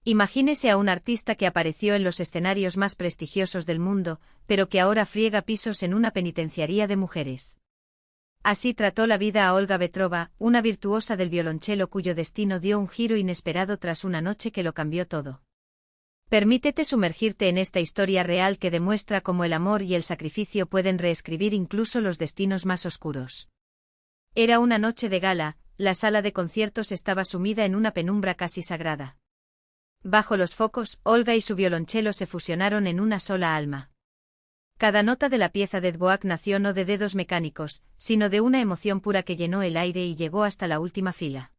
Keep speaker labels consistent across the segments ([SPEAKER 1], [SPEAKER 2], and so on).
[SPEAKER 1] Imagínese a un artista que apareció en los escenarios más prestigiosos del mundo, pero que ahora friega pisos en una penitenciaría de mujeres. Así trató la vida a Olga Petrova, una virtuosa del violonchelo cuyo destino dio un giro inesperado tras una noche que lo cambió todo. Permítete sumergirte en esta historia real que demuestra cómo el amor y el sacrificio pueden reescribir incluso los destinos más oscuros. Era una noche de gala, la sala de conciertos estaba sumida en una penumbra casi sagrada. Bajo los focos, Olga y su violonchelo se fusionaron en una sola alma. Cada nota de la pieza de Dvořák nació no de dedos mecánicos, sino de una emoción pura que llenó el aire y llegó hasta la última fila.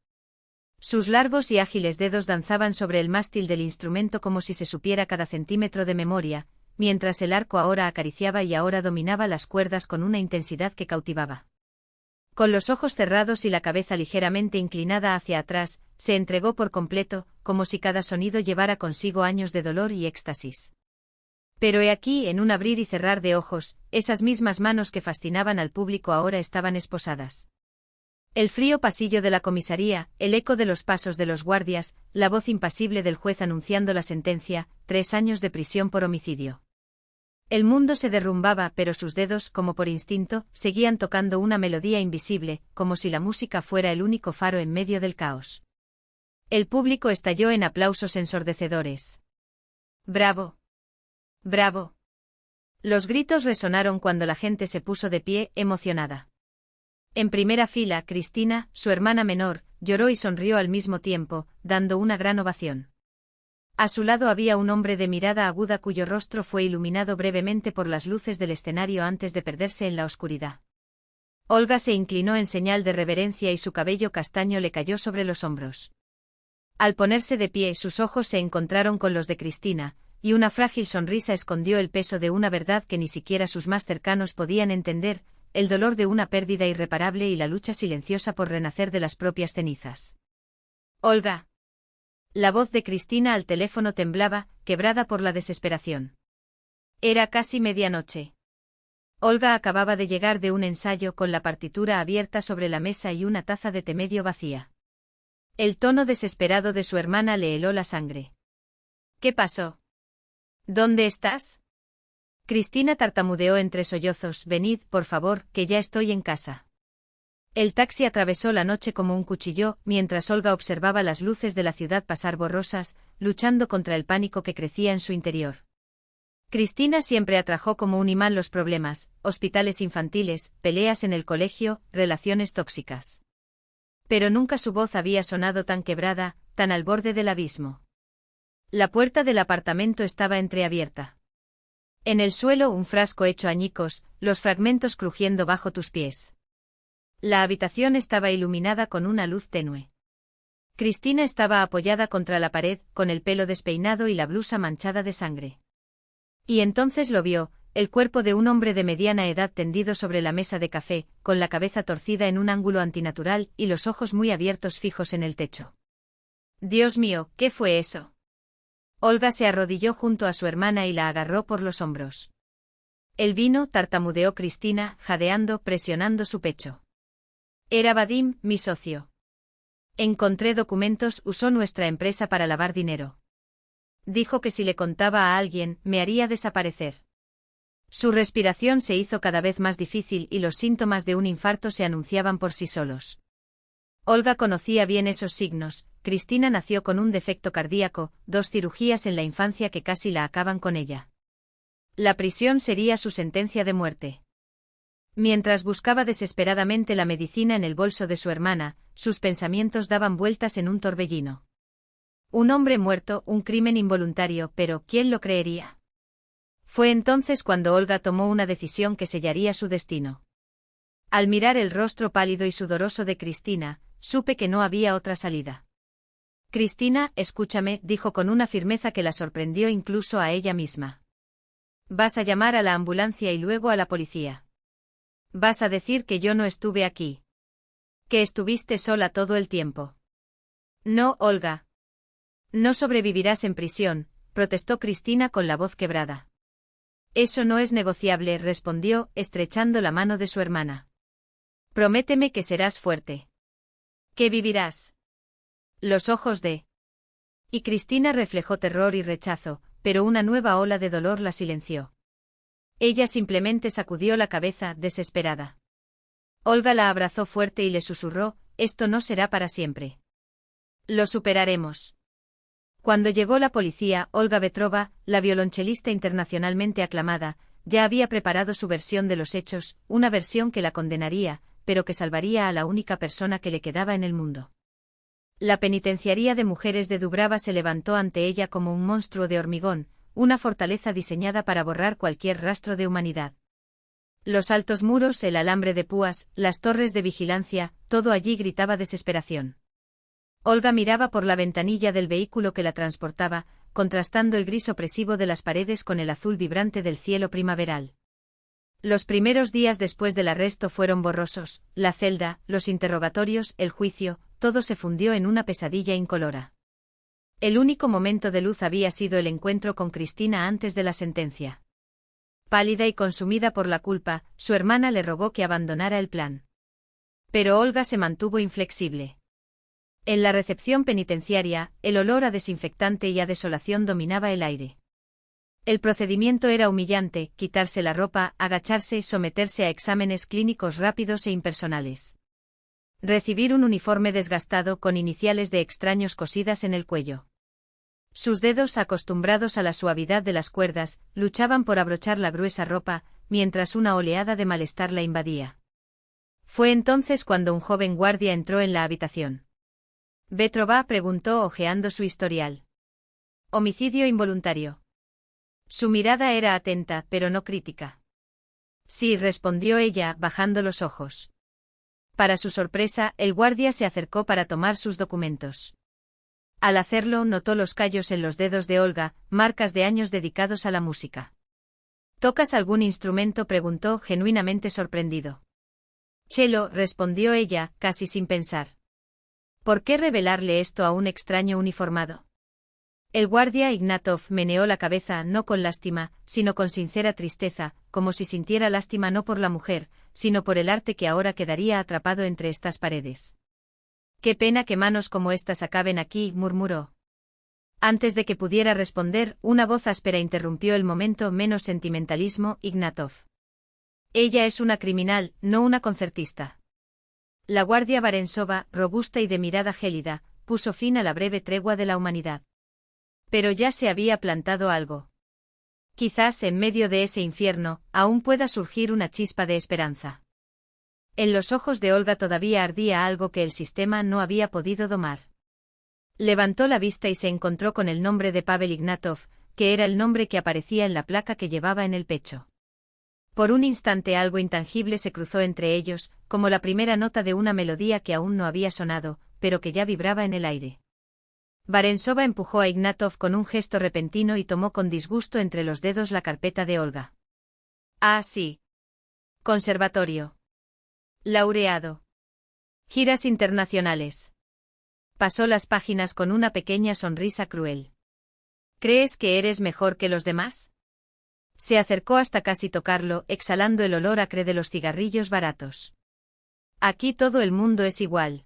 [SPEAKER 1] Sus largos y ágiles dedos danzaban sobre el mástil del instrumento como si se supiera cada centímetro de memoria, mientras el arco ahora acariciaba y ahora dominaba las cuerdas con una intensidad que cautivaba. Con los ojos cerrados y la cabeza ligeramente inclinada hacia atrás, se entregó por completo, como si cada sonido llevara consigo años de dolor y éxtasis. Pero he aquí, en un abrir y cerrar de ojos, esas mismas manos que fascinaban al público ahora estaban esposadas. El frío pasillo de la comisaría, el eco de los pasos de los guardias, la voz impasible del juez anunciando la sentencia, 3 años de prisión por homicidio. El mundo se derrumbaba, pero sus dedos, como por instinto, seguían tocando una melodía invisible, como si la música fuera el único faro en medio del caos. El público estalló en aplausos ensordecedores. ¡Bravo! ¡Bravo! Los gritos resonaron cuando la gente se puso de pie, emocionada. En primera fila, Cristina, su hermana menor, lloró y sonrió al mismo tiempo, dando una gran ovación. A su lado había un hombre de mirada aguda cuyo rostro fue iluminado brevemente por las luces del escenario antes de perderse en la oscuridad. Olga se inclinó en señal de reverencia y su cabello castaño le cayó sobre los hombros. Al ponerse de pie, sus ojos se encontraron con los de Cristina, y una frágil sonrisa escondió el peso de una verdad que ni siquiera sus más cercanos podían entender, el dolor de una pérdida irreparable y la lucha silenciosa por renacer de las propias cenizas. Olga. La voz de Cristina al teléfono temblaba, quebrada por la desesperación. Era casi medianoche. Olga acababa de llegar de un ensayo con la partitura abierta sobre la mesa y una taza de té medio vacía. El tono desesperado de su hermana le heló la sangre. ¿Qué pasó? ¿Dónde estás? Cristina tartamudeó entre sollozos. Venid, por favor, que ya estoy en casa. El taxi atravesó la noche como un cuchillo, mientras Olga observaba las luces de la ciudad pasar borrosas, luchando contra el pánico que crecía en su interior. Cristina siempre atrajo como un imán los problemas, hospitales infantiles, peleas en el colegio, relaciones tóxicas. Pero nunca su voz había sonado tan quebrada, tan al borde del abismo. La puerta del apartamento estaba entreabierta. En el suelo un frasco hecho añicos, los fragmentos crujiendo bajo tus pies. La habitación estaba iluminada con una luz tenue. Cristina estaba apoyada contra la pared, con el pelo despeinado y la blusa manchada de sangre. Y entonces lo vio, el cuerpo de un hombre de mediana edad tendido sobre la mesa de café, con la cabeza torcida en un ángulo antinatural y los ojos muy abiertos fijos en el techo. Dios mío, ¿qué fue eso? Olga se arrodilló junto a su hermana y la agarró por los hombros. El vino, tartamudeó Cristina, jadeando, presionando su pecho. Era Vadim, mi socio. Encontré documentos, usó nuestra empresa para lavar dinero. Dijo que si le contaba a alguien, me haría desaparecer. Su respiración se hizo cada vez más difícil y los síntomas de un infarto se anunciaban por sí solos. Olga conocía bien esos signos. Cristina nació con un defecto cardíaco, 2 cirugías en la infancia que casi la acaban con ella. La prisión sería su sentencia de muerte. Mientras buscaba desesperadamente la medicina en el bolso de su hermana, sus pensamientos daban vueltas en un torbellino. Un hombre muerto, un crimen involuntario, pero ¿quién lo creería? Fue entonces cuando Olga tomó una decisión que sellaría su destino. Al mirar el rostro pálido y sudoroso de Cristina, supe que no había otra salida. Cristina, escúchame, dijo con una firmeza que la sorprendió incluso a ella misma. Vas a llamar a la ambulancia y luego a la policía. Vas a decir que yo no estuve aquí. Que estuviste sola todo el tiempo. No, Olga. No sobrevivirás en prisión, protestó Cristina con la voz quebrada. Eso no es negociable, respondió, estrechando la mano de su hermana. Prométeme que serás fuerte. Que vivirás. Los ojos de Y Cristina reflejó terror y rechazo, pero una nueva ola de dolor la silenció. Ella simplemente sacudió la cabeza, desesperada. Olga la abrazó fuerte y le susurró: «Esto no será para siempre. Lo superaremos». Cuando llegó la policía, Olga Petrova, la violonchelista internacionalmente aclamada, ya había preparado su versión de los hechos, una versión que la condenaría, pero que salvaría a la única persona que le quedaba en el mundo. La penitenciaría de mujeres de Dubrava se levantó ante ella como un monstruo de hormigón, una fortaleza diseñada para borrar cualquier rastro de humanidad. Los altos muros, el alambre de púas, las torres de vigilancia, todo allí gritaba desesperación. Olga miraba por la ventanilla del vehículo que la transportaba, contrastando el gris opresivo de las paredes con el azul vibrante del cielo primaveral. Los primeros días después del arresto fueron borrosos: la celda, los interrogatorios, el juicio, todo se fundió en una pesadilla incolora. El único momento de luz había sido el encuentro con Cristina antes de la sentencia. Pálida y consumida por la culpa, su hermana le rogó que abandonara el plan. Pero Olga se mantuvo inflexible. En la recepción penitenciaria, el olor a desinfectante y a desolación dominaba el aire. El procedimiento era humillante: quitarse la ropa, agacharse, someterse a exámenes clínicos rápidos e impersonales. Recibir un uniforme desgastado con iniciales de extraños cosidas en el cuello. Sus dedos, acostumbrados a la suavidad de las cuerdas, luchaban por abrochar la gruesa ropa, mientras una oleada de malestar la invadía. Fue entonces cuando un joven guardia entró en la habitación. Petrova preguntó hojeando su historial. Homicidio involuntario. Su mirada era atenta, pero no crítica. Sí, respondió ella, bajando los ojos. Para su sorpresa, el guardia se acercó para tomar sus documentos. Al hacerlo, notó los callos en los dedos de Olga, marcas de años dedicados a la música. ¿Tocas algún instrumento?, preguntó, genuinamente sorprendido. Cello, respondió ella, casi sin pensar. ¿Por qué revelarle esto a un extraño uniformado? El guardia Ignatov meneó la cabeza, no con lástima, sino con sincera tristeza, como si sintiera lástima no por la mujer, sino por el arte que ahora quedaría atrapado entre estas paredes. «Qué pena que manos como estas acaben aquí», murmuró. Antes de que pudiera responder, una voz áspera interrumpió el momento. «Menos sentimentalismo, Ignatov. Ella es una criminal, no una concertista». La guardia Varensova, robusta y de mirada gélida, puso fin a la breve tregua de la humanidad. Pero ya se había plantado algo. Quizás en medio de ese infierno, aún pueda surgir una chispa de esperanza. En los ojos de Olga todavía ardía algo que el sistema no había podido domar. Levantó la vista y se encontró con el nombre de Pavel Ignatov, que era el nombre que aparecía en la placa que llevaba en el pecho. Por un instante algo intangible se cruzó entre ellos, como la primera nota de una melodía que aún no había sonado, pero que ya vibraba en el aire. Varensova empujó a Ignatov con un gesto repentino y tomó con disgusto entre los dedos la carpeta de Olga. «Ah, sí. Conservatorio. Laureado. Giras internacionales». Pasó las páginas con una pequeña sonrisa cruel. «¿Crees que eres mejor que los demás?». Se acercó hasta casi tocarlo, exhalando el olor acre de los cigarrillos baratos. «Aquí todo el mundo es igual.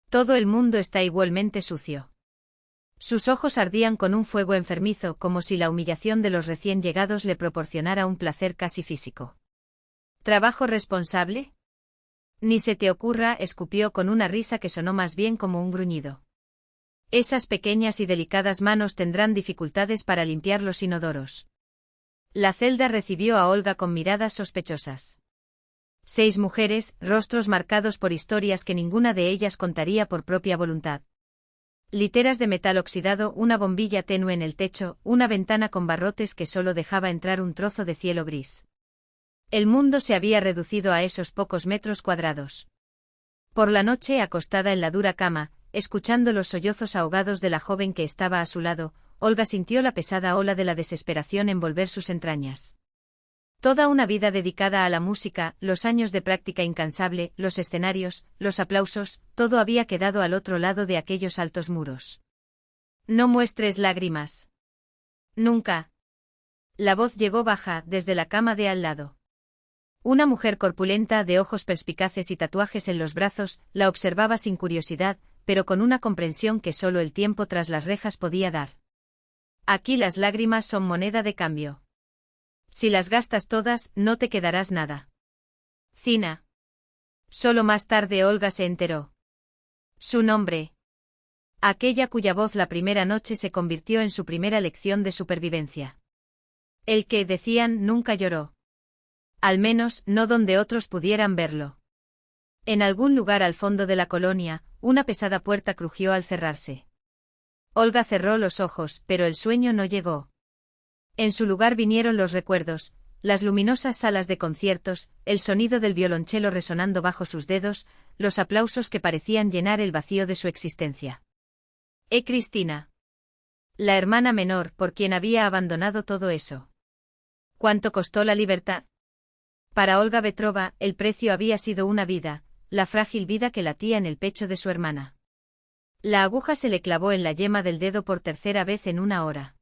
[SPEAKER 1] Todo el mundo está igualmente sucio». Sus ojos ardían con un fuego enfermizo, como si la humillación de los recién llegados le proporcionara un placer casi físico. «¿Trabajo responsable?». «Ni se te ocurra», escupió con una risa que sonó más bien como un gruñido. «Esas pequeñas y delicadas manos tendrán dificultades para limpiar los inodoros». La celda recibió a Olga con miradas sospechosas. 6 mujeres, rostros marcados por historias que ninguna de ellas contaría por propia voluntad. Literas de metal oxidado, una bombilla tenue en el techo, una ventana con barrotes que solo dejaba entrar un trozo de cielo gris. El mundo se había reducido a esos pocos metros cuadrados. Por la noche, acostada en la dura cama, escuchando los sollozos ahogados de la joven que estaba a su lado, Olga sintió la pesada ola de la desesperación envolver sus entrañas. Toda una vida dedicada a la música, los años de práctica incansable, los escenarios, los aplausos, todo había quedado al otro lado de aquellos altos muros. «No muestres lágrimas. Nunca». La voz llegó baja, desde la cama de al lado. Una mujer corpulenta, de ojos perspicaces y tatuajes en los brazos, la observaba sin curiosidad, pero con una comprensión que solo el tiempo tras las rejas podía dar. Aquí las lágrimas son moneda de cambio. Si las gastas todas, no te quedarás nada. Zina. Solo más tarde Olga se enteró. Su nombre. Aquella cuya voz la primera noche se convirtió en su primera lección de supervivencia. El que, decían, nunca lloró. Al menos, no donde otros pudieran verlo. En algún lugar al fondo de la colonia, una pesada puerta crujió al cerrarse. Olga cerró los ojos, pero el sueño no llegó. En su lugar vinieron los recuerdos, las luminosas salas de conciertos, el sonido del violonchelo resonando bajo sus dedos, los aplausos que parecían llenar el vacío de su existencia. Cristina. La hermana menor por quien había abandonado todo eso. ¿Cuánto costó la libertad? Para Olga Petrova, el precio había sido una vida, la frágil vida que latía en el pecho de su hermana. La aguja se le clavó en la yema del dedo por tercera vez en una hora.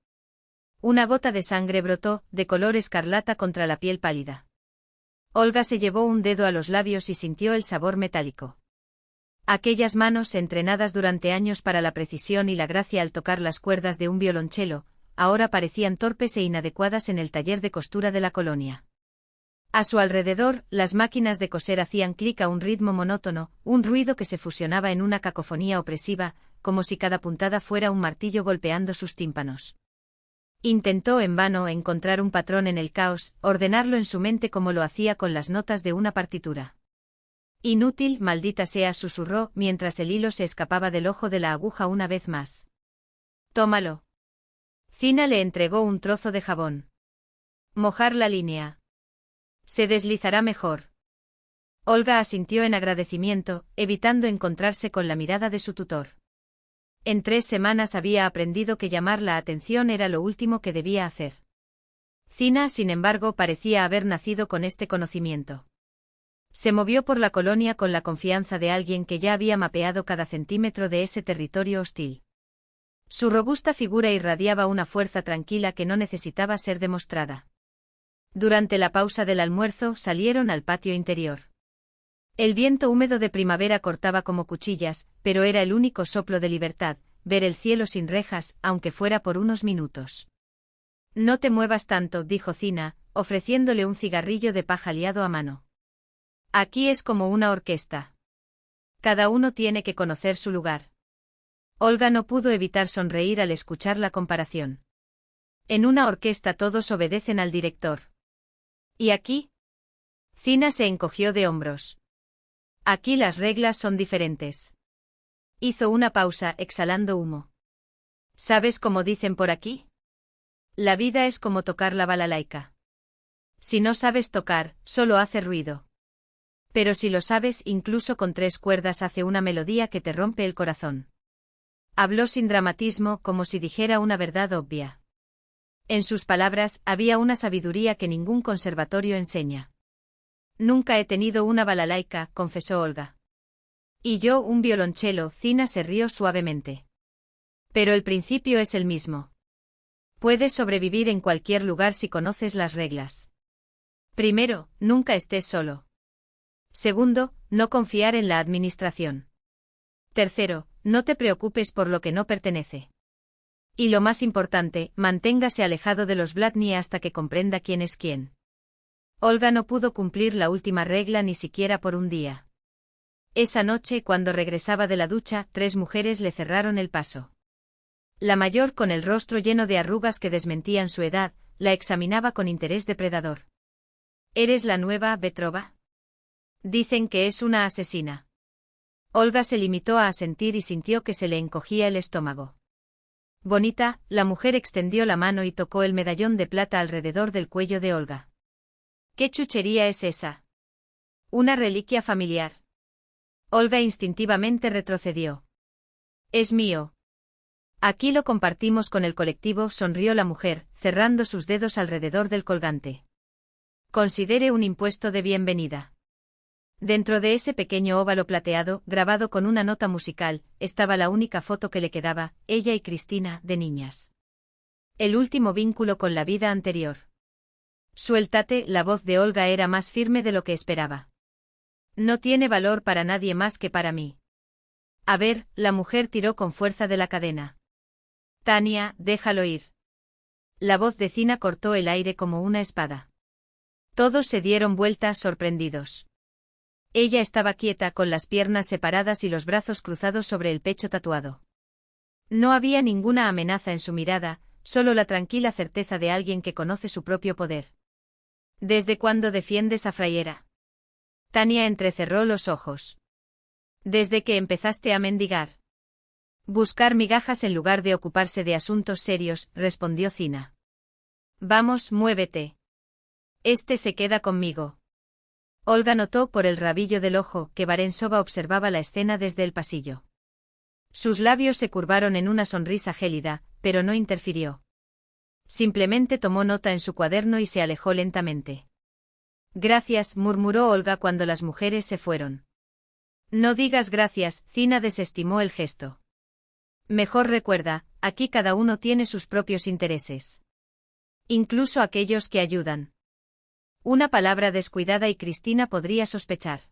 [SPEAKER 1] Una gota de sangre brotó, de color escarlata contra la piel pálida. Olga se llevó un dedo a los labios y sintió el sabor metálico. Aquellas manos, entrenadas durante años para la precisión y la gracia al tocar las cuerdas de un violonchelo, ahora parecían torpes e inadecuadas en el taller de costura de la colonia. A su alrededor, las máquinas de coser hacían clic a un ritmo monótono, un ruido que se fusionaba en una cacofonía opresiva, como si cada puntada fuera un martillo golpeando sus tímpanos. Intentó en vano encontrar un patrón en el caos, ordenarlo en su mente como lo hacía con las notas de una partitura. Inútil, maldita sea, susurró, mientras el hilo se escapaba del ojo de la aguja una vez más. Tómalo. Zina le entregó un trozo de jabón. Mojar la línea. Se deslizará mejor. Olga asintió en agradecimiento, evitando encontrarse con la mirada de su tutor. En 3 semanas había aprendido que llamar la atención era lo último que debía hacer. Zina, sin embargo, parecía haber nacido con este conocimiento. Se movió por la colonia con la confianza de alguien que ya había mapeado cada centímetro de ese territorio hostil. Su robusta figura irradiaba una fuerza tranquila que no necesitaba ser demostrada. Durante la pausa del almuerzo salieron al patio interior. El viento húmedo de primavera cortaba como cuchillas, pero era el único soplo de libertad, ver el cielo sin rejas, aunque fuera por unos minutos. No te muevas tanto, dijo Zina, ofreciéndole un cigarrillo de paja liado a mano. Aquí es como una orquesta. Cada uno tiene que conocer su lugar. Olga no pudo evitar sonreír al escuchar la comparación. En una orquesta todos obedecen al director. ¿Y aquí? Zina se encogió de hombros. Aquí las reglas son diferentes. Hizo una pausa, exhalando humo. ¿Sabes cómo dicen por aquí? La vida es como tocar la balalaika. Si no sabes tocar, solo hace ruido. Pero si lo sabes, incluso con 3 cuerdas hace una melodía que te rompe el corazón. Habló sin dramatismo, como si dijera una verdad obvia. En sus palabras había una sabiduría que ningún conservatorio enseña. Nunca he tenido una balalaika, confesó Olga. Y yo un violonchelo, Zina se rió suavemente. Pero el principio es el mismo. Puedes sobrevivir en cualquier lugar si conoces las reglas. Primero, nunca estés solo. Segundo, no confiar en la administración. Tercero, no te preocupes por lo que no pertenece. Y lo más importante, manténgase alejado de los Blatny hasta que comprenda quién es quién. Olga no pudo cumplir la última regla ni siquiera por un día. Esa noche, cuando regresaba de la ducha, 3 mujeres le cerraron el paso. La mayor, con el rostro lleno de arrugas que desmentían su edad, la examinaba con interés depredador. ¿Eres la nueva Petrova? Dicen que es una asesina. Olga se limitó a asentir y sintió que se le encogía el estómago. Bonita, la mujer extendió la mano y tocó el medallón de plata alrededor del cuello de Olga. ¿Qué chuchería es esa? Una reliquia familiar. Olga instintivamente retrocedió. Es mío. Aquí lo compartimos con el colectivo, sonrió la mujer, cerrando sus dedos alrededor del colgante. Considere un impuesto de bienvenida. Dentro de ese pequeño óvalo plateado, grabado con una nota musical, estaba la única foto que le quedaba, ella y Cristina, de niñas. El último vínculo con la vida anterior. Suéltate, la voz de Olga era más firme de lo que esperaba. No tiene valor para nadie más que para mí. A ver, la mujer tiró con fuerza de la cadena. Tania, déjalo ir. La voz de Zina cortó el aire como una espada. Todos se dieron vuelta, sorprendidos. Ella estaba quieta con las piernas separadas y los brazos cruzados sobre el pecho tatuado. No había ninguna amenaza en su mirada, solo la tranquila certeza de alguien que conoce su propio poder. ¿Desde cuándo defiendes a Fraiera? Tania entrecerró los ojos. Desde que empezaste a mendigar. Buscar migajas en lugar de ocuparse de asuntos serios, respondió Zina. Vamos, muévete. Este se queda conmigo. Olga notó por el rabillo del ojo que Varensova observaba la escena desde el pasillo. Sus labios se curvaron en una sonrisa gélida, pero no interfirió. Simplemente tomó nota en su cuaderno y se alejó lentamente. Gracias, murmuró Olga cuando las mujeres se fueron. No digas gracias, Zina desestimó el gesto. Mejor recuerda, aquí cada uno tiene sus propios intereses. Incluso aquellos que ayudan. Una palabra descuidada y Cristina podría sospechar.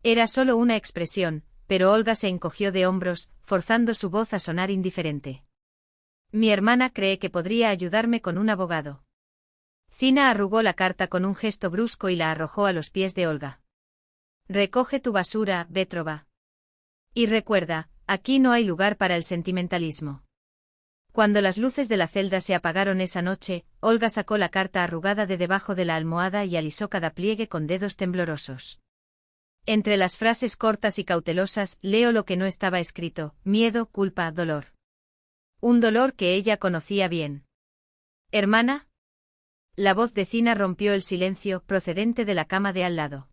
[SPEAKER 1] Era solo una expresión, pero Olga se encogió de hombros, forzando su voz a sonar indiferente. Mi hermana cree que podría ayudarme con un abogado. Zina arrugó la carta con un gesto brusco y la arrojó a los pies de Olga. Recoge tu basura, Vetrova. Y recuerda, aquí no hay lugar para el sentimentalismo. Cuando las luces de la celda se apagaron esa noche, Olga sacó la carta arrugada de debajo de la almohada y alisó cada pliegue con dedos temblorosos. Entre las frases cortas y cautelosas, leo lo que no estaba escrito: miedo, culpa, dolor. Un dolor que ella conocía bien. ¿Hermana? La voz de Zina rompió el silencio, procedente de la cama de al lado.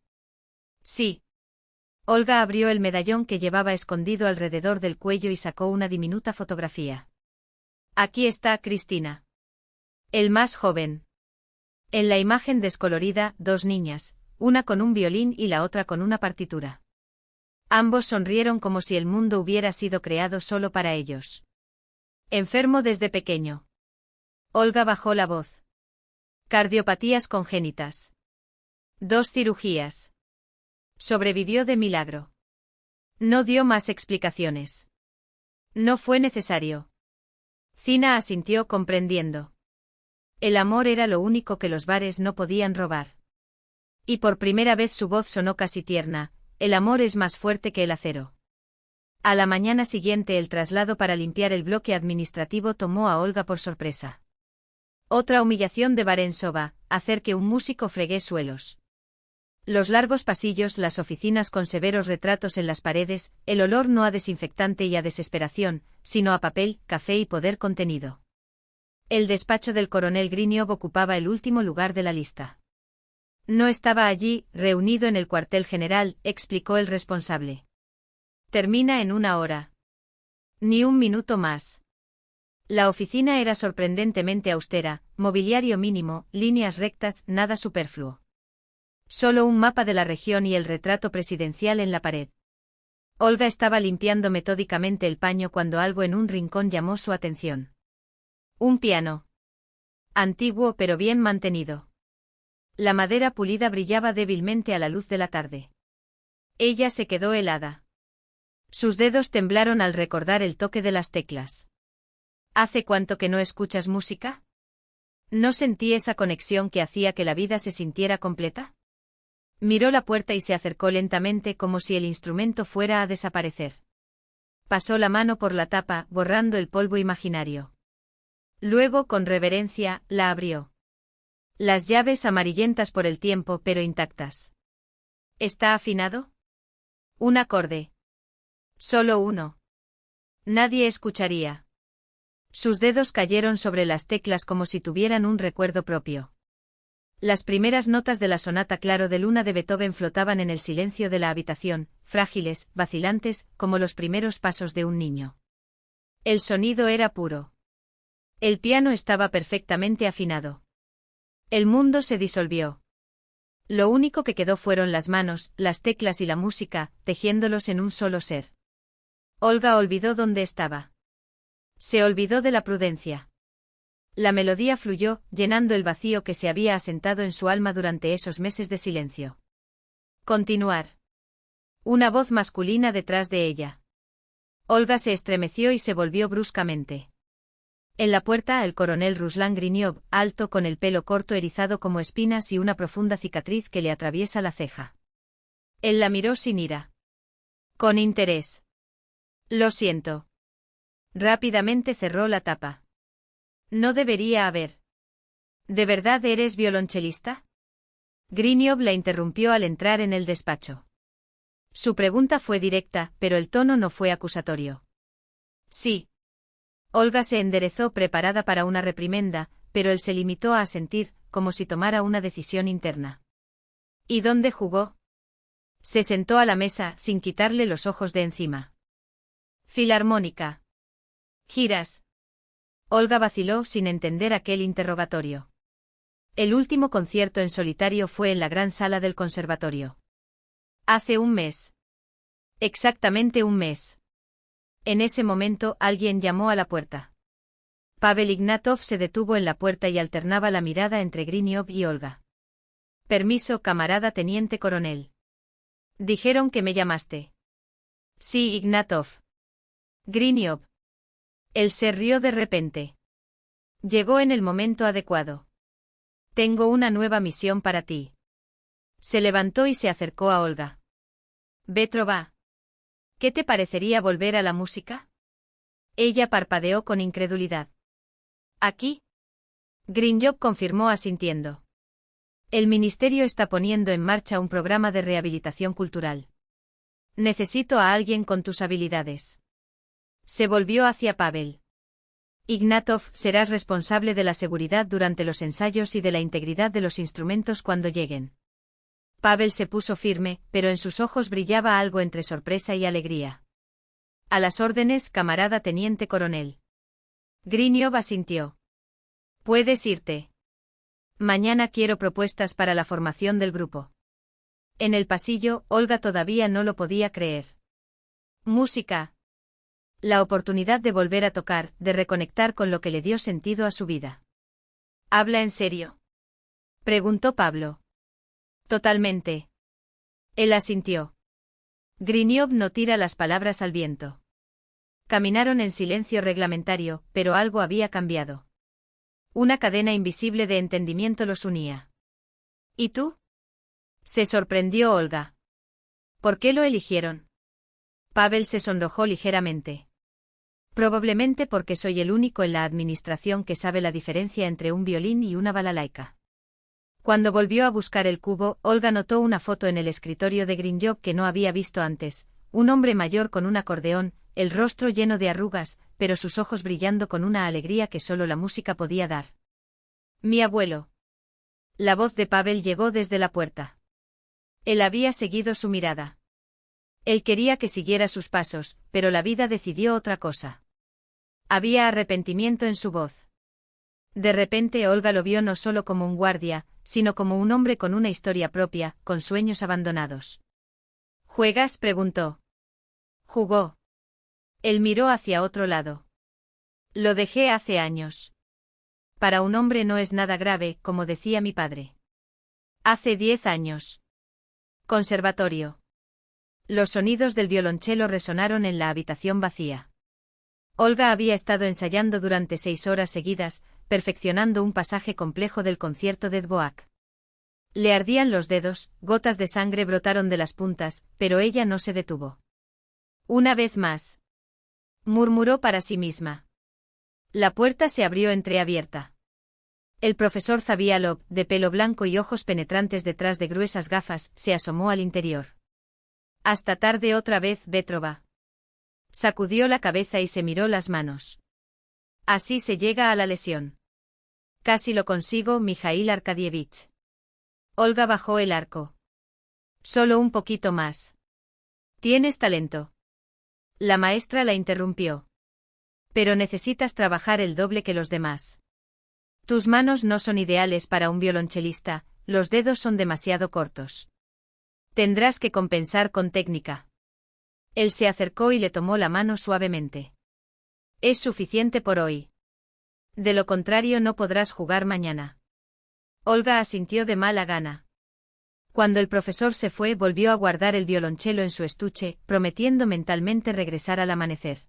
[SPEAKER 1] Sí. Olga abrió el medallón que llevaba escondido alrededor del cuello y sacó una diminuta fotografía. Aquí está Cristina. El más joven. En la imagen descolorida, dos niñas, una con un violín y la otra con una partitura. Ambos sonrieron como si el mundo hubiera sido creado solo para ellos. Enfermo desde pequeño. Olga bajó la voz. Cardiopatías congénitas. 2 cirugías. Sobrevivió de milagro. No dio más explicaciones. No fue necesario. Zina asintió comprendiendo. El amor era lo único que los bares no podían robar. Y por primera vez su voz sonó casi tierna: el amor es más fuerte que el acero. A la mañana siguiente el traslado para limpiar el bloque administrativo tomó a Olga por sorpresa. Otra humillación de Varensova, hacer que un músico fregue suelos. Los largos pasillos, las oficinas con severos retratos en las paredes, el olor no a desinfectante y a desesperación, sino a papel, café y poder contenido. El despacho del coronel Griniov ocupaba el último lugar de la lista. No estaba allí, reunido en el cuartel general, explicó el responsable. Termina en 1 hora. Ni un minuto más. La oficina era sorprendentemente austera, mobiliario mínimo, líneas rectas, nada superfluo. Solo un mapa de la región y el retrato presidencial en la pared. Olga estaba limpiando metódicamente el paño cuando algo en un rincón llamó su atención. Un piano. Antiguo pero bien mantenido. La madera pulida brillaba débilmente a la luz de la tarde. Ella se quedó helada. Sus dedos temblaron al recordar el toque de las teclas. ¿Hace cuánto que no escuchas música? ¿No sentí esa conexión que hacía que la vida se sintiera completa? Miró la puerta y se acercó lentamente como si el instrumento fuera a desaparecer. Pasó la mano por la tapa, borrando el polvo imaginario. Luego, con reverencia, la abrió. Las llaves amarillentas por el tiempo pero intactas. ¿Está afinado? Un acorde. Solo uno. Nadie escucharía. Sus dedos cayeron sobre las teclas como si tuvieran un recuerdo propio. Las primeras notas de la sonata Claro de Luna de Beethoven flotaban en el silencio de la habitación, frágiles, vacilantes, como los primeros pasos de un niño. El sonido era puro. El piano estaba perfectamente afinado. El mundo se disolvió. Lo único que quedó fueron las manos, las teclas y la música, tejiéndolos en un solo ser. Olga olvidó dónde estaba. Se olvidó de la prudencia. La melodía fluyó, llenando el vacío que se había asentado en su alma durante esos meses de silencio. Continuar. Una voz masculina detrás de ella. Olga se estremeció y se volvió bruscamente. En la puerta el coronel Ruslan Griniov, alto con el pelo corto erizado como espinas y una profunda cicatriz que le atraviesa la ceja. Él la miró sin ira. Con interés. Lo siento. Rápidamente cerró la tapa. No debería haber. ¿De verdad eres violonchelista? Griniov la interrumpió al entrar en el despacho. Su pregunta fue directa, pero el tono no fue acusatorio. Sí. Olga se enderezó preparada para una reprimenda, pero él se limitó a asentir, como si tomara una decisión interna. ¿Y dónde jugó? Se sentó a la mesa, sin quitarle los ojos de encima. Filarmónica. Giras. Olga vaciló sin entender aquel interrogatorio. El último concierto en solitario fue en la gran sala del conservatorio. Hace un mes. Exactamente un mes. En ese momento alguien llamó a la puerta. Pavel Ignatov se detuvo en la puerta y alternaba la mirada entre Griniov y Olga. Permiso, camarada teniente coronel. Dijeron que me llamaste. Sí, Ignatov. Griniov. Él se rió de repente. Llegó en el momento adecuado. Tengo una nueva misión para ti. Se levantó y se acercó a Olga. Vetrova. ¿Qué te parecería volver a la música? Ella parpadeó con incredulidad. ¿Aquí? Griniov confirmó asintiendo. El ministerio está poniendo en marcha un programa de rehabilitación cultural. Necesito a alguien con tus habilidades. Se volvió hacia Pavel. Ignatov, serás responsable de la seguridad durante los ensayos y de la integridad de los instrumentos cuando lleguen. Pavel se puso firme, pero en sus ojos brillaba algo entre sorpresa y alegría. A las órdenes, camarada teniente coronel. Griniov asintió. Puedes irte. Mañana quiero propuestas para la formación del grupo. En el pasillo, Olga todavía no lo podía creer. Música. La oportunidad de volver a tocar, de reconectar con lo que le dio sentido a su vida. ¿Habla en serio? Preguntó Pablo. Totalmente. Él asintió. Griniov no tira las palabras al viento. Caminaron en silencio reglamentario, pero algo había cambiado. Una cadena invisible de entendimiento los unía. ¿Y tú? Se sorprendió Olga. ¿Por qué lo eligieron? Pavel se sonrojó ligeramente. Probablemente porque soy el único en la administración que sabe la diferencia entre un violín y una balalaika. Cuando volvió a buscar el cubo, Olga notó una foto en el escritorio de Griniov que no había visto antes, un hombre mayor con un acordeón, el rostro lleno de arrugas, pero sus ojos brillando con una alegría que solo la música podía dar. Mi abuelo. La voz de Pavel llegó desde la puerta. Él había seguido su mirada. Él quería que siguiera sus pasos, pero la vida decidió otra cosa. Había arrepentimiento en su voz. De repente Olga lo vio no solo como un guardia, sino como un hombre con una historia propia, con sueños abandonados. ¿Juegas?, preguntó. Jugó. Él miró hacia otro lado. Lo dejé hace años. Para un hombre no es nada grave, como decía mi padre. Hace 10 años. Conservatorio. Los sonidos del violonchelo resonaron en la habitación vacía. Olga había estado ensayando durante 6 horas seguidas, perfeccionando un pasaje complejo del concierto de Dvořák. Le ardían los dedos, gotas de sangre brotaron de las puntas, pero ella no se detuvo. Una vez más. Murmuró para sí misma. La puerta se abrió entreabierta. El profesor Zavialov, de pelo blanco y ojos penetrantes detrás de gruesas gafas, se asomó al interior. Hasta tarde otra vez, Vetrova. Sacudió la cabeza y se miró las manos. Así se llega a la lesión. Casi lo consigo, Mijail Arkadievich. Olga bajó el arco. Solo un poquito más. Tienes talento. La maestra la interrumpió. Pero necesitas trabajar el doble que los demás. Tus manos no son ideales para un violonchelista, los dedos son demasiado cortos. Tendrás que compensar con técnica. Él se acercó y le tomó la mano suavemente. Es suficiente por hoy. De lo contrario no podrás jugar mañana. Olga asintió de mala gana. Cuando el profesor se fue, volvió a guardar el violonchelo en su estuche, prometiendo mentalmente regresar al amanecer.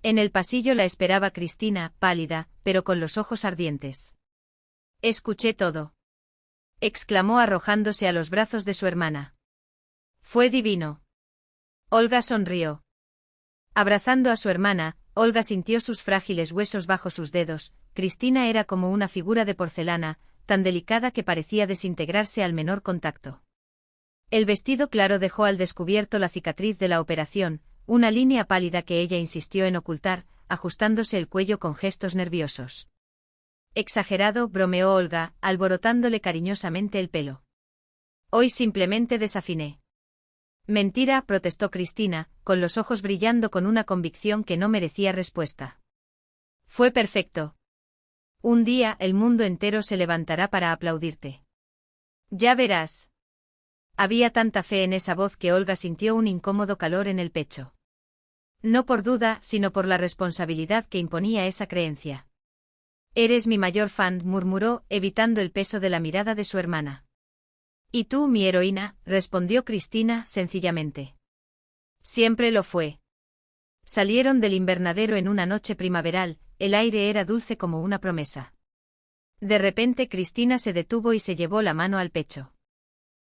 [SPEAKER 1] En el pasillo la esperaba Cristina, pálida, pero con los ojos ardientes. «Escuché todo», exclamó arrojándose a los brazos de su hermana. «Fue divino». Olga sonrió. Abrazando a su hermana, Olga sintió sus frágiles huesos bajo sus dedos. Cristina era como una figura de porcelana, tan delicada que parecía desintegrarse al menor contacto. El vestido claro dejó al descubierto la cicatriz de la operación, una línea pálida que ella insistió en ocultar, ajustándose el cuello con gestos nerviosos. «Exagerado», bromeó Olga, alborotándole cariñosamente el pelo. «Hoy simplemente desafiné». «Mentira», protestó Cristina, con los ojos brillando con una convicción que no merecía respuesta. «Fue perfecto. Un día el mundo entero se levantará para aplaudirte. Ya verás». Había tanta fe en esa voz que Olga sintió un incómodo calor en el pecho. No por duda, sino por la responsabilidad que imponía esa creencia. «Eres mi mayor fan», murmuró, evitando el peso de la mirada de su hermana. «Y tú, mi heroína», respondió Cristina, sencillamente. «Siempre lo fue». Salieron del invernadero en una noche primaveral, el aire era dulce como una promesa. De repente Cristina se detuvo y se llevó la mano al pecho.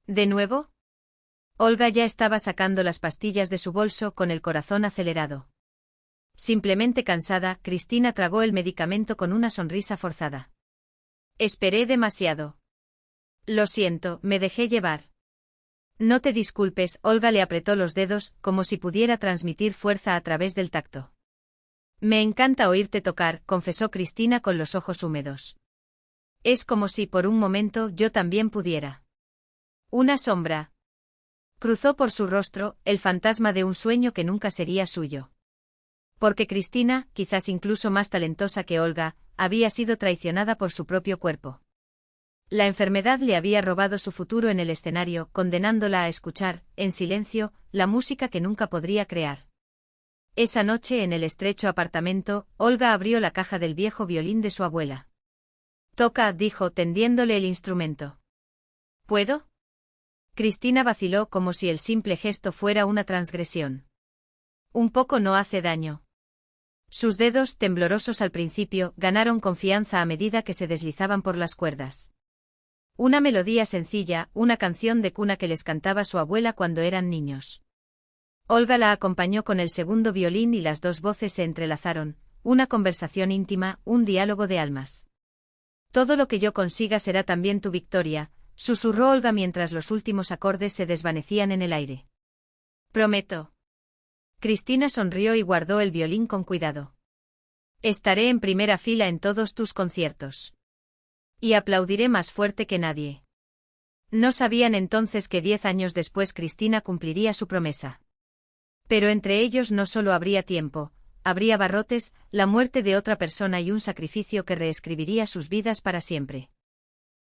[SPEAKER 1] «¿De nuevo?». Olga ya estaba sacando las pastillas de su bolso con el corazón acelerado. Simplemente cansada, Cristina tragó el medicamento con una sonrisa forzada. «Esperé demasiado». «Lo siento, me dejé llevar». «No te disculpes», Olga le apretó los dedos, como si pudiera transmitir fuerza a través del tacto. «Me encanta oírte tocar», confesó Cristina con los ojos húmedos. «Es como si por un momento yo también pudiera». Una sombra cruzó por su rostro, el fantasma de un sueño que nunca sería suyo. Porque Cristina, quizás incluso más talentosa que Olga, había sido traicionada por su propio cuerpo. La enfermedad le había robado su futuro en el escenario, condenándola a escuchar, en silencio, la música que nunca podría crear. Esa noche en el estrecho apartamento, Olga abrió la caja del viejo violín de su abuela. «Toca», dijo, tendiéndole el instrumento. «¿Puedo?». Cristina vaciló como si el simple gesto fuera una transgresión. «Un poco no hace daño». Sus dedos, temblorosos al principio, ganaron confianza a medida que se deslizaban por las cuerdas. Una melodía sencilla, una canción de cuna que les cantaba su abuela cuando eran niños. Olga la acompañó con el segundo violín y las dos voces se entrelazaron, una conversación íntima, un diálogo de almas. «Todo lo que yo consiga será también tu victoria», susurró Olga mientras los últimos acordes se desvanecían en el aire. «Prometo». Cristina sonrió y guardó el violín con cuidado. «Estaré en primera fila en todos tus conciertos. Y aplaudiré más fuerte que nadie». No sabían entonces que 10 años después Cristina cumpliría su promesa. Pero entre ellos no solo habría tiempo, habría barrotes, la muerte de otra persona y un sacrificio que reescribiría sus vidas para siempre.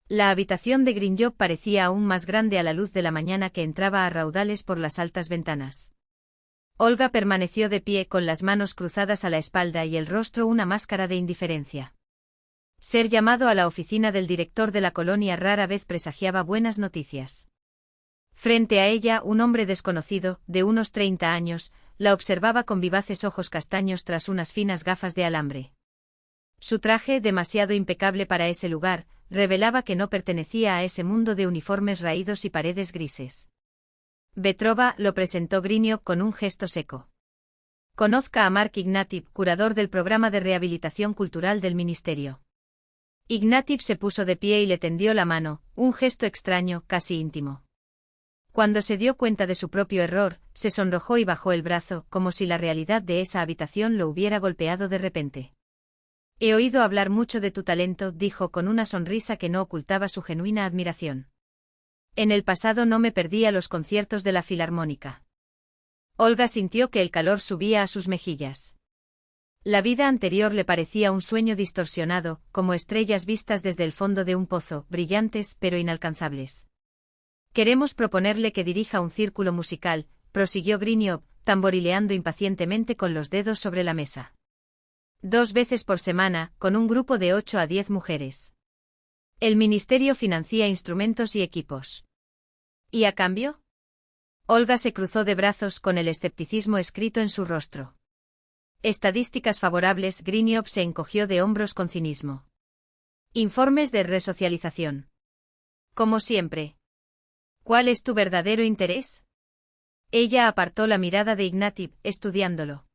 [SPEAKER 1] La habitación de Grinjob parecía aún más grande a la luz de la mañana que entraba a raudales por las altas ventanas. Olga permaneció de pie con las manos cruzadas a la espalda y el rostro una máscara de indiferencia. Ser llamado a la oficina del director de la colonia rara vez presagiaba buenas noticias. Frente a ella, un hombre desconocido, de unos 30 años, la observaba con vivaces ojos castaños tras unas finas gafas de alambre. Su traje, demasiado impecable para ese lugar, revelaba que no pertenecía a ese mundo de uniformes raídos y paredes grises. «Vetrova», lo presentó Grinjob con un gesto seco. «Conozca a Mark Ignatiev, curador del programa de rehabilitación cultural del ministerio». Ignatiev se puso de pie y le tendió la mano, un gesto extraño, casi íntimo. Cuando se dio cuenta de su propio error, se sonrojó y bajó el brazo, como si la realidad de esa habitación lo hubiera golpeado de repente. «He oído hablar mucho de tu talento», dijo con una sonrisa que no ocultaba su genuina admiración. «En el pasado no me perdía los conciertos de la Filarmónica». Olga sintió que el calor subía a sus mejillas. La vida anterior le parecía un sueño distorsionado, como estrellas vistas desde el fondo de un pozo, brillantes pero inalcanzables. «Queremos proponerle que dirija un círculo musical», prosiguió Grinjob, tamborileando impacientemente con los dedos sobre la mesa. 2 veces por semana, con un grupo de 8 a 10 mujeres. El ministerio financia instrumentos y equipos. ¿Y a cambio? Olga se cruzó de brazos con el escepticismo escrito en su rostro. Estadísticas favorables. Griniov se encogió de hombros con cinismo. Informes de resocialización. Como siempre. ¿Cuál es tu verdadero interés? Ella apartó la mirada de Ignatiev, estudiándolo.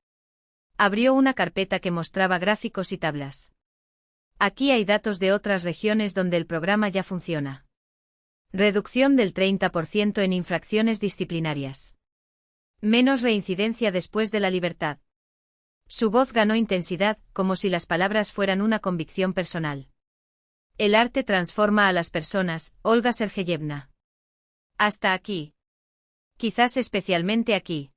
[SPEAKER 1] Abrió una carpeta que mostraba gráficos y tablas. Aquí hay datos de otras regiones donde el programa ya funciona. Reducción del 30% en infracciones disciplinarias. Menos reincidencia después de la libertad. Su voz ganó intensidad, como si las palabras fueran una convicción personal. El arte transforma a las personas, Olga Sergeyevna. Hasta aquí. Quizás especialmente aquí.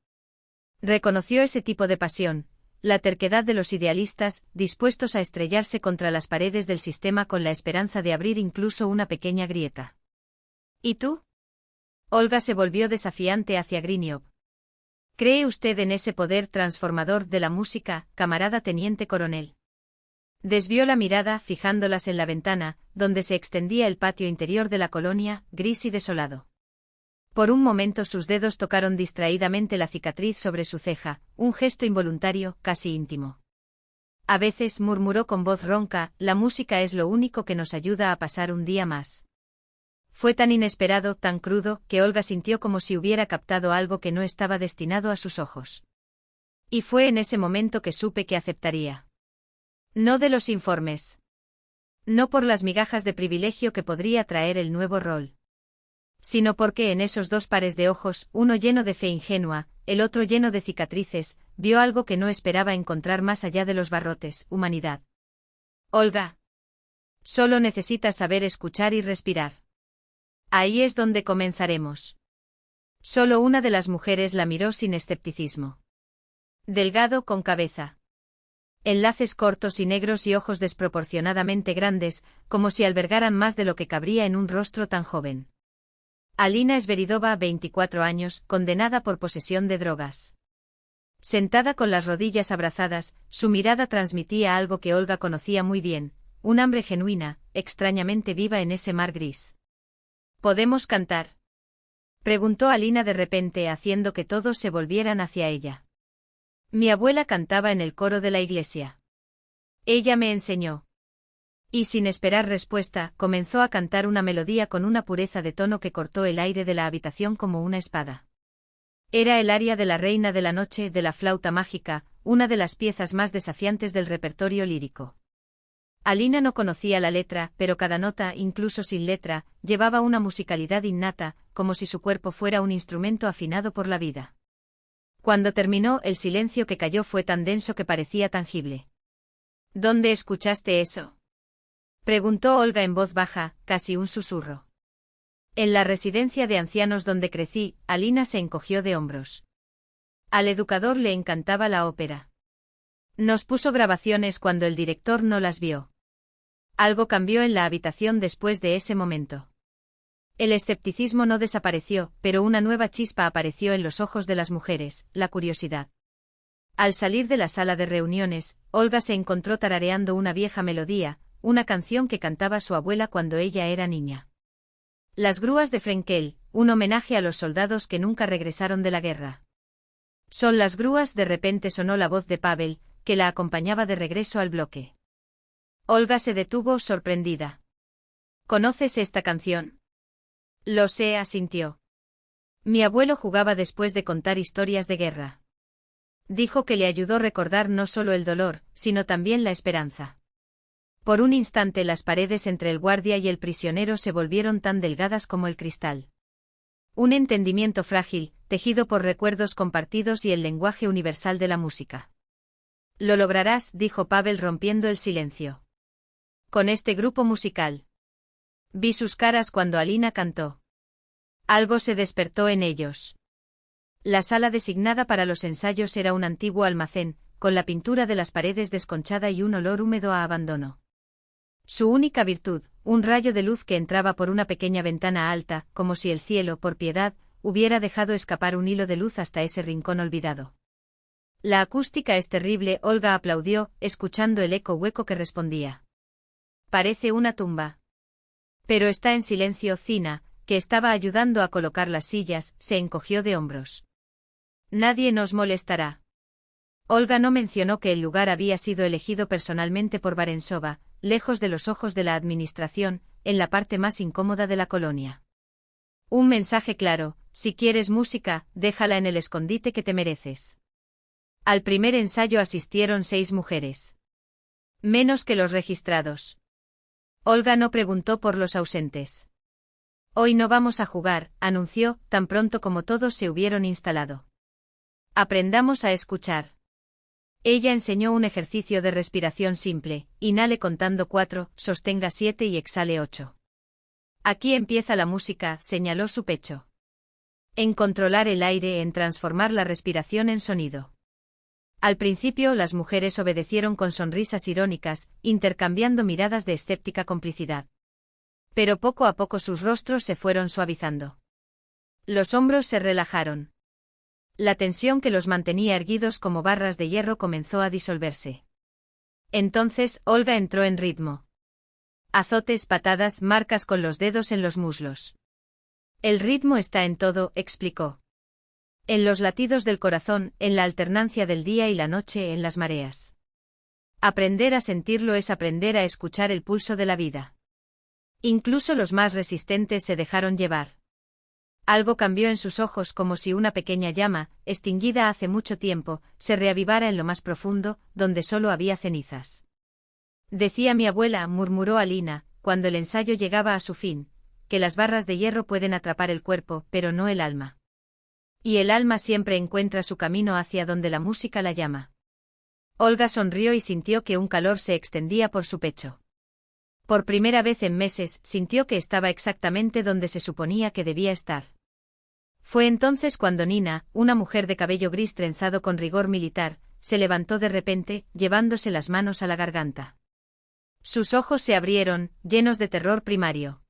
[SPEAKER 1] Reconoció ese tipo de pasión, la terquedad de los idealistas, dispuestos a estrellarse contra las paredes del sistema con la esperanza de abrir incluso una pequeña grieta. ¿Y tú? Olga se volvió desafiante hacia Griniov. ¿Cree usted en ese poder transformador de la música, camarada teniente coronel? Desvió la mirada, fijándolas en la ventana, donde se extendía el patio interior de la colonia, gris y desolado. Por un momento sus dedos tocaron distraídamente la cicatriz sobre su ceja, un gesto involuntario, casi íntimo. A veces, murmuró con voz ronca, la música es lo único que nos ayuda a pasar un día más. Fue tan inesperado, tan crudo, que Olga sintió como si hubiera captado algo que no estaba destinado a sus ojos. Y fue en ese momento que supe que aceptaría. No de los informes. No por las migajas de privilegio que podría traer el nuevo rol. Sino porque en esos dos pares de ojos, uno lleno de fe ingenua, el otro lleno de cicatrices, vio algo que no esperaba encontrar más allá de los barrotes, humanidad. Olga. Solo necesitas saber escuchar y respirar. Ahí es donde comenzaremos. Solo una de las mujeres la miró sin escepticismo. Delgado con cabeza. Enlaces cortos y negros y ojos desproporcionadamente grandes, como si albergaran más de lo que cabría en un rostro tan joven. Alina Sveridova, 24 años, condenada por posesión de drogas. Sentada con las rodillas abrazadas, su mirada transmitía algo que Olga conocía muy bien, un hambre genuina, extrañamente viva en ese mar gris. ¿Podemos cantar?, preguntó Alina de repente, haciendo que todos se volvieran hacia ella. Mi abuela cantaba en el coro de la iglesia. Ella me enseñó. Y sin esperar respuesta, comenzó a cantar una melodía con una pureza de tono que cortó el aire de la habitación como una espada. Era el aria de la Reina de la Noche de la flauta mágica, una de las piezas más desafiantes del repertorio lírico. Alina no conocía la letra, pero cada nota, incluso sin letra, llevaba una musicalidad innata, como si su cuerpo fuera un instrumento afinado por la vida. Cuando terminó, el silencio que cayó fue tan denso que parecía tangible. ¿Dónde escuchaste eso?, preguntó Olga en voz baja, casi un susurro. En la residencia de ancianos donde crecí. Alina se encogió de hombros. Al educador le encantaba la ópera. Nos puso grabaciones cuando el director no las vio. Algo cambió en la habitación después de ese momento. El escepticismo no desapareció, pero una nueva chispa apareció en los ojos de las mujeres, la curiosidad. Al salir de la sala de reuniones, Olga se encontró tarareando una vieja melodía, una canción que cantaba su abuela cuando ella era niña. Las grúas de Frenkel, un homenaje a los soldados que nunca regresaron de la guerra. Son las grúas. De repente sonó la voz de Pavel, que la acompañaba de regreso al bloque. Olga se detuvo, sorprendida. ¿Conoces esta canción? Lo sé, asintió. Mi abuelo jugaba después de contar historias de guerra. Dijo que le ayudó a recordar no solo el dolor, sino también la esperanza. Por un instante las paredes entre el guardia y el prisionero se volvieron tan delgadas como el cristal. Un entendimiento frágil, tejido por recuerdos compartidos y el lenguaje universal de la música. Lo lograrás, dijo Pavel rompiendo el silencio. Con este grupo musical. Vi sus caras cuando Alina cantó. Algo se despertó en ellos. La sala designada para los ensayos era un antiguo almacén, con la pintura de las paredes desconchada y un olor húmedo a abandono. Su única virtud, un rayo de luz que entraba por una pequeña ventana alta, como si el cielo, por piedad, hubiera dejado escapar un hilo de luz hasta ese rincón olvidado. La acústica es terrible, Olga aplaudió, escuchando el eco hueco que respondía. Parece una tumba. Pero está en silencio, Zina, que estaba ayudando a colocar las sillas, se encogió de hombros. Nadie nos molestará. Olga no mencionó que el lugar había sido elegido personalmente por Varensova, lejos de los ojos de la administración, en la parte más incómoda de la colonia. Un mensaje claro: si quieres música, déjala en el escondite que te mereces. Al primer ensayo asistieron 6 mujeres. Menos que los registrados. Olga no preguntó por los ausentes. Hoy no vamos a jugar, anunció, tan pronto como todos se hubieron instalado. Aprendamos a escuchar. Ella enseñó un ejercicio de respiración simple: inhale contando 4, sostenga 7 y exhale 8. Aquí empieza la música, señaló su pecho. En controlar el aire, en transformar la respiración en sonido. Al principio las mujeres obedecieron con sonrisas irónicas, intercambiando miradas de escéptica complicidad. Pero poco a poco sus rostros se fueron suavizando. Los hombros se relajaron. La tensión que los mantenía erguidos como barras de hierro comenzó a disolverse. Entonces Olga entró en ritmo. Azotes, patadas, marcas con los dedos en los muslos. El ritmo está en todo, explicó. En los latidos del corazón, en la alternancia del día y la noche, en las mareas. Aprender a sentirlo es aprender a escuchar el pulso de la vida. Incluso los más resistentes se dejaron llevar. Algo cambió en sus ojos, como si una pequeña llama, extinguida hace mucho tiempo, se reavivara en lo más profundo, donde solo había cenizas. Decía mi abuela, murmuró Alina, cuando el ensayo llegaba a su fin, que las barras de hierro pueden atrapar el cuerpo, pero no el alma. Y el alma siempre encuentra su camino hacia donde la música la llama. Olga sonrió y sintió que un calor se extendía por su pecho. Por primera vez en meses, sintió que estaba exactamente donde se suponía que debía estar. Fue entonces cuando Nina, una mujer de cabello gris trenzado con rigor militar, se levantó de repente, llevándose las manos a la garganta. Sus ojos se abrieron, llenos de terror primario.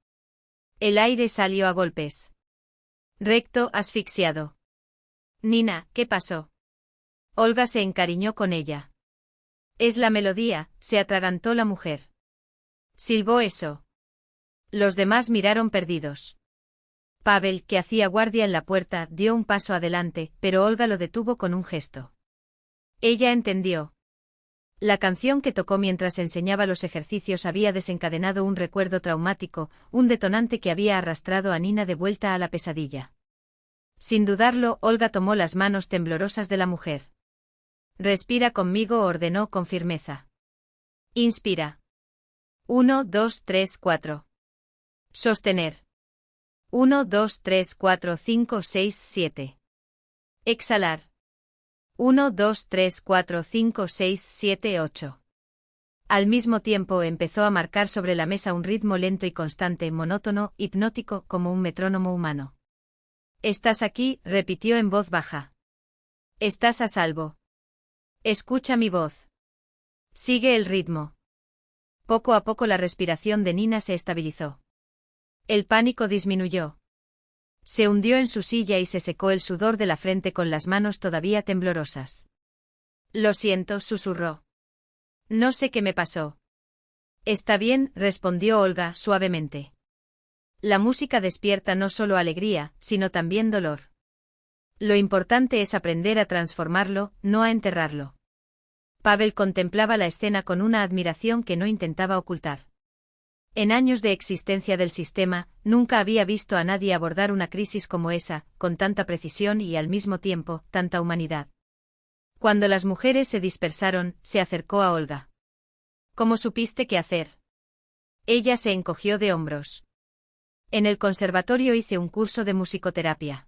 [SPEAKER 1] El aire salió a golpes. Recto, asfixiado. Nina, ¿qué pasó? Olga se encariñó con ella. Es la melodía, se atragantó la mujer. Silbó eso. Los demás miraron perdidos. Pavel, que hacía guardia en la puerta, dio un paso adelante, pero Olga lo detuvo con un gesto. Ella entendió. La canción que tocó mientras enseñaba los ejercicios había desencadenado un recuerdo traumático, un detonante que había arrastrado a Nina de vuelta a la pesadilla. Sin dudarlo, Olga tomó las manos temblorosas de la mujer. Respira conmigo, ordenó con firmeza. Inspira. 1, 2, 3, 4. Sostener. 1, 2, 3, 4, 5, 6, 7. Exhalar. 1, 2, 3, 4, 5, 6, 7, 8. Al mismo tiempo empezó a marcar sobre la mesa un ritmo lento y constante, monótono, hipnótico, como un metrónomo humano. Estás aquí, repitió en voz baja. Estás a salvo. Escucha mi voz. Sigue el ritmo. Poco a poco la respiración de Nina se estabilizó. El pánico disminuyó. Se hundió en su silla y se secó el sudor de la frente con las manos todavía temblorosas. Lo siento, susurró. No sé qué me pasó. Está bien, respondió Olga suavemente. La música despierta no solo alegría, sino también dolor. Lo importante es aprender a transformarlo, no a enterrarlo. Pavel contemplaba la escena con una admiración que no intentaba ocultar. En años de existencia del sistema, nunca había visto a nadie abordar una crisis como esa, con tanta precisión y al mismo tiempo, tanta humanidad. Cuando las mujeres se dispersaron, se acercó a Olga. ¿Cómo supiste qué hacer? Ella se encogió de hombros. En el conservatorio hice un curso de musicoterapia.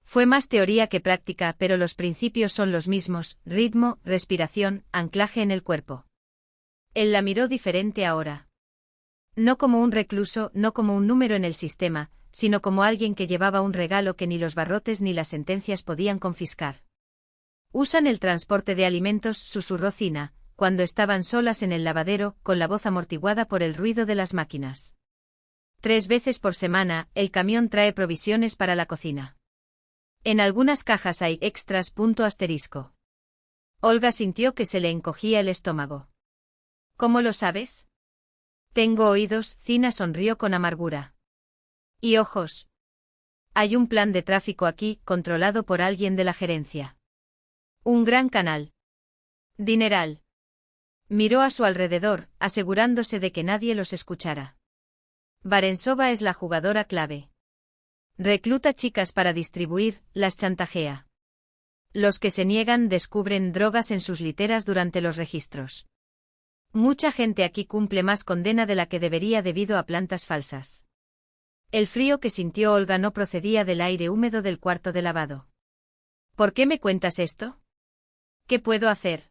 [SPEAKER 1] Fue más teoría que práctica, pero los principios son los mismos: ritmo, respiración, anclaje en el cuerpo. Él la miró diferente ahora. No como un recluso, no como un número en el sistema, sino como alguien que llevaba un regalo que ni los barrotes ni las sentencias podían confiscar. Usan el transporte de alimentos, susurró Zina, cuando estaban solas en el lavadero, con la voz amortiguada por el ruido de las máquinas. 3 veces por semana, el camión trae provisiones para la cocina. En algunas cajas hay extras. ***. Olga sintió que se le encogía el estómago. ¿Cómo lo sabes? Tengo oídos. Zina sonrió con amargura. Y ojos. Hay un plan de tráfico aquí, controlado por alguien de la gerencia. Un gran canal. Dineral. Miró a su alrededor, asegurándose de que nadie los escuchara. Varensova es la jugadora clave. Recluta chicas para distribuir, las chantajea. Los que se niegan descubren drogas en sus literas durante los registros. Mucha gente aquí cumple más condena de la que debería debido a plantas falsas. El frío que sintió Olga no procedía del aire húmedo del cuarto de lavado. ¿Por qué me cuentas esto? ¿Qué puedo hacer?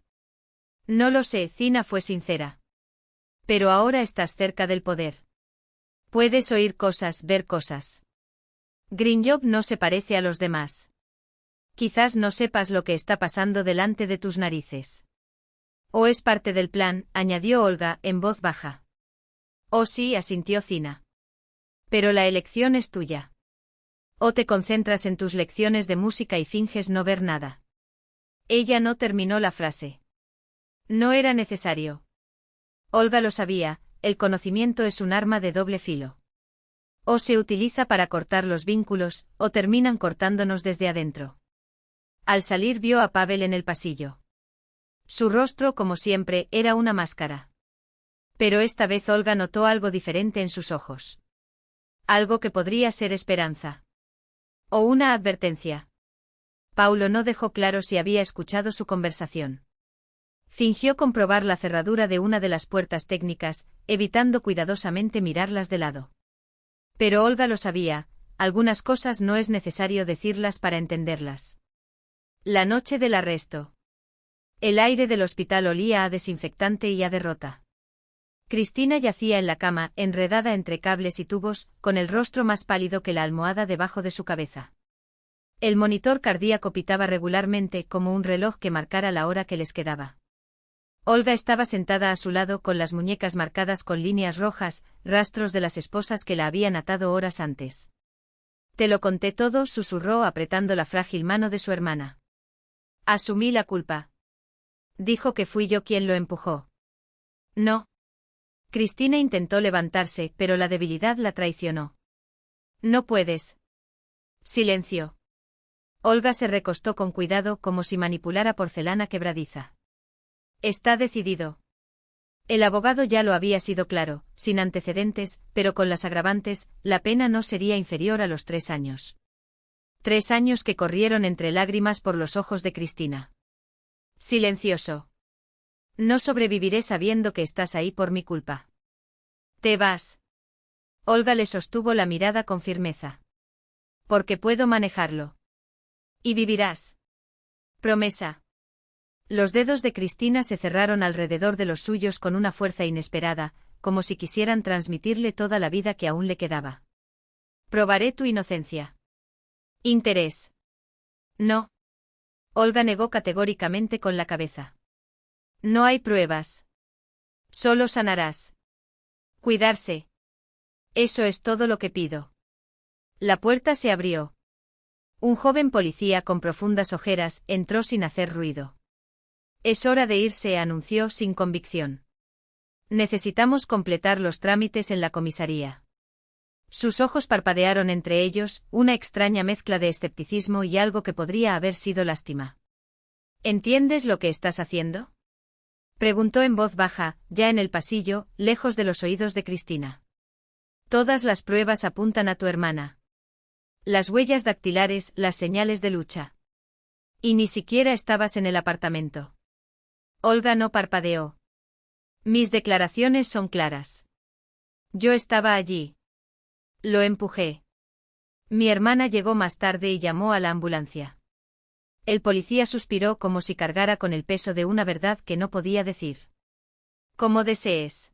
[SPEAKER 1] No lo sé, Zina fue sincera. Pero ahora estás cerca del poder. Puedes oír cosas, ver cosas. Grinjob no se parece a los demás. Quizás no sepas lo que está pasando delante de tus narices. O es parte del plan, añadió Olga, en voz baja. Oh sí, asintió Zina. Pero la elección es tuya. O te concentras en tus lecciones de música y finges no ver nada. Ella no terminó la frase. No era necesario. Olga lo sabía, el conocimiento es un arma de doble filo. O se utiliza para cortar los vínculos, o terminan cortándonos desde adentro. Al salir vio a Pavel en el pasillo. Su rostro, como siempre, era una máscara. Pero esta vez Olga notó algo diferente en sus ojos. Algo que podría ser esperanza. O una advertencia. Paulo no dejó claro si había escuchado su conversación. Fingió comprobar la cerradura de una de las puertas técnicas, evitando cuidadosamente mirarlas de lado. Pero Olga lo sabía, algunas cosas no es necesario decirlas para entenderlas. La noche del arresto. El aire del hospital olía a desinfectante y a derrota. Cristina yacía en la cama, enredada entre cables y tubos, con el rostro más pálido que la almohada debajo de su cabeza. El monitor cardíaco pitaba regularmente como un reloj que marcara la hora que les quedaba. Olga estaba sentada a su lado con las muñecas marcadas con líneas rojas, rastros de las esposas que la habían atado horas antes. Te lo conté todo, susurró apretando la frágil mano de su hermana. Asumí la culpa. Dijo que fui yo quien lo empujó. No. Cristina intentó levantarse, pero la debilidad la traicionó. No puedes. Silencio. Olga se recostó con cuidado como si manipulara porcelana quebradiza. Está decidido. El abogado ya lo había sido claro, sin antecedentes, pero con las agravantes, la pena no sería inferior a los 3 años. 3 años que corrieron entre lágrimas por los ojos de Cristina. Silencioso. No sobreviviré sabiendo que estás ahí por mi culpa. Te vas. Olga le sostuvo la mirada con firmeza. Porque puedo manejarlo. Y vivirás. Promesa. Los dedos de Cristina se cerraron alrededor de los suyos con una fuerza inesperada, como si quisieran transmitirle toda la vida que aún le quedaba. Probaré tu inocencia. Interés. No. Olga negó categóricamente con la cabeza. No hay pruebas. Solo sanarás. Cuidarse. Eso es todo lo que pido. La puerta se abrió. Un joven policía con profundas ojeras entró sin hacer ruido. Es hora de irse, anunció sin convicción. Necesitamos completar los trámites en la comisaría. Sus ojos parpadearon entre ellos, una extraña mezcla de escepticismo y algo que podría haber sido lástima. ¿Entiendes lo que estás haciendo? Preguntó en voz baja, ya en el pasillo, lejos de los oídos de Cristina. Todas las pruebas apuntan a tu hermana. Las huellas dactilares, las señales de lucha. Y ni siquiera estabas en el apartamento. Olga no parpadeó. Mis declaraciones son claras. Yo estaba allí. Lo empujé. Mi hermana llegó más tarde y llamó a la ambulancia. El policía suspiró como si cargara con el peso de una verdad que no podía decir. Como desees.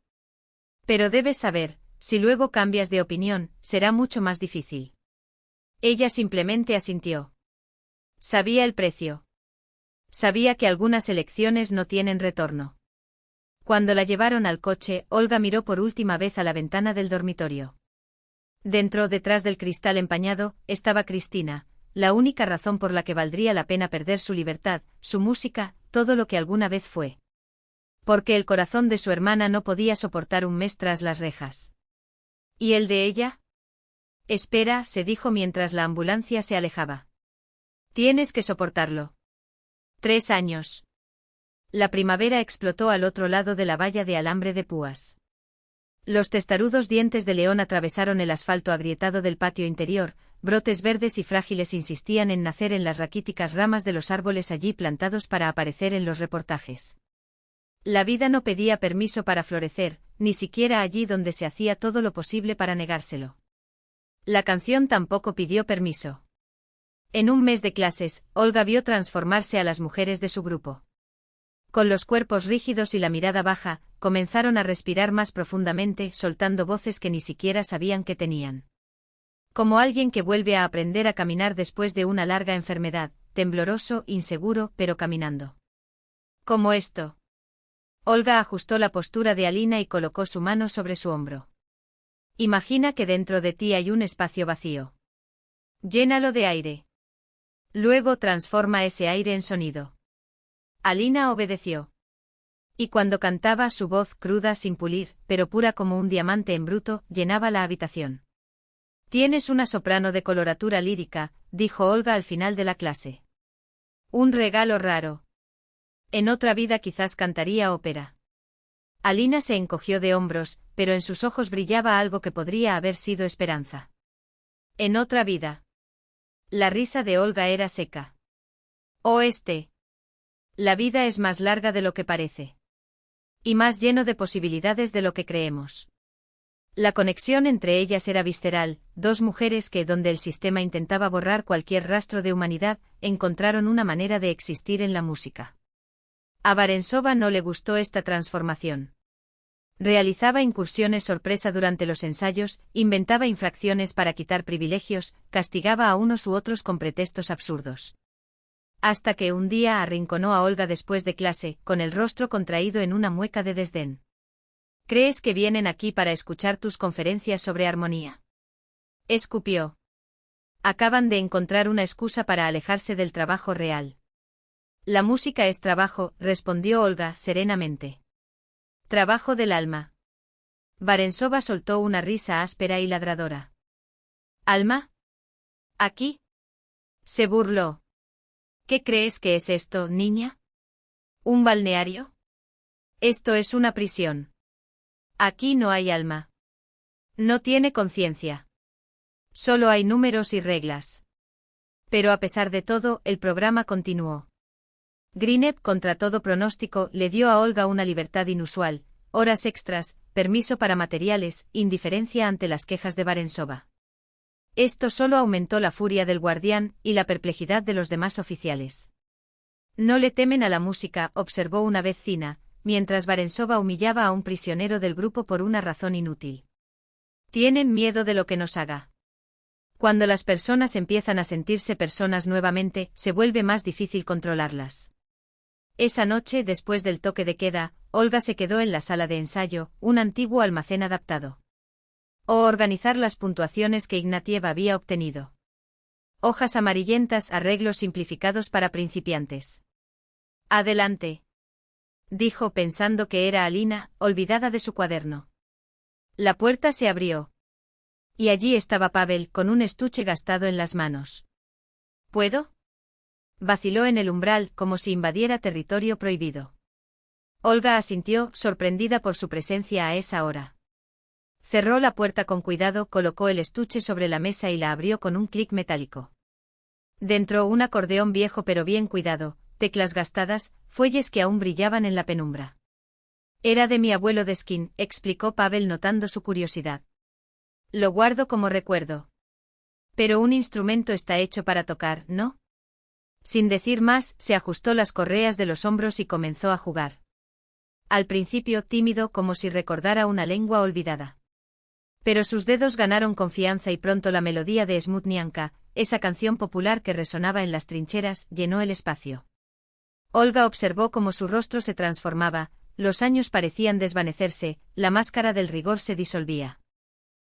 [SPEAKER 1] Pero debes saber, si luego cambias de opinión, será mucho más difícil. Ella simplemente asintió. Sabía el precio. Sabía que algunas elecciones no tienen retorno. Cuando la llevaron al coche, Olga miró por última vez a la ventana del dormitorio. Dentro, detrás del cristal empañado, estaba Cristina, la única razón por la que valdría la pena perder su libertad, su música, todo lo que alguna vez fue. Porque el corazón de su hermana no podía soportar un mes tras las rejas. ¿Y el de ella? Espera, se dijo mientras la ambulancia se alejaba. Tienes que soportarlo. 3 años. La primavera explotó al otro lado de la valla de alambre de púas. Los testarudos dientes de león atravesaron el asfalto agrietado del patio interior, brotes verdes y frágiles insistían en nacer en las raquíticas ramas de los árboles allí plantados para aparecer en los reportajes. La vida no pedía permiso para florecer, ni siquiera allí donde se hacía todo lo posible para negárselo. La canción tampoco pidió permiso. En un mes de clases, Olga vio transformarse a las mujeres de su grupo. Con los cuerpos rígidos y la mirada baja, comenzaron a respirar más profundamente, soltando voces que ni siquiera sabían que tenían. Como alguien que vuelve a aprender a caminar después de una larga enfermedad, tembloroso, inseguro, pero caminando. Como esto. Olga ajustó la postura de Alina y colocó su mano sobre su hombro. Imagina que dentro de ti hay un espacio vacío. Llénalo de aire. Luego transforma ese aire en sonido. Alina obedeció. Y cuando cantaba, su voz, cruda sin pulir, pero pura como un diamante en bruto, llenaba la habitación. Tienes una soprano de coloratura lírica, dijo Olga al final de la clase. Un regalo raro. En otra vida quizás cantaría ópera. Alina se encogió de hombros, pero en sus ojos brillaba algo que podría haber sido esperanza. En otra vida. La risa de Olga era seca. La vida es más larga de lo que parece. Y más lleno de posibilidades de lo que creemos. La conexión entre ellas era visceral, dos mujeres que, donde el sistema intentaba borrar cualquier rastro de humanidad, encontraron una manera de existir en la música. A Barentsova no le gustó esta transformación. Realizaba incursiones sorpresa durante los ensayos, inventaba infracciones para quitar privilegios, castigaba a unos u otros con pretextos absurdos. Hasta que un día arrinconó a Olga después de clase, con el rostro contraído en una mueca de desdén. ¿Crees que vienen aquí para escuchar tus conferencias sobre armonía? Escupió. Acaban de encontrar una excusa para alejarse del trabajo real. La música es trabajo, respondió Olga serenamente. Trabajo del alma. Barentsova soltó una risa áspera y ladradora. ¿Alma? ¿Aquí? Se burló. ¿Qué crees que es esto, niña? ¿Un balneario? Esto es una prisión. Aquí no hay alma. No tiene conciencia. Solo hay números y reglas. Pero a pesar de todo, el programa continuó. Greenep, contra todo pronóstico, le dio a Olga una libertad inusual, horas extras, permiso para materiales, indiferencia ante las quejas de Barentsova. Esto solo aumentó la furia del guardián y la perplejidad de los demás oficiales. No le temen a la música, observó una vez Zina, mientras Barentsova humillaba a un prisionero del grupo por una razón inútil. Tienen miedo de lo que nos haga. Cuando las personas empiezan a sentirse personas nuevamente, se vuelve más difícil controlarlas. Esa noche, después del toque de queda, Olga se quedó en la sala de ensayo, un antiguo almacén adaptado. O organizar las puntuaciones que Ignatiev había obtenido. Hojas amarillentas, arreglos simplificados para principiantes. Adelante. Dijo pensando que era Alina, olvidada de su cuaderno. La puerta se abrió. Y allí estaba Pavel, con un estuche gastado en las manos. ¿Puedo? Vaciló en el umbral, como si invadiera territorio prohibido. Olga asintió, sorprendida por su presencia a esa hora. Cerró la puerta con cuidado, colocó el estuche sobre la mesa y la abrió con un clic metálico. Dentro un acordeón viejo pero bien cuidado, teclas gastadas, fuelles que aún brillaban en la penumbra. Era de mi abuelo Deskin, explicó Pavel notando su curiosidad. Lo guardo como recuerdo. Pero un instrumento está hecho para tocar, ¿no? Sin decir más, se ajustó las correas de los hombros y comenzó a jugar. Al principio tímido, como si recordara una lengua olvidada. Pero sus dedos ganaron confianza y pronto la melodía de Smutnianka, esa canción popular que resonaba en las trincheras, llenó el espacio. Olga observó cómo su rostro se transformaba, los años parecían desvanecerse, la máscara del rigor se disolvía.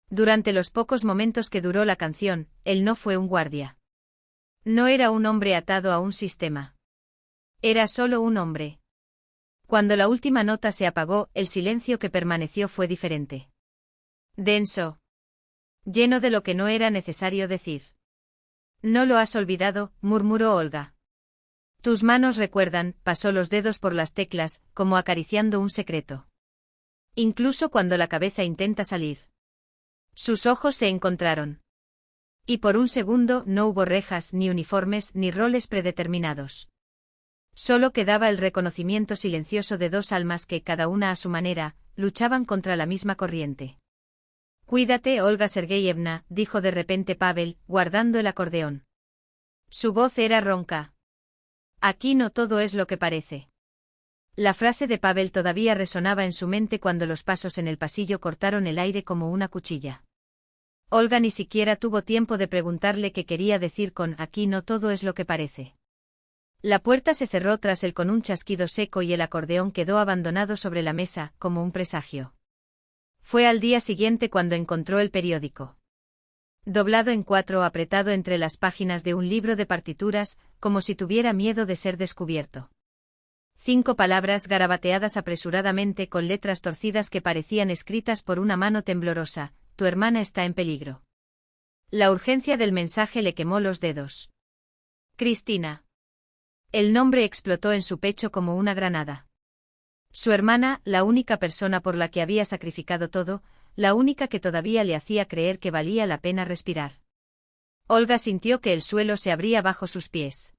[SPEAKER 1] Durante los pocos momentos que duró la canción, él no fue un guardia. No era un hombre atado a un sistema. Era solo un hombre. Cuando la última nota se apagó, el silencio que permaneció fue diferente. Denso. lleno de lo que no era necesario decir. No lo has olvidado, murmuró Olga. Tus manos recuerdan, pasó los dedos por las teclas, como acariciando un secreto. Incluso cuando la cabeza intenta salir. Sus ojos se encontraron. Y por un segundo no hubo rejas, ni uniformes, ni roles predeterminados. Solo quedaba el reconocimiento silencioso de dos almas que, cada una a su manera, luchaban contra la misma corriente. Cuídate, Olga Sergeyevna, dijo de repente Pavel, guardando el acordeón. Su voz era ronca. Aquí no todo es lo que parece. La frase de Pavel todavía resonaba en su mente cuando los pasos en el pasillo cortaron el aire como una cuchilla. Olga ni siquiera tuvo tiempo de preguntarle qué quería decir con «aquí no todo es lo que parece». La puerta se cerró tras él con un chasquido seco y el acordeón quedó abandonado sobre la mesa, como un presagio. Fue al día siguiente cuando encontró el periódico. Doblado en cuatro, apretado entre las páginas de un libro de partituras, como si tuviera miedo de ser descubierto. 5 palabras garabateadas apresuradamente con letras torcidas que parecían escritas por una mano temblorosa: tu hermana está en peligro. La urgencia del mensaje le quemó los dedos. Cristina. El nombre explotó en su pecho como una granada. Su hermana, la única persona por la que había sacrificado todo, la única que todavía le hacía creer que valía la pena respirar. Olga sintió que el suelo se abría bajo sus pies.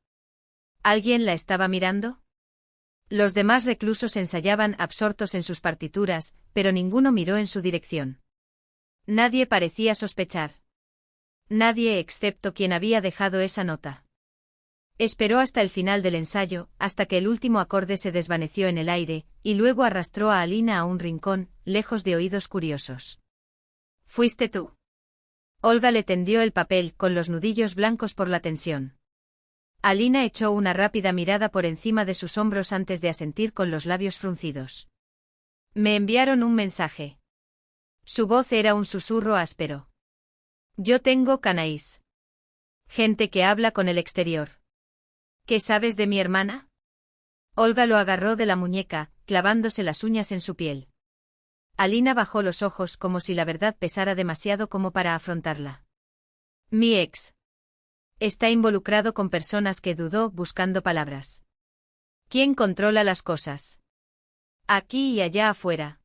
[SPEAKER 1] ¿Alguien la estaba mirando? Los demás reclusos ensayaban absortos en sus partituras, pero ninguno miró en su dirección. Nadie parecía sospechar. Nadie excepto quien había dejado esa nota. Esperó hasta el final del ensayo, hasta que el último acorde se desvaneció en el aire, y luego arrastró a Alina a un rincón, lejos de oídos curiosos. ¿Fuiste tú? Olga le tendió el papel, con los nudillos blancos por la tensión. Alina echó una rápida mirada por encima de sus hombros antes de asentir con los labios fruncidos. Me enviaron un mensaje. Su voz era un susurro áspero. Yo tengo canais. Gente que habla con el exterior. ¿Qué sabes de mi hermana? Olga lo agarró de la muñeca, clavándose las uñas en su piel. Alina bajó los ojos como si la verdad pesara demasiado como para afrontarla. Mi ex. Está involucrado con personas que dudó, buscando palabras. ¿Quién controla las cosas? Aquí y allá afuera.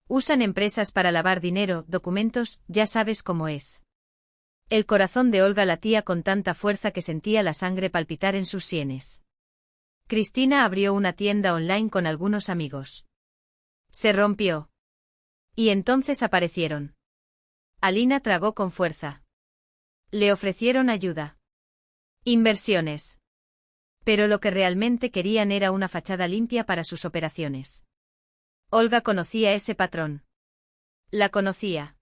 [SPEAKER 1] Usan empresas para lavar dinero, documentos, ya sabes cómo es. El corazón de Olga latía con tanta fuerza que sentía la sangre palpitar en sus sienes. Cristina abrió una tienda online con algunos amigos. Se rompió. Y entonces aparecieron. Alina tragó con fuerza. Le ofrecieron ayuda. Inversiones. Pero lo que realmente querían era una fachada limpia para sus operaciones. Olga conocía ese patrón. La conocía.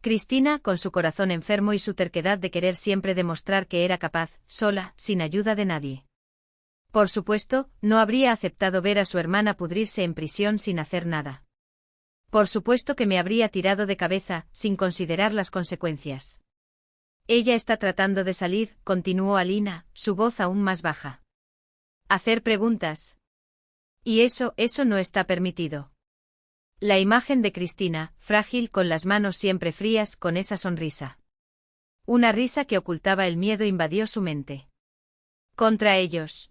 [SPEAKER 1] Cristina, con su corazón enfermo y su terquedad de querer siempre demostrar que era capaz, sola, sin ayuda de nadie. Por supuesto, no habría aceptado ver a su hermana pudrirse en prisión sin hacer nada. Por supuesto que me habría tirado de cabeza, sin considerar las consecuencias. Ella está tratando de salir, continuó Alina, su voz aún más baja. Hacer preguntas. Y eso no está permitido. La imagen de Cristina, frágil, con las manos siempre frías, con esa sonrisa. Una risa que ocultaba el miedo invadió su mente. Contra ellos.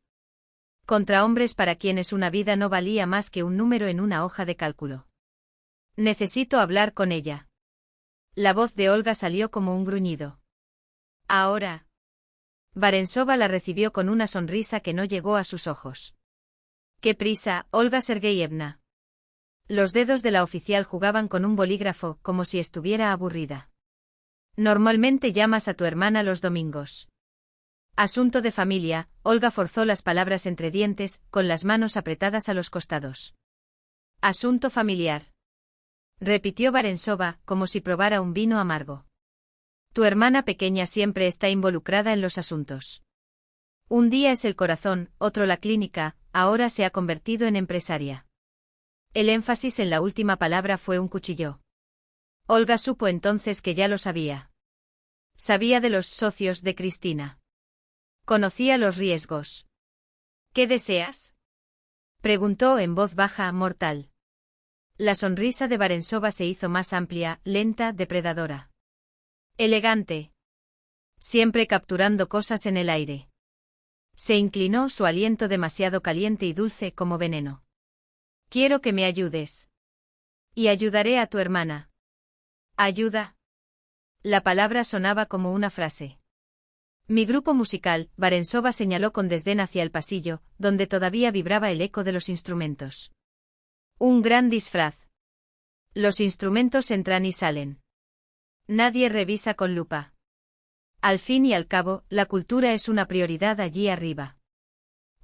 [SPEAKER 1] Contra hombres para quienes una vida no valía más que un número en una hoja de cálculo. Necesito hablar con ella. La voz de Olga salió como un gruñido. Ahora. Varensova la recibió con una sonrisa que no llegó a sus ojos. ¡Qué prisa, Olga Sergeyevna! Los dedos de la oficial jugaban con un bolígrafo, como si estuviera aburrida. Normalmente llamas a tu hermana los domingos. Asunto de familia, Olga forzó las palabras entre dientes, con las manos apretadas a los costados. Asunto familiar. Repitió Varensova, como si probara un vino amargo. Tu hermana pequeña siempre está involucrada en los asuntos. Un día es el corazón, otro la clínica, ahora se ha convertido en empresaria. El énfasis en la última palabra fue un cuchillo. Olga supo entonces que ya lo sabía. Sabía de los socios de Cristina. Conocía los riesgos. ¿Qué deseas? Preguntó en voz baja, mortal. La sonrisa de Varensova se hizo más amplia, lenta, depredadora. Elegante. Siempre capturando cosas en el aire. Se inclinó, su aliento demasiado caliente y dulce como veneno. Quiero que me ayudes. Y ayudaré a tu hermana. ¿Ayuda? La palabra sonaba como una frase. Mi grupo musical, Varensova señaló con desdén hacia el pasillo, donde todavía vibraba el eco de los instrumentos. Un gran disfraz. Los instrumentos entran y salen. Nadie revisa con lupa. Al fin y al cabo, la cultura es una prioridad allí arriba.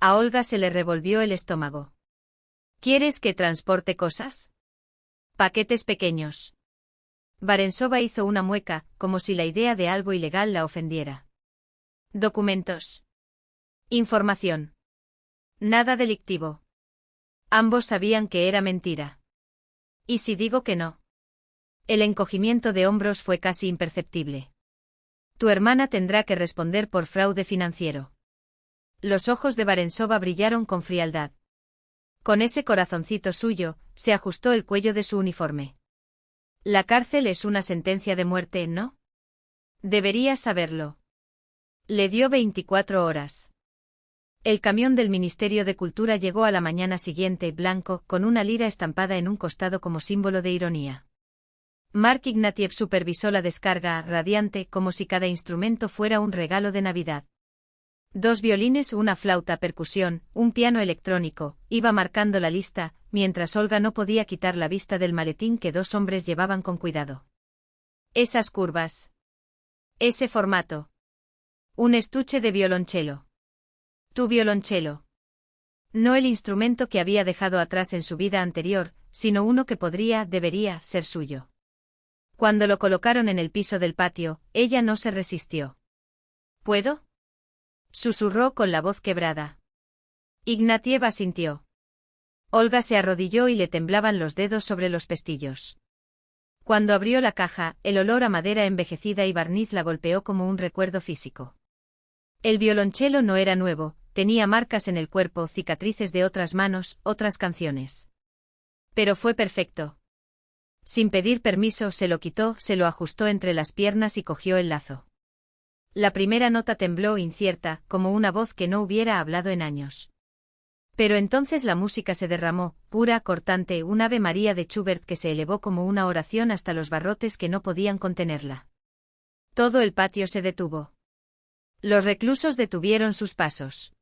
[SPEAKER 1] A Olga se le revolvió el estómago. ¿Quieres que transporte cosas? Paquetes pequeños. Varensova hizo una mueca, como si la idea de algo ilegal la ofendiera. Documentos. Información. Nada delictivo. Ambos sabían que era mentira. ¿Y si digo que no? El encogimiento de hombros fue casi imperceptible. Tu hermana tendrá que responder por fraude financiero. Los ojos de Varensova brillaron con frialdad. Con ese corazoncito suyo, se ajustó el cuello de su uniforme. La cárcel es una sentencia de muerte, ¿no? Deberías saberlo. Le dio 24 horas. El camión del Ministerio de Cultura llegó a la mañana siguiente, blanco, con una lira estampada en un costado como símbolo de ironía. Mark Ignatiev supervisó la descarga, radiante, como si cada instrumento fuera un regalo de Navidad. 2 violines, una flauta, percusión, un piano electrónico, iba marcando la lista, mientras Olga no podía quitar la vista del maletín que 2 hombres llevaban con cuidado. Esas curvas. Ese formato. Un estuche de violonchelo. Tu violonchelo. No el instrumento que había dejado atrás en su vida anterior, sino uno que debería ser suyo. Cuando lo colocaron en el piso del patio, ella no se resistió. ¿Puedo? Susurró con la voz quebrada. Ignatiev asintió. Olga se arrodilló y le temblaban los dedos sobre los pestillos. Cuando abrió la caja, el olor a madera envejecida y barniz la golpeó como un recuerdo físico. El violonchelo no era nuevo, tenía marcas en el cuerpo, cicatrices de otras manos, otras canciones. Pero fue perfecto. Sin pedir permiso se lo quitó, se lo ajustó entre las piernas y cogió el lazo. La primera nota tembló incierta, como una voz que no hubiera hablado en años. Pero entonces la música se derramó, pura, cortante, un Ave María de Schubert que se elevó como una oración hasta los barrotes que no podían contenerla. Todo el patio se detuvo. Los reclusos detuvieron sus pasos.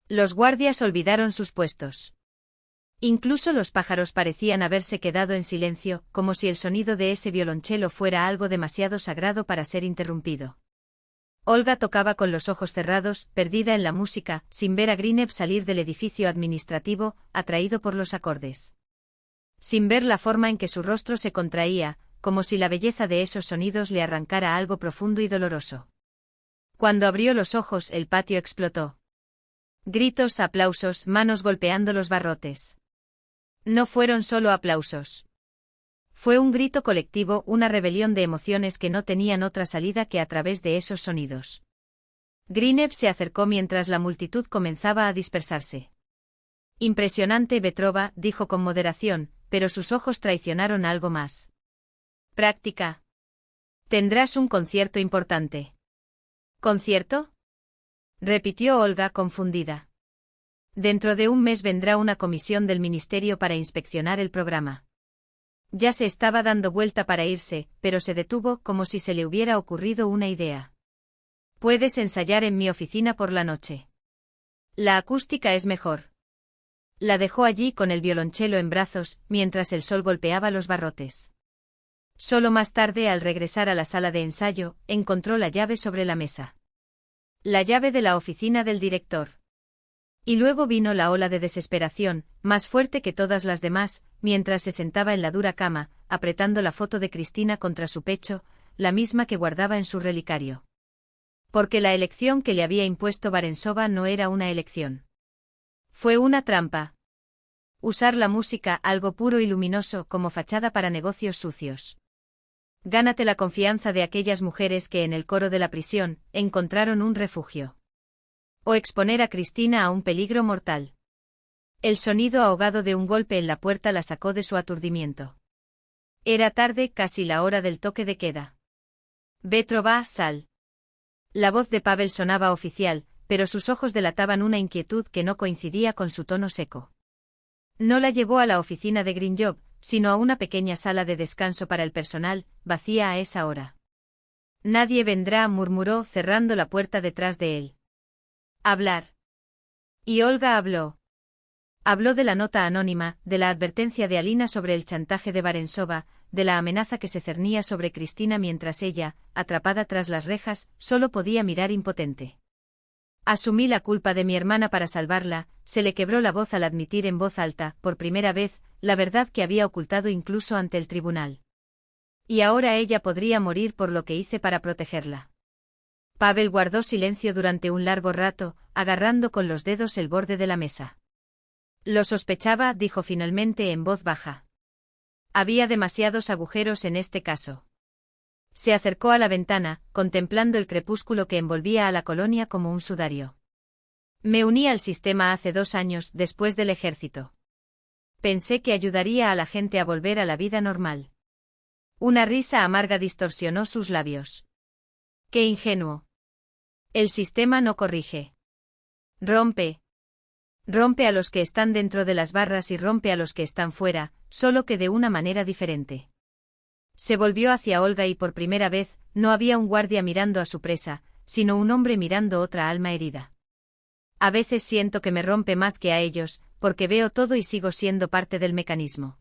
[SPEAKER 1] Los guardias olvidaron sus puestos. Incluso los pájaros parecían haberse quedado en silencio, como si el sonido de ese violonchelo fuera algo demasiado sagrado para ser interrumpido. Olga tocaba con los ojos cerrados, perdida en la música, sin ver a Grinev salir del edificio administrativo, atraído por los acordes. Sin ver la forma en que su rostro se contraía, como si la belleza de esos sonidos le arrancara algo profundo y doloroso. Cuando abrió los ojos, el patio explotó. Gritos, aplausos, manos golpeando los barrotes. No fueron solo aplausos. Fue un grito colectivo, una rebelión de emociones que no tenían otra salida que a través de esos sonidos. Grinev se acercó mientras la multitud comenzaba a dispersarse. Impresionante, Petrova, dijo con moderación, pero sus ojos traicionaron algo más. Práctica. Tendrás un concierto importante. ¿Concierto? Repitió Olga confundida. Dentro de un mes vendrá una comisión del ministerio para inspeccionar el programa. Ya se estaba dando vuelta para irse, pero se detuvo como si se le hubiera ocurrido una idea. Puedes ensayar en mi oficina por la noche. La acústica es mejor. La dejó allí con el violonchelo en brazos, mientras el sol golpeaba los barrotes. Solo más tarde, al regresar a la sala de ensayo, encontró la llave sobre la mesa. La llave de la oficina del director. Y luego vino la ola de desesperación, más fuerte que todas las demás, mientras se sentaba en la dura cama, apretando la foto de Cristina contra su pecho, la misma que guardaba en su relicario. Porque la elección que le había impuesto Varensova no era una elección. Fue una trampa. Usar la música, algo puro y luminoso, como fachada para negocios sucios. Gánate la confianza de aquellas mujeres que en el coro de la prisión encontraron un refugio. O exponer a Cristina a un peligro mortal. El sonido ahogado de un golpe en la puerta la sacó de su aturdimiento. Era tarde, casi la hora del toque de queda. Vetrova, sal. La voz de Pavel sonaba oficial, pero sus ojos delataban una inquietud que no coincidía con su tono seco. No la llevó a la oficina de Grinjob, sino a una pequeña sala de descanso para el personal, vacía a esa hora. Nadie vendrá, murmuró, cerrando la puerta detrás de él. Hablar. Y Olga habló. Habló de la nota anónima, de la advertencia de Alina sobre el chantaje de Barensova, de la amenaza que se cernía sobre Cristina mientras ella, atrapada tras las rejas, solo podía mirar impotente. Asumí la culpa de mi hermana para salvarla, se le quebró la voz al admitir en voz alta, por primera vez, la verdad que había ocultado incluso ante el tribunal. Y ahora ella podría morir por lo que hice para protegerla. Pavel guardó silencio durante un largo rato, agarrando con los dedos el borde de la mesa. Lo sospechaba, dijo finalmente en voz baja. Había demasiados agujeros en este caso. Se acercó a la ventana, contemplando el crepúsculo que envolvía a la colonia como un sudario. Me uní al sistema hace 2 años, después del ejército. Pensé que ayudaría a la gente a volver a la vida normal. Una risa amarga distorsionó sus labios. ¡Qué ingenuo! El sistema no corrige. Rompe. Rompe a los que están dentro de las barras y rompe a los que están fuera, solo que de una manera diferente. Se volvió hacia Olga y por primera vez, no había un guardia mirando a su presa, sino un hombre mirando otra alma herida. A veces siento que me rompe más que a ellos, porque veo todo y sigo siendo parte del mecanismo.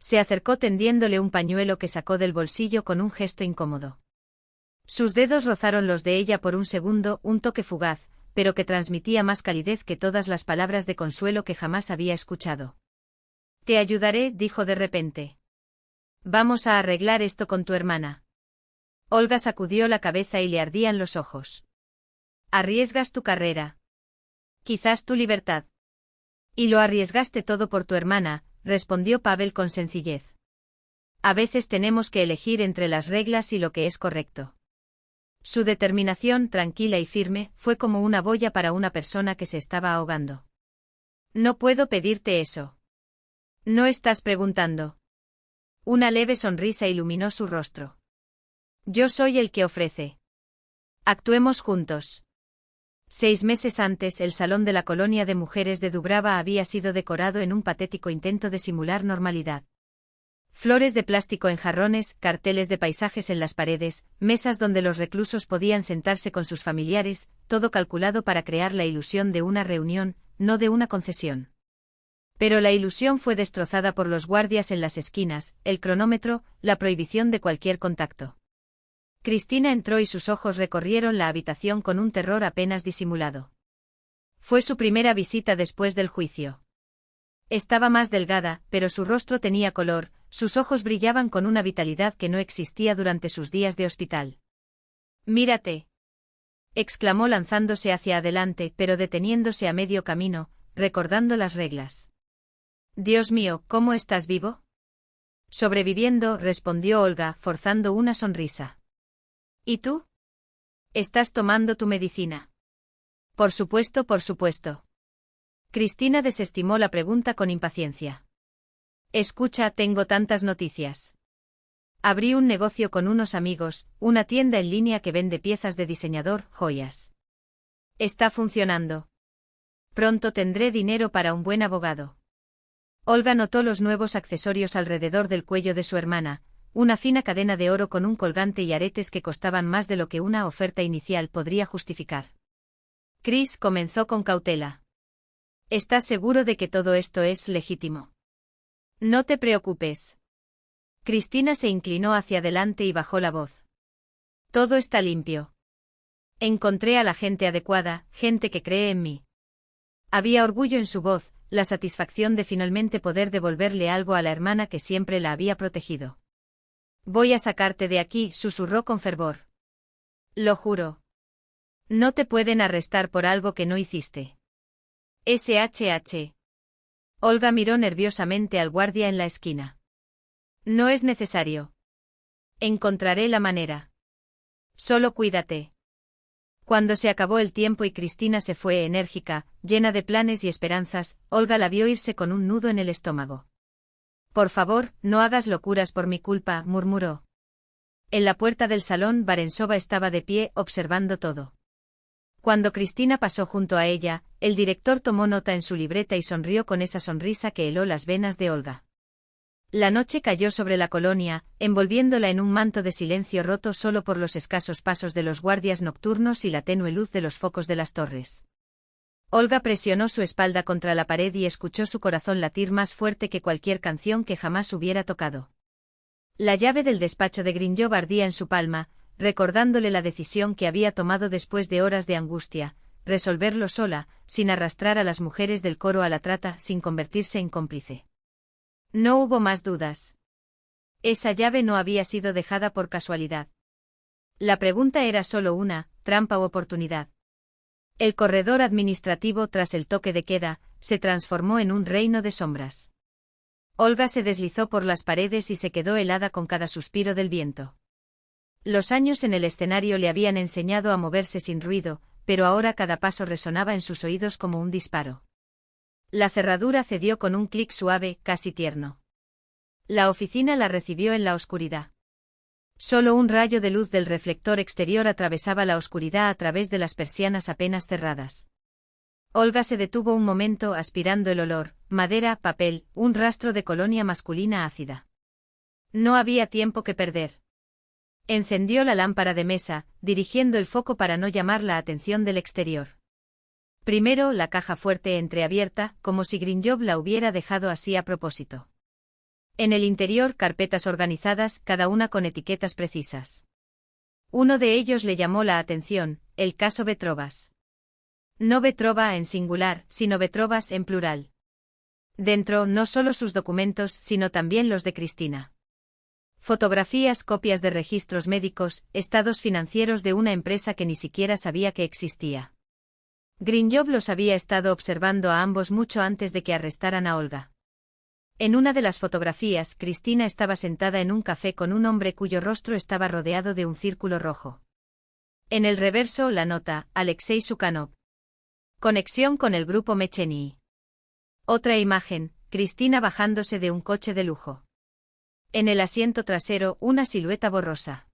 [SPEAKER 1] Se acercó tendiéndole un pañuelo que sacó del bolsillo con un gesto incómodo. Sus dedos rozaron los de ella por un segundo, un toque fugaz, pero que transmitía más calidez que todas las palabras de consuelo que jamás había escuchado. Te ayudaré, dijo de repente. Vamos a arreglar esto con tu hermana. Olga sacudió la cabeza y le ardían los ojos. Arriesgas tu carrera. Quizás tu libertad. Y lo arriesgaste todo por tu hermana, respondió Pavel con sencillez. A veces tenemos que elegir entre las reglas y lo que es correcto. Su determinación, tranquila y firme, fue como una boya para una persona que se estaba ahogando. No puedo pedirte eso. No estás preguntando. Una leve sonrisa iluminó su rostro. Yo soy el que ofrece. Actuemos juntos. 6 meses antes, el salón de la colonia de mujeres de Dubrava había sido decorado en un patético intento de simular normalidad. Flores de plástico en jarrones, carteles de paisajes en las paredes, mesas donde los reclusos podían sentarse con sus familiares, todo calculado para crear la ilusión de una reunión, no de una concesión. Pero la ilusión fue destrozada por los guardias en las esquinas, el cronómetro, la prohibición de cualquier contacto. Cristina entró y sus ojos recorrieron la habitación con un terror apenas disimulado. Fue su primera visita después del juicio. Estaba más delgada, pero su rostro tenía color, sus ojos brillaban con una vitalidad que no existía durante sus días de hospital. «Mírate», exclamó lanzándose hacia adelante, pero deteniéndose a medio camino, recordando las reglas. «Dios mío, ¿cómo estás vivo?» «Sobreviviendo», respondió Olga, forzando una sonrisa. «¿Y tú?» «¿Estás tomando tu medicina?» «Por supuesto, por supuesto». Cristina desestimó la pregunta con impaciencia. Escucha, tengo tantas noticias. Abrí un negocio con unos amigos, una tienda en línea que vende piezas de diseñador, joyas. Está funcionando. Pronto tendré dinero para un buen abogado. Olga notó los nuevos accesorios alrededor del cuello de su hermana, una fina cadena de oro con un colgante y aretes que costaban más de lo que una oferta inicial podría justificar. Chris comenzó con cautela. ¿Estás seguro de que todo esto es legítimo? No te preocupes. Cristina se inclinó hacia adelante y bajó la voz. Todo está limpio. Encontré a la gente adecuada, gente que cree en mí. Había orgullo en su voz, la satisfacción de finalmente poder devolverle algo a la hermana que siempre la había protegido. Voy a sacarte de aquí, susurró con fervor. Lo juro. No te pueden arrestar por algo que no hiciste. SHH. Olga miró nerviosamente al guardia en la esquina. No es necesario. Encontraré la manera. Solo cuídate. Cuando se acabó el tiempo y Cristina se fue enérgica, llena de planes y esperanzas, Olga la vio irse con un nudo en el estómago. Por favor, no hagas locuras por mi culpa, murmuró. En la puerta del salón, Barentsova estaba de pie, observando todo. Cuando Cristina pasó junto a ella, el director tomó nota en su libreta y sonrió con esa sonrisa que heló las venas de Olga. La noche cayó sobre la colonia, envolviéndola en un manto de silencio roto solo por los escasos pasos de los guardias nocturnos y la tenue luz de los focos de las torres. Olga presionó su espalda contra la pared y escuchó su corazón latir más fuerte que cualquier canción que jamás hubiera tocado. La llave del despacho de Grinjov ardía en su palma, recordándole la decisión que había tomado después de horas de angustia, resolverlo sola, sin arrastrar a las mujeres del coro a la trata, sin convertirse en cómplice. No hubo más dudas. Esa llave no había sido dejada por casualidad. La pregunta era solo una: trampa o oportunidad. El corredor administrativo tras el toque de queda se transformó en un reino de sombras. Olga se deslizó por las paredes y se quedó helada con cada suspiro del viento. Los años en el escenario le habían enseñado a moverse sin ruido, pero ahora cada paso resonaba en sus oídos como un disparo. La cerradura cedió con un clic suave, casi tierno. La oficina la recibió en la oscuridad. Solo un rayo de luz del reflector exterior atravesaba la oscuridad a través de las persianas apenas cerradas. Olga se detuvo un momento aspirando el olor, madera, papel, un rastro de colonia masculina ácida. No había tiempo que perder. Encendió la lámpara de mesa, dirigiendo el foco para no llamar la atención del exterior. Primero la caja fuerte entreabierta, como si Grinjov la hubiera dejado así a propósito. En el interior carpetas organizadas, cada una con etiquetas precisas. Uno de ellos le llamó la atención: el caso Vetrovas. No Vetrova en singular, sino Vetrovas en plural. Dentro no solo sus documentos, sino también los de Cristina. Fotografías, copias de registros médicos, estados financieros de una empresa que ni siquiera sabía que existía. Grinjov los había estado observando a ambos mucho antes de que arrestaran a Olga. En una de las fotografías, Cristina estaba sentada en un café con un hombre cuyo rostro estaba rodeado de un círculo rojo. En el reverso, la nota: Alexei Sukhanov. Conexión con el grupo Mecheny. Otra imagen: Cristina bajándose de un coche de lujo. En el asiento trasero, una silueta borrosa.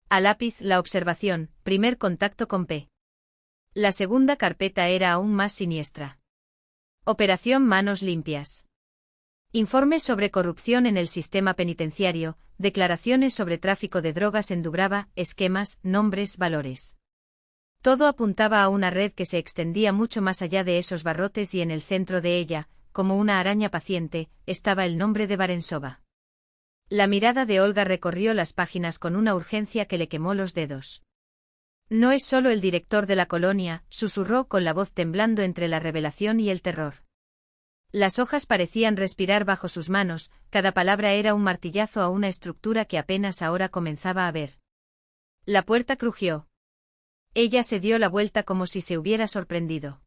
[SPEAKER 1] A lápiz, la observación: primer contacto con P. La segunda carpeta era aún más siniestra. Operación Manos Limpias. Informes sobre corrupción en el sistema penitenciario, declaraciones sobre tráfico de drogas en Dubrava, esquemas, nombres, valores. Todo apuntaba a una red que se extendía mucho más allá de esos barrotes y en el centro de ella, como una araña paciente, estaba el nombre de Barentsova. La mirada de Olga recorrió las páginas con una urgencia que le quemó los dedos. No es solo el director de la colonia, susurró con la voz temblando entre la revelación y el terror. Las hojas parecían respirar bajo sus manos, cada palabra era un martillazo a una estructura que apenas ahora comenzaba a ver. La puerta crujió. Ella se dio la vuelta como si se hubiera sorprendido.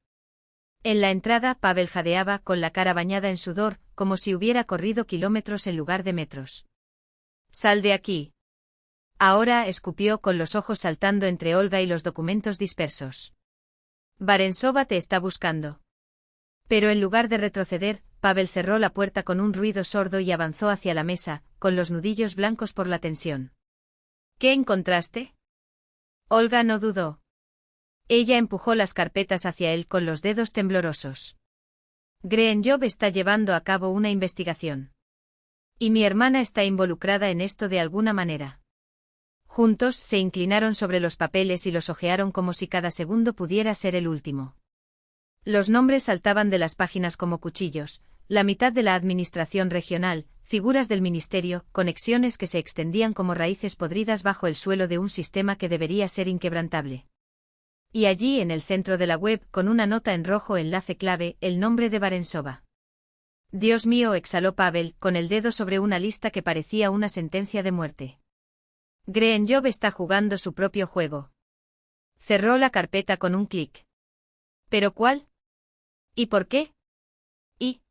[SPEAKER 1] En la entrada, Pavel jadeaba, con la cara bañada en sudor, como si hubiera corrido kilómetros en lugar de metros. «Sal de aquí». Ahora, escupió con los ojos saltando entre Olga y los documentos dispersos. «Barentsova te está buscando». Pero en lugar de retroceder, Pavel cerró la puerta con un ruido sordo y avanzó hacia la mesa, con los nudillos blancos por la tensión. «¿Qué encontraste?» Olga no dudó. Ella empujó las carpetas hacia él con los dedos temblorosos. «Grinjov está llevando a cabo una investigación. Y mi hermana está involucrada en esto de alguna manera». Juntos se inclinaron sobre los papeles y los hojearon como si cada segundo pudiera ser el último. Los nombres saltaban de las páginas como cuchillos: la mitad de la administración regional, figuras del ministerio, conexiones que se extendían como raíces podridas bajo el suelo de un sistema que debería ser inquebrantable. Y allí en el centro de la web, con una nota en rojo enlace clave, el nombre de Barentsova. «Dios mío», exhaló Pavel, con el dedo sobre una lista que parecía una sentencia de muerte. Grinjov está jugando su propio juego. Cerró la carpeta con un clic. ¿Pero cuál? ¿Y por qué? ¿Y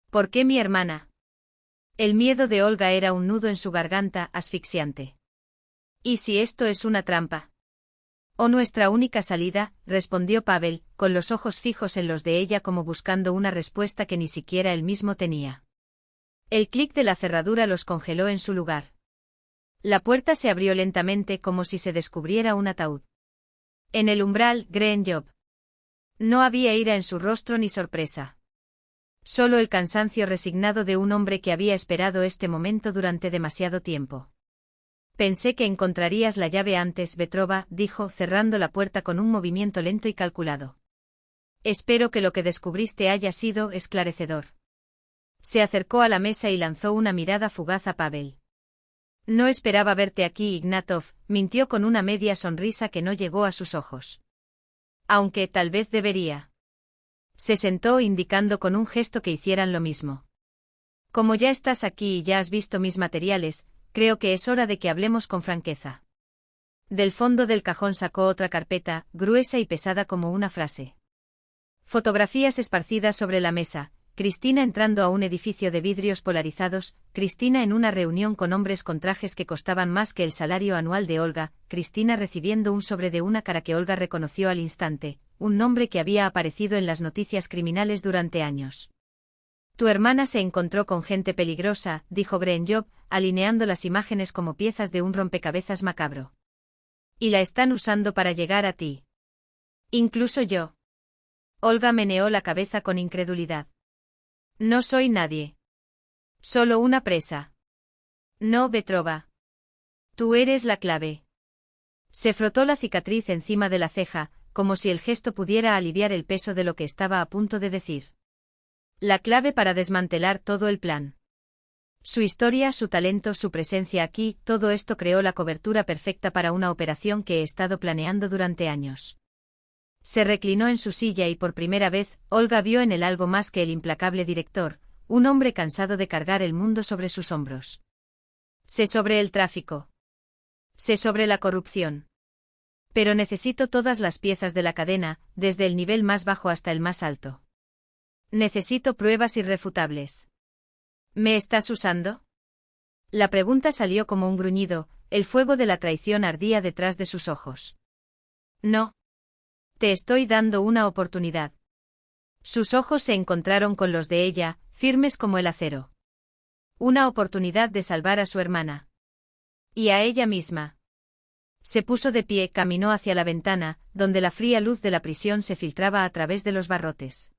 [SPEAKER 1] por qué mi hermana? El miedo de Olga era un nudo en su garganta, asfixiante. ¿Y si esto es una trampa? «O nuestra única salida», respondió Pavel, con los ojos fijos en los de ella como buscando una respuesta que ni siquiera él mismo tenía. El clic de la cerradura los congeló en su lugar. La puerta se abrió lentamente como si se descubriera un ataúd. En el umbral, Job. No había ira en su rostro ni sorpresa. Solo el cansancio resignado de un hombre que había esperado este momento durante demasiado tiempo. Pensé que encontrarías la llave antes, Petrova, dijo, cerrando la puerta con un movimiento lento y calculado. Espero que lo que descubriste haya sido esclarecedor. Se acercó a la mesa y lanzó una mirada fugaz a Pavel. No esperaba verte aquí, Ignatov, mintió con una media sonrisa que no llegó a sus ojos. Aunque tal vez debería. Se sentó indicando con un gesto que hicieran lo mismo. Como ya estás aquí y ya has visto mis materiales, creo que es hora de que hablemos con franqueza. Del fondo del cajón sacó otra carpeta, gruesa y pesada como una frase. Fotografías esparcidas sobre la mesa, Cristina entrando a un edificio de vidrios polarizados, Cristina en una reunión con hombres con trajes que costaban más que el salario anual de Olga, Cristina recibiendo un sobre de una cara que Olga reconoció al instante, un nombre que había aparecido en las noticias criminales durante años. Tu hermana se encontró con gente peligrosa, dijo Job, alineando las imágenes como piezas de un rompecabezas macabro. Y la están usando para llegar a ti. Incluso yo. Olga meneó la cabeza con incredulidad. No soy nadie. Solo una presa. No, Petrova. Tú eres la clave. Se frotó la cicatriz encima de la ceja, como si el gesto pudiera aliviar el peso de lo que estaba a punto de decir. La clave para desmantelar todo el plan. Su historia, su talento, su presencia aquí, todo esto creó la cobertura perfecta para una operación que he estado planeando durante años. Se reclinó en su silla y por primera vez, Olga vio en él algo más que el implacable director, un hombre cansado de cargar el mundo sobre sus hombros. Sé sobre el tráfico. Sé sobre la corrupción. Pero necesito todas las piezas de la cadena, desde el nivel más bajo hasta el más alto. Necesito pruebas irrefutables. ¿Me estás usando? La pregunta salió como un gruñido, el fuego de la traición ardía detrás de sus ojos. No. Te estoy dando una oportunidad. Sus ojos se encontraron con los de ella, firmes como el acero. Una oportunidad de salvar a su hermana. Y a ella misma. Se puso de pie, caminó hacia la ventana, donde la fría luz de la prisión se filtraba a través de los barrotes.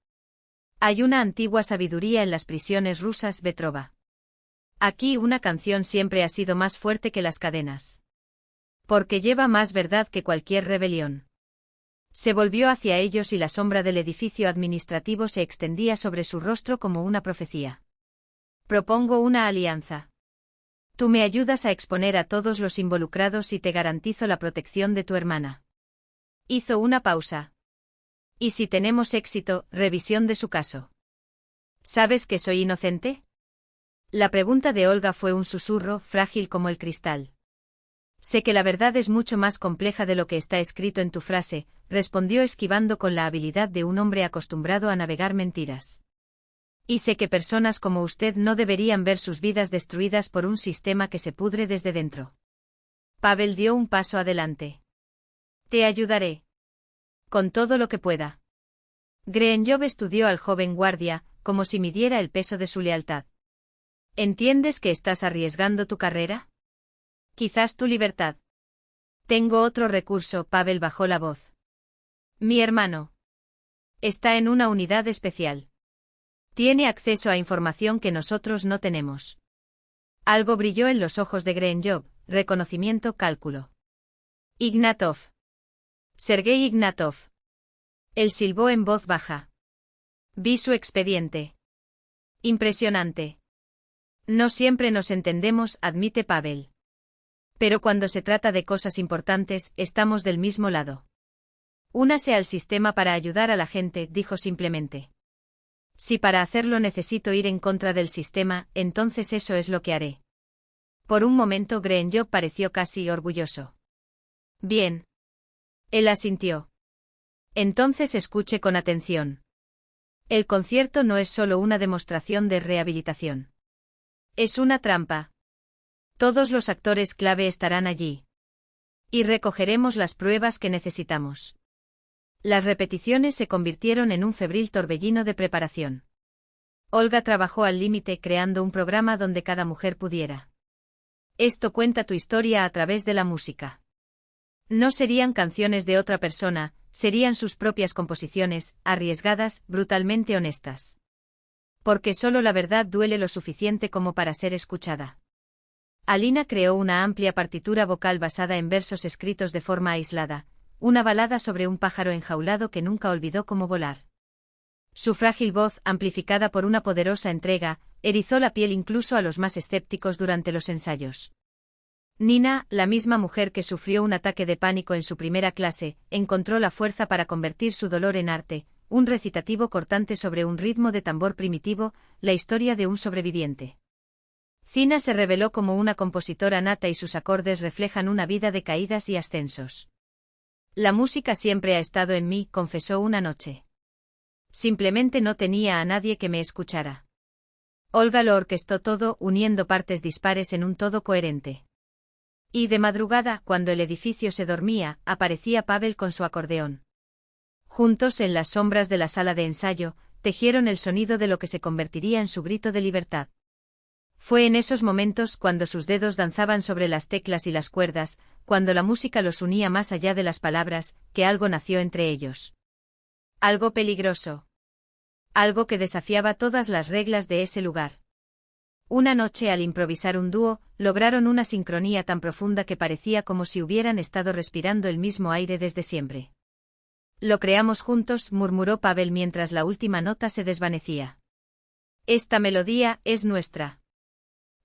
[SPEAKER 1] Hay una antigua sabiduría en las prisiones rusas, Petrova. Aquí una canción siempre ha sido más fuerte que las cadenas. Porque lleva más verdad que cualquier rebelión. Se volvió hacia ellos y la sombra del edificio administrativo se extendía sobre su rostro como una profecía. Propongo una alianza. Tú me ayudas a exponer a todos los involucrados y te garantizo la protección de tu hermana. Hizo una pausa. Y si tenemos éxito, revisión de su caso. ¿Sabes que soy inocente? La pregunta de Olga fue un susurro, frágil como el cristal. Sé que la verdad es mucho más compleja de lo que está escrito en tu frase, respondió esquivando con la habilidad de un hombre acostumbrado a navegar mentiras. Y sé que personas como usted no deberían ver sus vidas destruidas por un sistema que se pudre desde dentro. Pavel dio un paso adelante. Te ayudaré. Con todo lo que pueda. Job estudió al joven guardia, como si midiera el peso de su lealtad. ¿Entiendes que estás arriesgando tu carrera? Quizás tu libertad. Tengo otro recurso, Pavel bajó la voz. Mi hermano. Está en una unidad especial. Tiene acceso a información que nosotros no tenemos. Algo brilló en los ojos de Job, reconocimiento, cálculo. Ignatov. Sergei Ignatov. Él silbó en voz baja. Vi su expediente. Impresionante. No siempre nos entendemos, admite Pavel. Pero cuando se trata de cosas importantes, estamos del mismo lado. Únase al sistema para ayudar a la gente, dijo simplemente. Si para hacerlo necesito ir en contra del sistema, entonces eso es lo que haré. Por un momento Job pareció casi orgulloso. Bien. Él asintió. Entonces escuche con atención. El concierto no es solo una demostración de rehabilitación. Es una trampa. Todos los actores clave estarán allí. Y recogeremos las pruebas que necesitamos. Las repeticiones se convirtieron en un febril torbellino de preparación. Olga trabajó al límite creando un programa donde cada mujer pudiera Esto cuenta tu historia a través de la música. No serían canciones de otra persona, serían sus propias composiciones, arriesgadas, brutalmente honestas. Porque solo la verdad duele lo suficiente como para ser escuchada. Alina creó una amplia partitura vocal basada en versos escritos de forma aislada, una balada sobre un pájaro enjaulado que nunca olvidó cómo volar. Su frágil voz, amplificada por una poderosa entrega, erizó la piel incluso a los más escépticos durante los ensayos. Nina, la misma mujer que sufrió un ataque de pánico en su primera clase, encontró la fuerza para convertir su dolor en arte, un recitativo cortante sobre un ritmo de tambor primitivo, la historia de un sobreviviente. Zina se reveló como una compositora nata y sus acordes reflejan una vida de caídas y ascensos. La música siempre ha estado en mí, confesó una noche. Simplemente no tenía a nadie que me escuchara. Olga lo orquestó todo, uniendo partes dispares en un todo coherente. Y de madrugada, cuando el edificio se dormía, aparecía Pavel con su acordeón. Juntos en las sombras de la sala de ensayo, tejieron el sonido de lo que se convertiría en su grito de libertad. Fue en esos momentos cuando sus dedos danzaban sobre las teclas y las cuerdas, cuando la música los unía más allá de las palabras, que algo nació entre ellos. Algo peligroso. Algo que desafiaba todas las reglas de ese lugar. Una noche al improvisar un dúo, lograron una sincronía tan profunda que parecía como si hubieran estado respirando el mismo aire desde siempre. Lo creamos juntos, murmuró Pavel mientras la última nota se desvanecía. Esta melodía es nuestra.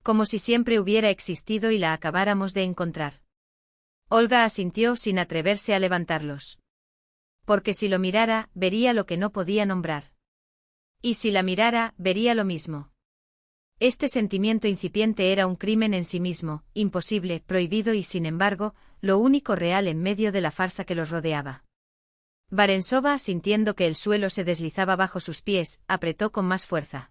[SPEAKER 1] Como si siempre hubiera existido y la acabáramos de encontrar. Olga asintió sin atreverse a levantarlos. Porque si lo mirara, vería lo que no podía nombrar. Y si la mirara, vería lo mismo. Este sentimiento incipiente era un crimen en sí mismo, imposible, prohibido y sin embargo, lo único real en medio de la farsa que los rodeaba. Varensova, sintiendo que el suelo se deslizaba bajo sus pies, apretó con más fuerza.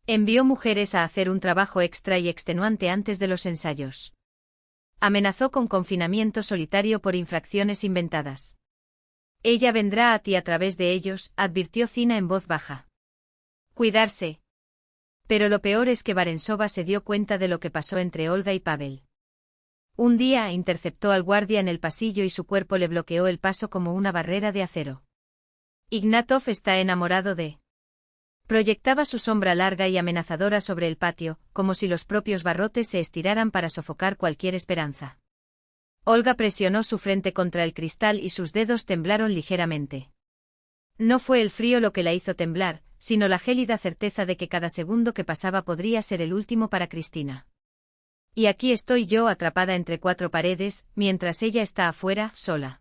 [SPEAKER 1] Envió mujeres a hacer un trabajo extra y extenuante antes de los ensayos. Amenazó con confinamiento solitario por infracciones inventadas. Ella vendrá a ti a través de ellos, advirtió Zina en voz baja. Cuidarse. Pero lo peor es que Varensova se dio cuenta de lo que pasó entre Olga y Pavel. Un día interceptó al guardia en el pasillo y su cuerpo le bloqueó el paso como una barrera de acero. Ignatov está enamorado de... Proyectaba su sombra larga y amenazadora sobre el patio, como si los propios barrotes se estiraran para sofocar cualquier esperanza. Olga presionó su frente contra el cristal y sus dedos temblaron ligeramente. No fue el frío lo que la hizo temblar, sino la gélida certeza de que cada segundo que pasaba podría ser el último para Cristina. Y aquí estoy yo atrapada entre cuatro paredes, mientras ella está afuera, sola.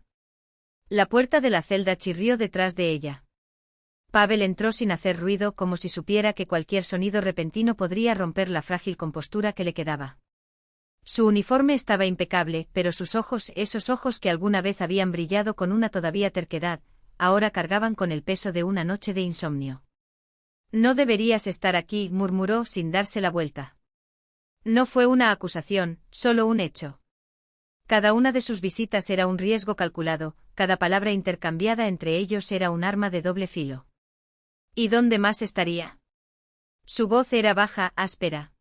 [SPEAKER 1] La puerta de la celda chirrió detrás de ella. Pavel entró sin hacer ruido, como si supiera que cualquier sonido repentino podría romper la frágil compostura que le quedaba. Su uniforme estaba impecable, pero sus ojos, esos ojos que alguna vez habían brillado con una todavía terquedad, ahora cargaban con el peso de una noche de insomnio. No deberías estar aquí, murmuró sin darse la vuelta. No fue una acusación, solo un hecho. Cada una de sus visitas era un riesgo calculado, cada palabra intercambiada entre ellos era un arma de doble filo. ¿Y dónde más estaría? Su voz era baja, áspera.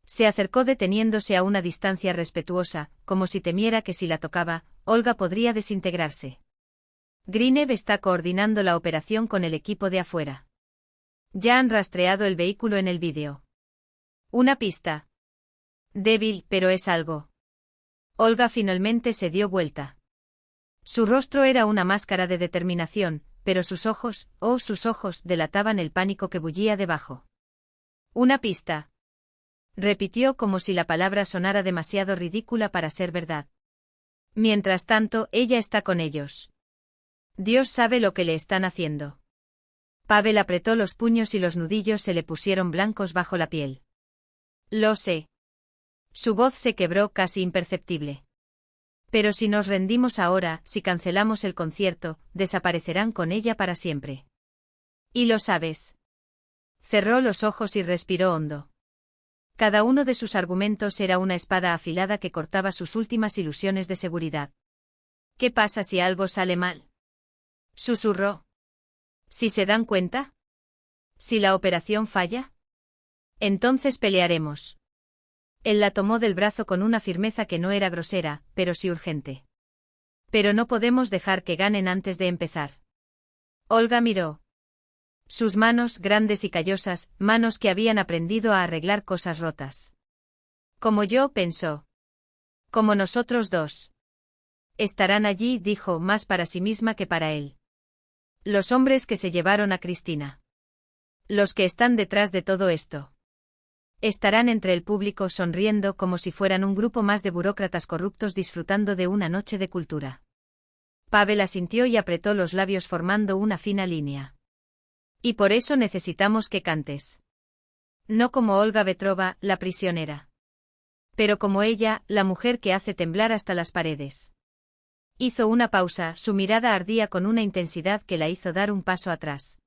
[SPEAKER 1] Se acercó deteniéndose a una distancia respetuosa, como si temiera que si la tocaba, Olga podría desintegrarse. Grinev está coordinando la operación con el equipo de afuera. Ya han rastreado el vehículo en el vídeo. Una pista. Débil, pero es algo. Olga finalmente se dio vuelta. Su rostro era una máscara de determinación, pero sus ojos, sus ojos, delataban el pánico que bullía debajo. Una pista. Repitió como si la palabra sonara demasiado ridícula para ser verdad. Mientras tanto, ella está con ellos. Dios sabe lo que le están haciendo. Pavel apretó los puños y los nudillos se le pusieron blancos bajo la piel. Lo sé. Su voz se quebró casi imperceptible. Pero si nos rendimos ahora, si cancelamos el concierto, desaparecerán con ella para siempre. ¿Y lo sabes? Cerró los ojos y respiró hondo. Cada uno de sus argumentos era una espada afilada que cortaba sus últimas ilusiones de seguridad. ¿Qué pasa si algo sale mal? Susurró. ¿Si se dan cuenta? ¿Si la operación falla? Entonces pelearemos. Él la tomó del brazo con una firmeza que no era grosera, pero sí urgente. Pero no podemos dejar que ganen antes de empezar. Olga miró. Sus manos, grandes y callosas, manos que habían aprendido a arreglar cosas rotas. Como yo, pensó. Como nosotros dos. Estarán allí, dijo, más para sí misma que para él. Los hombres que se llevaron a Cristina. Los que están detrás de todo esto. Estarán entre el público sonriendo como si fueran un grupo más de burócratas corruptos disfrutando de una noche de cultura. Pavel asintió y apretó los labios formando una fina línea. Y por eso necesitamos que cantes. No como Olga Petrova, la prisionera. Pero como ella, la mujer que hace temblar hasta las paredes. Hizo una pausa, su mirada ardía con una intensidad que la hizo dar un paso atrás.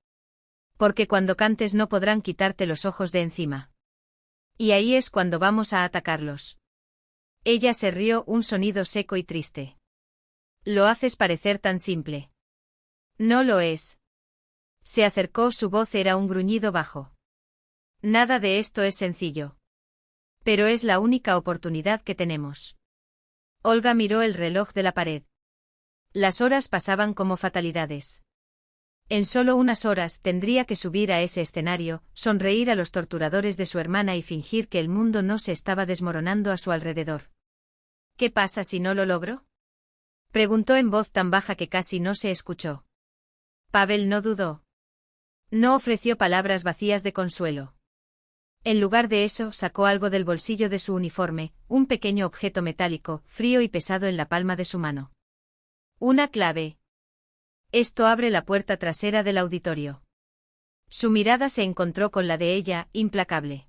[SPEAKER 1] Porque cuando cantes no podrán quitarte los ojos de encima. Y ahí es cuando vamos a atacarlos. Ella se rió, un sonido seco y triste. Lo haces parecer tan simple. No lo es. Se acercó, su voz era un gruñido bajo. Nada de esto es sencillo. Pero es la única oportunidad que tenemos. Olga miró el reloj de la pared. Las horas pasaban como fatalidades. En solo unas horas tendría que subir a ese escenario, sonreír a los torturadores de su hermana y fingir que el mundo no se estaba desmoronando a su alrededor. ¿Qué pasa si no lo logro? Preguntó en voz tan baja que casi no se escuchó. Pavel no dudó. No ofreció palabras vacías de consuelo. En lugar de eso, sacó algo del bolsillo de su uniforme, un pequeño objeto metálico, frío y pesado en la palma de su mano. Una clave. Esto abre la puerta trasera del auditorio. Su mirada se encontró con la de ella, implacable.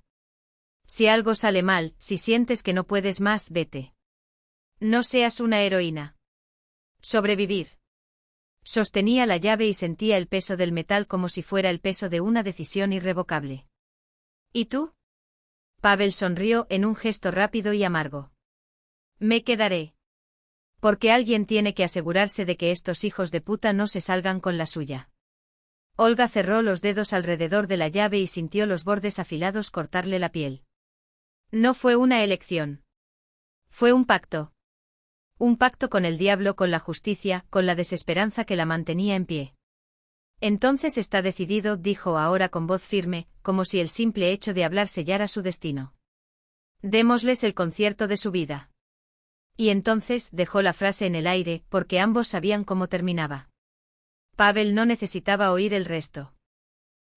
[SPEAKER 1] Si algo sale mal, si sientes que no puedes más, vete. No seas una heroína. Sobrevivir. Sostenía la llave y sentía el peso del metal como si fuera el peso de una decisión irrevocable. ¿Y tú? Pavel sonrió en un gesto rápido y amargo. Me quedaré. Porque alguien tiene que asegurarse de que estos hijos de puta no se salgan con la suya. Olga cerró los dedos alrededor de la llave y sintió los bordes afilados cortarle la piel. No fue una elección. Fue un pacto. Un pacto con el diablo, con la justicia, con la desesperanza que la mantenía en pie. Entonces está decidido, dijo ahora con voz firme, como si el simple hecho de hablar sellara su destino. Démosles el concierto de su vida. Y entonces dejó la frase en el aire, porque ambos sabían cómo terminaba. Pavel no necesitaba oír el resto.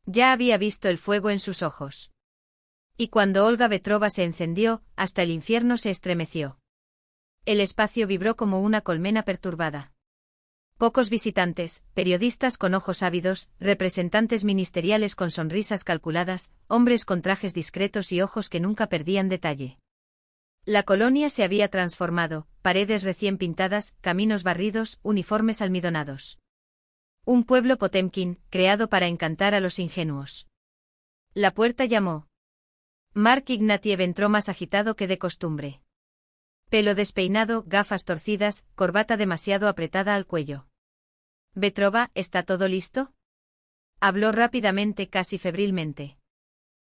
[SPEAKER 1] Ya había visto el fuego en sus ojos. Y cuando Olga Petrova se encendió, hasta el infierno se estremeció. El espacio vibró como una colmena perturbada. Pocos visitantes, periodistas con ojos ávidos, representantes ministeriales con sonrisas calculadas, hombres con trajes discretos y ojos que nunca perdían detalle. La colonia se había transformado, paredes recién pintadas, caminos barridos, uniformes almidonados. Un pueblo Potemkin, creado para encantar a los ingenuos. La puerta llamó. Mark Ignatiev entró más agitado que de costumbre. Pelo despeinado, gafas torcidas, corbata demasiado apretada al cuello. Petrova, ¿está todo listo? Habló rápidamente, casi febrilmente.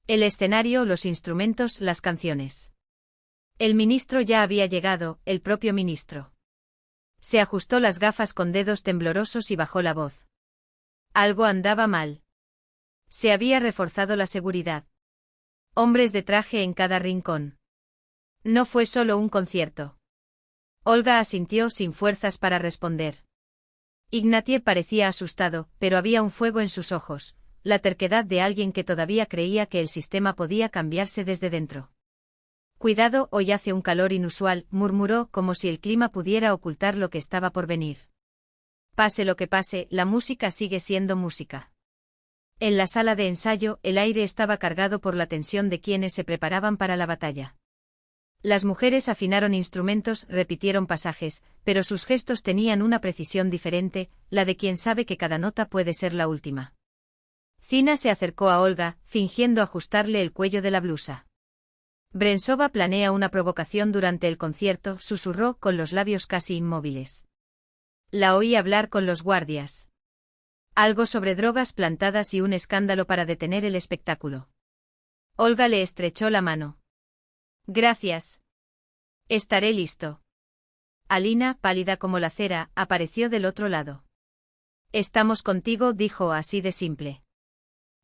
[SPEAKER 1] El escenario, los instrumentos, las canciones. El ministro ya había llegado, el propio ministro. Se ajustó las gafas con dedos temblorosos y bajó la voz. Algo andaba mal. Se había reforzado la seguridad. Hombres de traje en cada rincón. No fue solo un concierto. Olga asintió sin fuerzas para responder. Ignatiev parecía asustado, pero había un fuego en sus ojos, la terquedad de alguien que todavía creía que el sistema podía cambiarse desde dentro. Cuidado, hoy hace un calor inusual, murmuró, como si el clima pudiera ocultar lo que estaba por venir. Pase lo que pase, la música sigue siendo música. En la sala de ensayo, el aire estaba cargado por la tensión de quienes se preparaban para la batalla. Las mujeres afinaron instrumentos, repitieron pasajes, pero sus gestos tenían una precisión diferente, la de quien sabe que cada nota puede ser la última. Zina se acercó a Olga, fingiendo ajustarle el cuello de la blusa. Brensova planea una provocación durante el concierto, susurró con los labios casi inmóviles. La oí hablar con los guardias. Algo sobre drogas plantadas y un escándalo para detener el espectáculo. Olga le estrechó la mano. Gracias. Estaré listo. Alina, pálida como la cera, apareció del otro lado. Estamos contigo, dijo así de simple.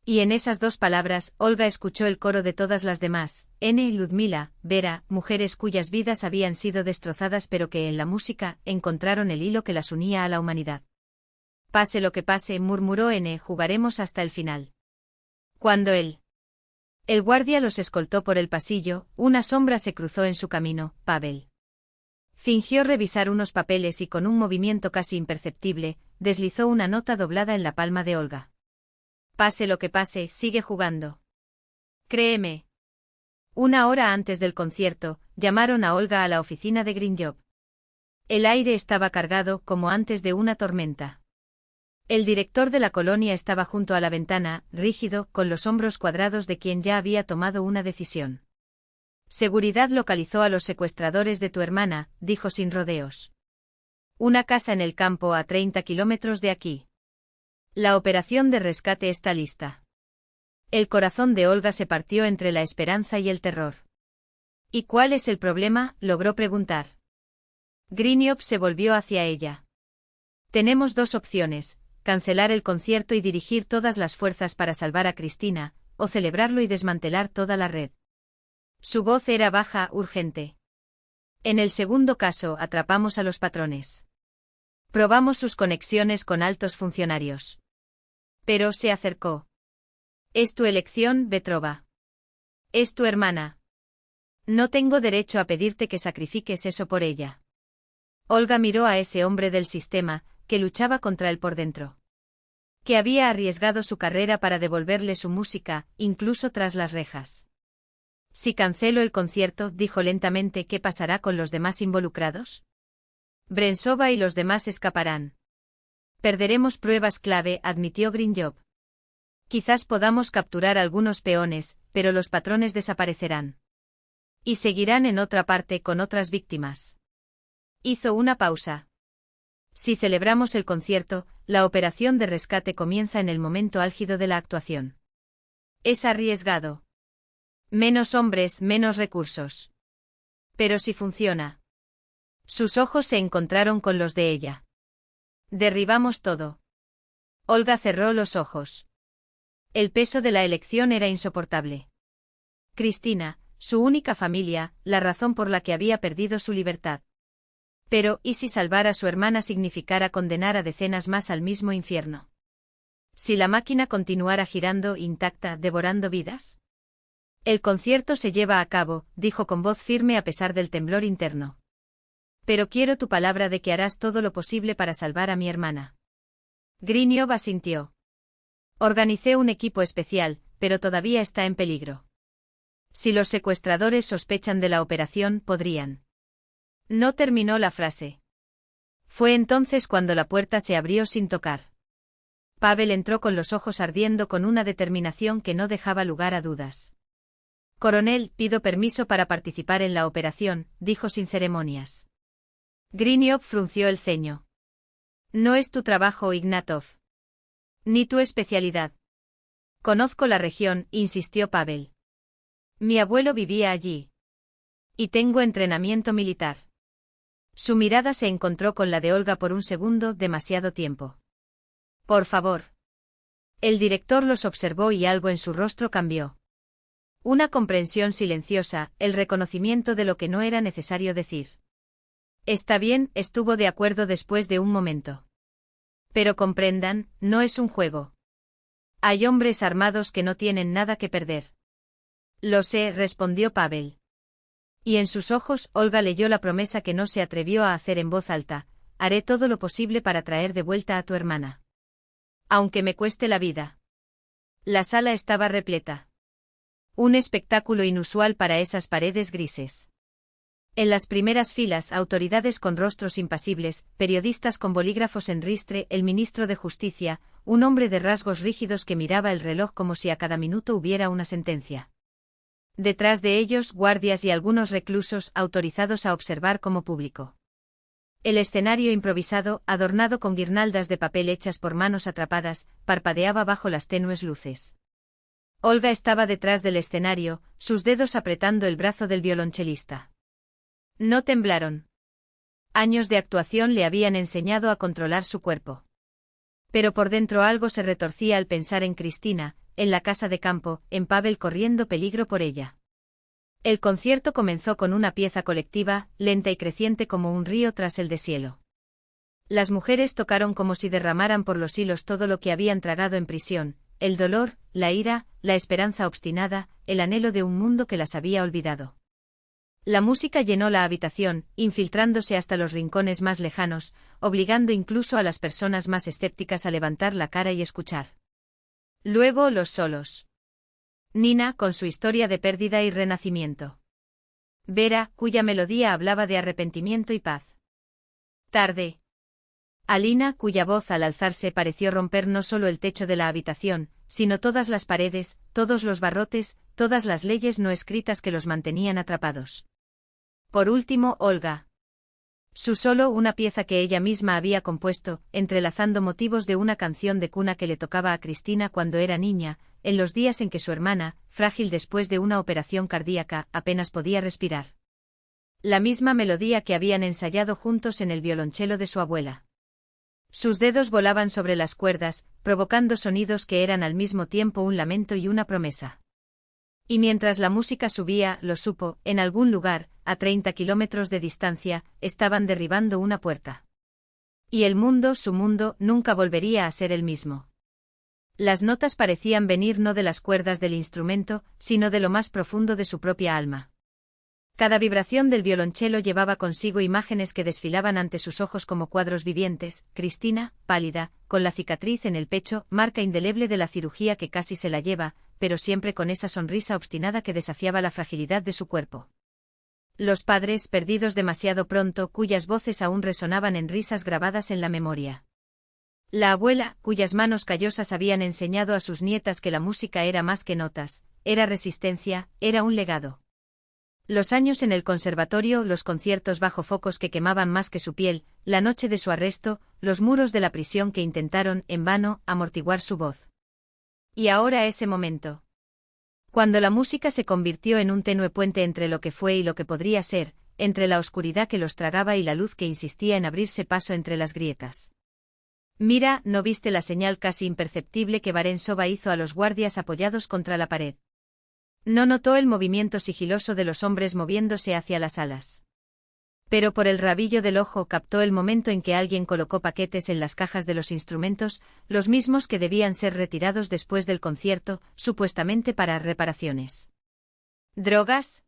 [SPEAKER 1] Y en esas dos palabras, Olga escuchó el coro de todas las demás, Ludmila, Vera, mujeres cuyas vidas habían sido destrozadas pero que en la música encontraron el hilo que las unía a la humanidad. Pase lo que pase, murmuró jugaremos hasta el final. Cuando el guardia los escoltó por el pasillo, una sombra se cruzó en su camino, Pavel. Fingió revisar unos papeles y con un movimiento casi imperceptible, deslizó una nota doblada en la palma de Olga. Pase lo que pase, sigue jugando. Créeme. Una hora antes del concierto, llamaron a Olga a la oficina de Grinjob. El aire estaba cargado como antes de una tormenta. El director de la colonia estaba junto a la ventana, rígido, con los hombros cuadrados de quien ya había tomado una decisión. Seguridad localizó a los secuestradores de tu hermana, dijo sin rodeos. Una casa en el campo a 30 kilómetros de aquí. La operación de rescate está lista. El corazón de Olga se partió entre la esperanza y el terror. ¿Y cuál es el problema?, logró preguntar. Grinjob se volvió hacia ella. Tenemos dos opciones, cancelar el concierto y dirigir todas las fuerzas para salvar a Cristina, o celebrarlo y desmantelar toda la red. Su voz era baja, urgente. En el segundo caso, atrapamos a los patrones. Probamos sus conexiones con altos funcionarios. Pero se acercó. Es tu elección, Vetrova. Es tu hermana. No tengo derecho a pedirte que sacrifiques eso por ella. Olga miró a ese hombre del sistema, que luchaba contra él por dentro. Que había arriesgado su carrera para devolverle su música, incluso tras las rejas. Si cancelo el concierto, dijo lentamente, ¿qué pasará con los demás involucrados? Brensova y los demás escaparán. Perderemos pruebas clave, admitió Grinjob. Quizás podamos capturar algunos peones, pero los patrones desaparecerán. Y seguirán en otra parte con otras víctimas. Hizo una pausa. Si celebramos el concierto, la operación de rescate comienza en el momento álgido de la actuación. Es arriesgado. Menos hombres, menos recursos. Pero si funciona. Sus ojos se encontraron con los de ella. Derribamos todo. Olga cerró los ojos. El peso de la elección era insoportable. Cristina, su única familia, la razón por la que había perdido su libertad. Pero, ¿y si salvar a su hermana significara condenar a decenas más al mismo infierno? Si la máquina continuara girando intacta, devorando vidas. El concierto se lleva a cabo, dijo con voz firme a pesar del temblor interno. Pero quiero tu palabra de que harás todo lo posible para salvar a mi hermana. Grinjob asintió. Organicé un equipo especial, pero todavía está en peligro. Si los secuestradores sospechan de la operación, podrían. No terminó la frase. Fue entonces cuando la puerta se abrió sin tocar. Pavel entró con los ojos ardiendo con una determinación que no dejaba lugar a dudas. Coronel, pido permiso para participar en la operación, dijo sin ceremonias. Grinjob frunció el ceño. No es tu trabajo, Ignatov. Ni tu especialidad. Conozco la región, insistió Pavel. Mi abuelo vivía allí. Y tengo entrenamiento militar. Su mirada se encontró con la de Olga por un segundo, demasiado tiempo. Por favor. El director los observó y algo en su rostro cambió. Una comprensión silenciosa, el reconocimiento de lo que no era necesario decir. Está bien, estuvo de acuerdo después de un momento. Pero comprendan, no es un juego. Hay hombres armados que no tienen nada que perder. Lo sé, respondió Pavel. Y en sus ojos, Olga leyó la promesa que no se atrevió a hacer en voz alta: haré todo lo posible para traer de vuelta a tu hermana. Aunque me cueste la vida. La sala estaba repleta. Un espectáculo inusual para esas paredes grises. En las primeras filas, autoridades con rostros impasibles, periodistas con bolígrafos en ristre, el ministro de Justicia, un hombre de rasgos rígidos que miraba el reloj como si a cada minuto hubiera una sentencia. Detrás de ellos, guardias y algunos reclusos autorizados a observar como público. El escenario improvisado, adornado con guirnaldas de papel hechas por manos atrapadas, parpadeaba bajo las tenues luces. Olga estaba detrás del escenario, sus dedos apretando el brazo del violonchelista. No temblaron. Años de actuación le habían enseñado a controlar su cuerpo. Pero por dentro algo se retorcía al pensar en Cristina, en la casa de campo, en Pavel corriendo peligro por ella. El concierto comenzó con una pieza colectiva, lenta y creciente como un río tras el deshielo. Las mujeres tocaron como si derramaran por los hilos todo lo que habían tragado en prisión, el dolor, la ira, la esperanza obstinada, el anhelo de un mundo que las había olvidado. La música llenó la habitación, infiltrándose hasta los rincones más lejanos, obligando incluso a las personas más escépticas a levantar la cara y escuchar. Luego los solos. Nina, con su historia de pérdida y renacimiento. Vera, cuya melodía hablaba de arrepentimiento y paz. Tarde. Alina, cuya voz al alzarse pareció romper no solo el techo de la habitación, sino todas las paredes, todos los barrotes, todas las leyes no escritas que los mantenían atrapados. Por último, Olga. Su solo, una pieza que ella misma había compuesto, entrelazando motivos de una canción de cuna que le tocaba a Cristina cuando era niña, en los días en que su hermana, frágil después de una operación cardíaca, apenas podía respirar. La misma melodía que habían ensayado juntos en el violonchelo de su abuela. Sus dedos volaban sobre las cuerdas, provocando sonidos que eran al mismo tiempo un lamento y una promesa. Y mientras la música subía, lo supo, en algún lugar, a 30 kilómetros de distancia, estaban derribando una puerta. Y el mundo, su mundo, nunca volvería a ser el mismo. Las notas parecían venir no de las cuerdas del instrumento, sino de lo más profundo de su propia alma. Cada vibración del violonchelo llevaba consigo imágenes que desfilaban ante sus ojos como cuadros vivientes: Cristina, pálida, con la cicatriz en el pecho, marca indeleble de la cirugía que casi se la lleva, pero siempre con esa sonrisa obstinada que desafiaba la fragilidad de su cuerpo. Los padres, perdidos demasiado pronto, cuyas voces aún resonaban en risas grabadas en la memoria. La abuela, cuyas manos callosas habían enseñado a sus nietas que la música era más que notas, era resistencia, era un legado. Los años en el conservatorio, los conciertos bajo focos que quemaban más que su piel, la noche de su arresto, los muros de la prisión que intentaron, en vano, amortiguar su voz. Y ahora ese momento. Cuando la música se convirtió en un tenue puente entre lo que fue y lo que podría ser, entre la oscuridad que los tragaba y la luz que insistía en abrirse paso entre las grietas. Mira, ¿no viste la señal casi imperceptible que Varensova hizo a los guardias apoyados contra la pared? No notó el movimiento sigiloso de los hombres moviéndose hacia las salas. Pero por el rabillo del ojo captó el momento en que alguien colocó paquetes en las cajas de los instrumentos, los mismos que debían ser retirados después del concierto, supuestamente para reparaciones. ¿Drogas?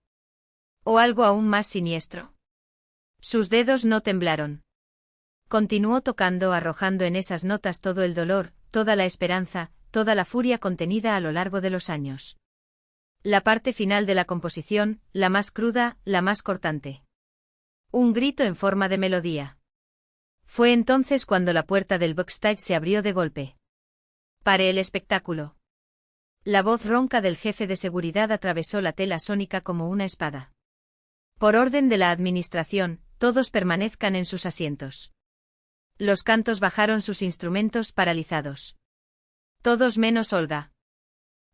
[SPEAKER 1] ¿O algo aún más siniestro? Sus dedos no temblaron. Continuó tocando, arrojando en esas notas todo el dolor, toda la esperanza, toda la furia contenida a lo largo de los años. La parte final de la composición, la más cruda, la más cortante. Un grito en forma de melodía. Fue entonces cuando la puerta del backstage se abrió de golpe. Pare el espectáculo. La voz ronca del jefe de seguridad atravesó la tela sónica como una espada. Por orden de la administración, todos permanezcan en sus asientos. Los cantos bajaron sus instrumentos paralizados. Todos menos Olga.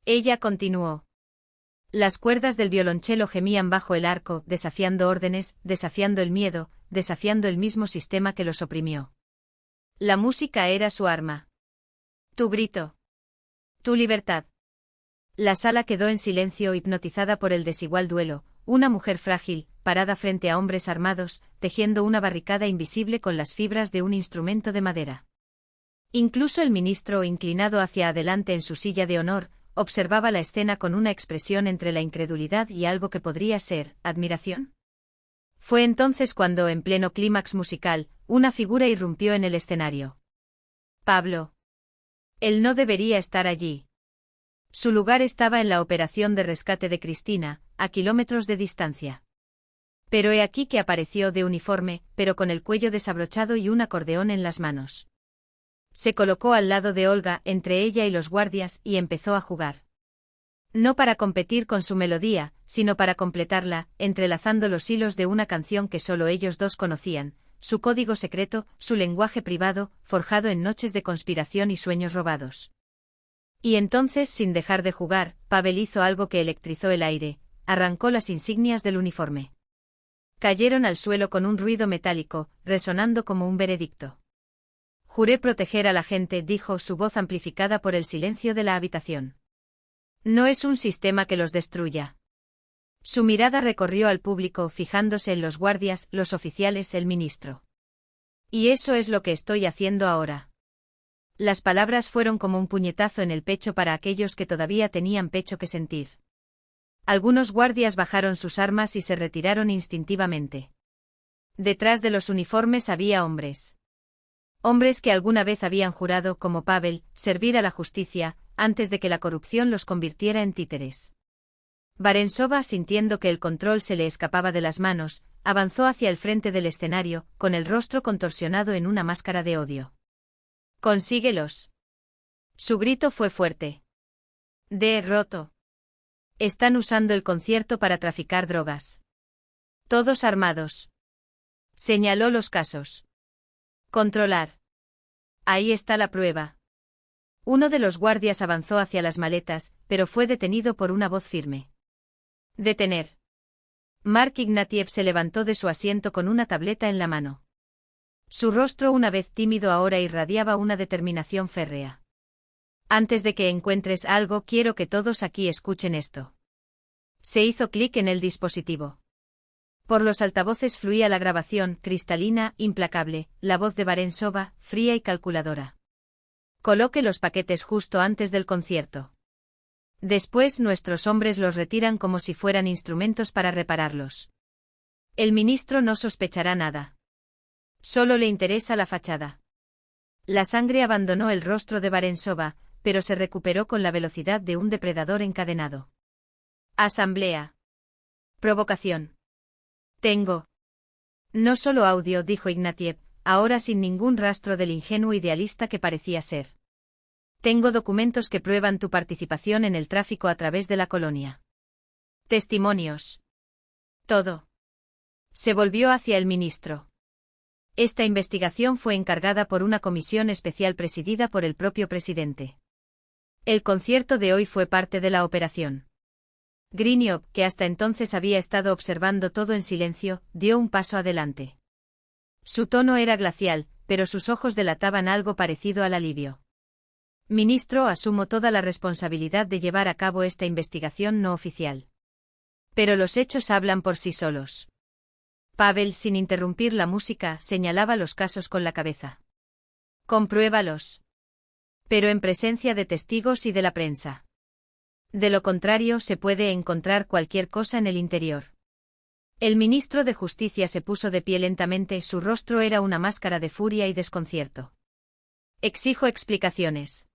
[SPEAKER 1] Ella continuó. Las cuerdas del violonchelo gemían bajo el arco, desafiando órdenes, desafiando el miedo, desafiando el mismo sistema que los oprimió. La música era su arma. Tu grito. Tu libertad. La sala quedó en silencio, hipnotizada por el desigual duelo, una mujer frágil, parada frente a hombres armados, tejiendo una barricada invisible con las fibras de un instrumento de madera. Incluso el ministro, inclinado hacia adelante en su silla de honor, observaba la escena con una expresión entre la incredulidad y algo que podría ser admiración. Fue entonces cuando, en pleno clímax musical, una figura irrumpió en el escenario. Pablo. Él no debería estar allí. Su lugar estaba en la operación de rescate de Cristina, a kilómetros de distancia. Pero he aquí que apareció de uniforme, pero con el cuello desabrochado y un acordeón en las manos. Se colocó al lado de Olga, entre ella y los guardias, y empezó a jugar. No para competir con su melodía, sino para completarla, entrelazando los hilos de una canción que solo ellos dos conocían, su código secreto, su lenguaje privado, forjado en noches de conspiración y sueños robados. Y entonces, sin dejar de jugar, Pavel hizo algo que electrizó el aire, arrancó las insignias del uniforme. Cayeron al suelo con un ruido metálico, resonando como un veredicto. Juré proteger a la gente, dijo, su voz amplificada por el silencio de la habitación. No es un sistema que los destruya. Su mirada recorrió al público, fijándose en los guardias, los oficiales, el ministro. Y eso es lo que estoy haciendo ahora. Las palabras fueron como un puñetazo en el pecho para aquellos que todavía tenían pecho que sentir. Algunos guardias bajaron sus armas y se retiraron instintivamente. Detrás de los uniformes había hombres. Hombres que alguna vez habían jurado, como Pavel, servir a la justicia, antes de que la corrupción los convirtiera en títeres. Barensova, sintiendo que el control se le escapaba de las manos, avanzó hacia el frente del escenario, con el rostro contorsionado en una máscara de odio. «¡Consíguelos!». Su grito fue fuerte. «Roto. Están usando el concierto para traficar drogas. Todos armados». Señaló los casos. «Controlar. Ahí está la prueba». Uno de los guardias avanzó hacia las maletas, pero fue detenido por una voz firme. «Detener». Mark Ignatiev se levantó de su asiento con una tableta en la mano. Su rostro, una vez tímido, ahora irradiaba una determinación férrea. «Antes de que encuentres algo, quiero que todos aquí escuchen esto». Se hizo clic en el dispositivo. Por los altavoces fluía la grabación, cristalina, implacable, la voz de Barensova, fría y calculadora. «Coloque los paquetes justo antes del concierto. Después nuestros hombres los retiran como si fueran instrumentos para repararlos. El ministro no sospechará nada. Solo le interesa la fachada». La sangre abandonó el rostro de Barensova, pero se recuperó con la velocidad de un depredador encadenado. «Asamblea. Provocación. Tengo». «No solo audio», dijo Ignatiev, ahora sin ningún rastro del ingenuo idealista que parecía ser. «Tengo documentos que prueban tu participación en el tráfico a través de la colonia. Testimonios. Todo». Se volvió hacia el ministro. Esta investigación fue encargada por una comisión especial presidida por el propio presidente. El concierto de hoy fue parte de la operación. Griniov, que hasta entonces había estado observando todo en silencio, dio un paso adelante. Su tono era glacial, pero sus ojos delataban algo parecido al alivio. «Ministro, asumo toda la responsabilidad de llevar a cabo esta investigación no oficial. Pero los hechos hablan por sí solos». Pavel, sin interrumpir la música, señalaba los casos con la cabeza. «Compruébalos. Pero en presencia de testigos y de la prensa. De lo contrario, se puede encontrar cualquier cosa en el interior». El ministro de Justicia se puso de pie lentamente, su rostro era una máscara de furia y desconcierto. «Exijo explicaciones».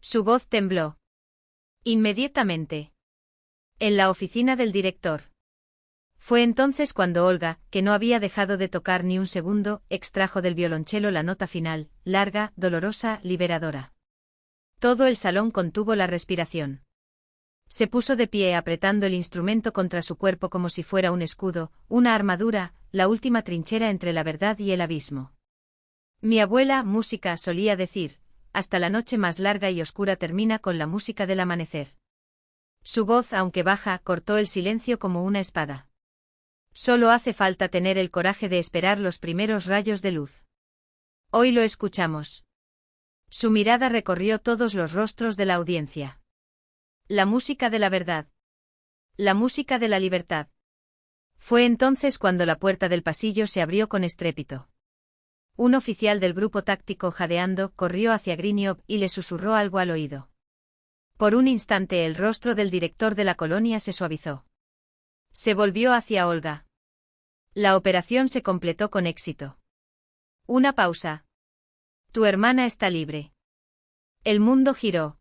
[SPEAKER 1] Su voz tembló. «Inmediatamente. En la oficina del director». Fue entonces cuando Olga, que no había dejado de tocar ni un segundo, extrajo del violonchelo la nota final, larga, dolorosa, liberadora. Todo el salón contuvo la respiración. Se puso de pie apretando el instrumento contra su cuerpo como si fuera un escudo, una armadura, la última trinchera entre la verdad y el abismo. «Mi abuela, música», solía decir, «hasta la noche más larga y oscura termina con la música del amanecer». Su voz, aunque baja, cortó el silencio como una espada. «Solo hace falta tener el coraje de esperar los primeros rayos de luz. Hoy lo escuchamos». Su mirada recorrió todos los rostros de la audiencia. «La música de la verdad. La música de la libertad». Fue entonces cuando la puerta del pasillo se abrió con estrépito. Un oficial del grupo táctico, jadeando, corrió hacia Griniov y le susurró algo al oído. Por un instante el rostro del director de la colonia se suavizó. Se volvió hacia Olga. La operación se completó con éxito. Una pausa. «Tu hermana está libre». El mundo giró.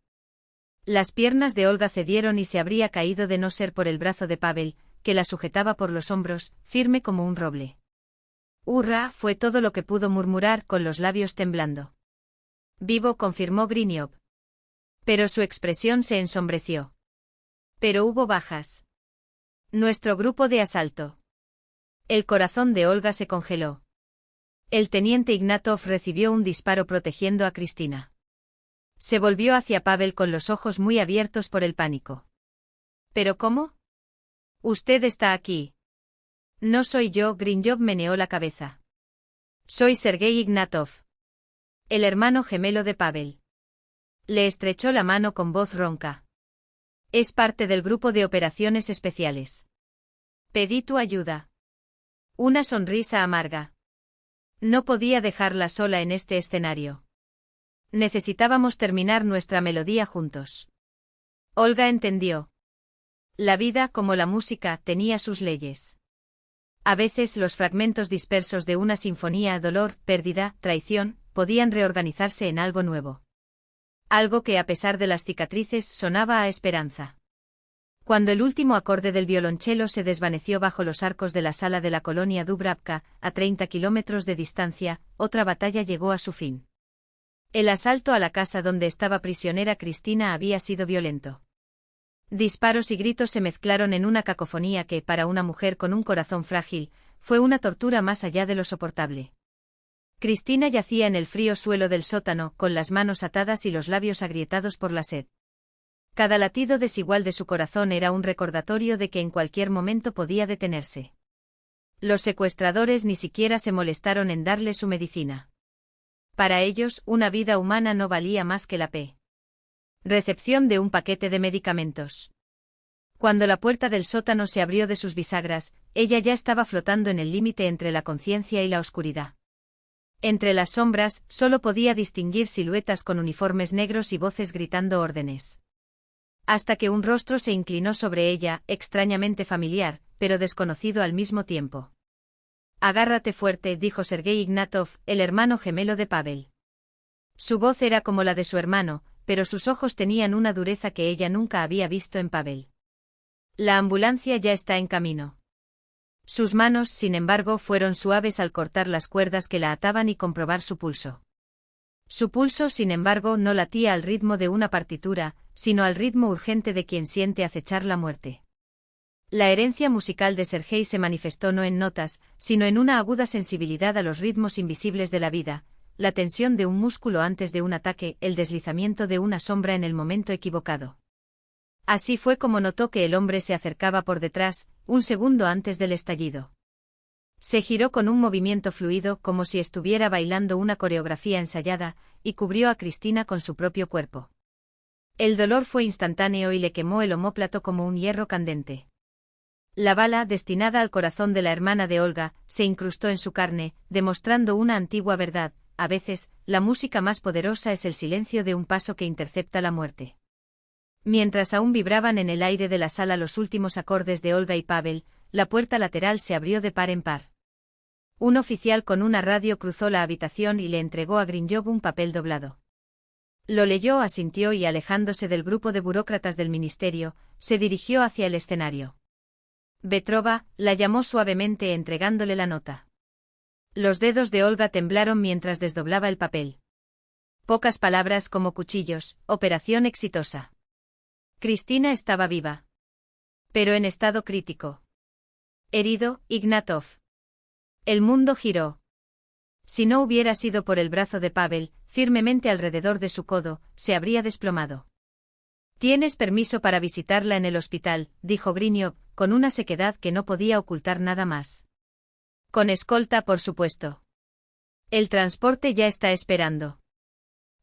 [SPEAKER 1] Las piernas de Olga cedieron y se habría caído de no ser por el brazo de Pavel, que la sujetaba por los hombros, firme como un roble. «Hurra», fue todo lo que pudo murmurar con los labios temblando. «Vivo», confirmó Griniov. Pero su expresión se ensombreció. «Pero hubo bajas». «Nuestro grupo de asalto». El corazón de Olga se congeló. El teniente Ignatov recibió un disparo protegiendo a Cristina. Se volvió hacia Pavel con los ojos muy abiertos por el pánico. ¿Pero cómo? Usted está aquí. No soy yo, Grinjov meneó la cabeza. Soy Sergei Ignatov. El hermano gemelo de Pavel. Le estrechó la mano con voz ronca. Es parte del grupo de operaciones especiales. Pedí tu ayuda. Una sonrisa amarga. No podía dejarla sola en este escenario. Necesitábamos terminar nuestra melodía juntos. Olga entendió. La vida, como la música, tenía sus leyes. A veces los fragmentos dispersos de una sinfonía, dolor, pérdida, traición, podían reorganizarse en algo nuevo. Algo que a pesar de las cicatrices sonaba a esperanza. Cuando el último acorde del violonchelo se desvaneció bajo los arcos de la sala de la colonia Dubravka, a 30 kilómetros de distancia, otra batalla llegó a su fin. El asalto a la casa donde estaba prisionera Cristina había sido violento. Disparos y gritos se mezclaron en una cacofonía que, para una mujer con un corazón frágil, fue una tortura más allá de lo soportable. Cristina yacía en el frío suelo del sótano, con las manos atadas y los labios agrietados por la sed. Cada latido desigual de su corazón era un recordatorio de que en cualquier momento podía detenerse. Los secuestradores ni siquiera se molestaron en darle su medicina. Para ellos, una vida humana no valía más que la recepción de un paquete de medicamentos. Cuando la puerta del sótano se abrió de sus bisagras, ella ya estaba flotando en el límite entre la conciencia y la oscuridad. Entre las sombras, solo podía distinguir siluetas con uniformes negros y voces gritando órdenes. Hasta que un rostro se inclinó sobre ella, extrañamente familiar, pero desconocido al mismo tiempo. Agárrate fuerte, dijo Sergei Ignatov, el hermano gemelo de Pavel. Su voz era como la de su hermano, pero sus ojos tenían una dureza que ella nunca había visto en Pavel. La ambulancia ya está en camino. Sus manos, sin embargo, fueron suaves al cortar las cuerdas que la ataban y comprobar su pulso. Su pulso, sin embargo, no latía al ritmo de una partitura, sino al ritmo urgente de quien siente acechar la muerte. La herencia musical de Sergei se manifestó no en notas, sino en una aguda sensibilidad a los ritmos invisibles de la vida, la tensión de un músculo antes de un ataque, el deslizamiento de una sombra en el momento equivocado. Así fue como notó que el hombre se acercaba por detrás, un segundo antes del estallido. Se giró con un movimiento fluido como si estuviera bailando una coreografía ensayada, y cubrió a Cristina con su propio cuerpo. El dolor fue instantáneo y le quemó el omóplato como un hierro candente. La bala, destinada al corazón de la hermana de Olga, se incrustó en su carne, demostrando una antigua verdad: a veces, la música más poderosa es el silencio de un paso que intercepta la muerte. Mientras aún vibraban en el aire de la sala los últimos acordes de Olga y Pavel, la puerta lateral se abrió de par en par. Un oficial con una radio cruzó la habitación y le entregó a Grinjov un papel doblado. Lo leyó, asintió y, alejándose del grupo de burócratas del ministerio, se dirigió hacia el escenario. Vetrova, la llamó suavemente entregándole la nota. Los dedos de Olga temblaron mientras desdoblaba el papel. Pocas palabras como cuchillos: operación exitosa. Cristina estaba viva. Pero en estado crítico. Herido, Ignatov. El mundo giró. Si no hubiera sido por el brazo de Pavel, firmemente alrededor de su codo, se habría desplomado. «Tienes permiso para visitarla en el hospital», dijo Grinjov, con una sequedad que no podía ocultar nada más. «Con escolta, por supuesto. El transporte ya está esperando».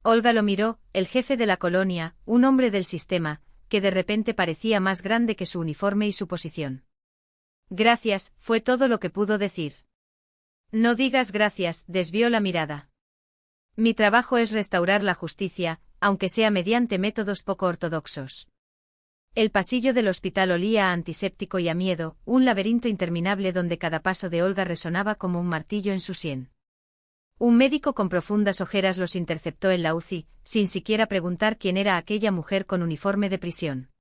[SPEAKER 1] Olga lo miró, el jefe de la colonia, un hombre del sistema, que de repente parecía más grande que su uniforme y su posición. «Gracias», fue todo lo que pudo decir. «No digas gracias», desvió la mirada. «Mi trabajo es restaurar la justicia, aunque sea mediante métodos poco ortodoxos». El pasillo del hospital olía a antiséptico y a miedo, un laberinto interminable donde cada paso de Olga resonaba como un martillo en su sien. Un médico con profundas ojeras los interceptó en la UCI, sin siquiera preguntar quién era aquella mujer con uniforme de prisión.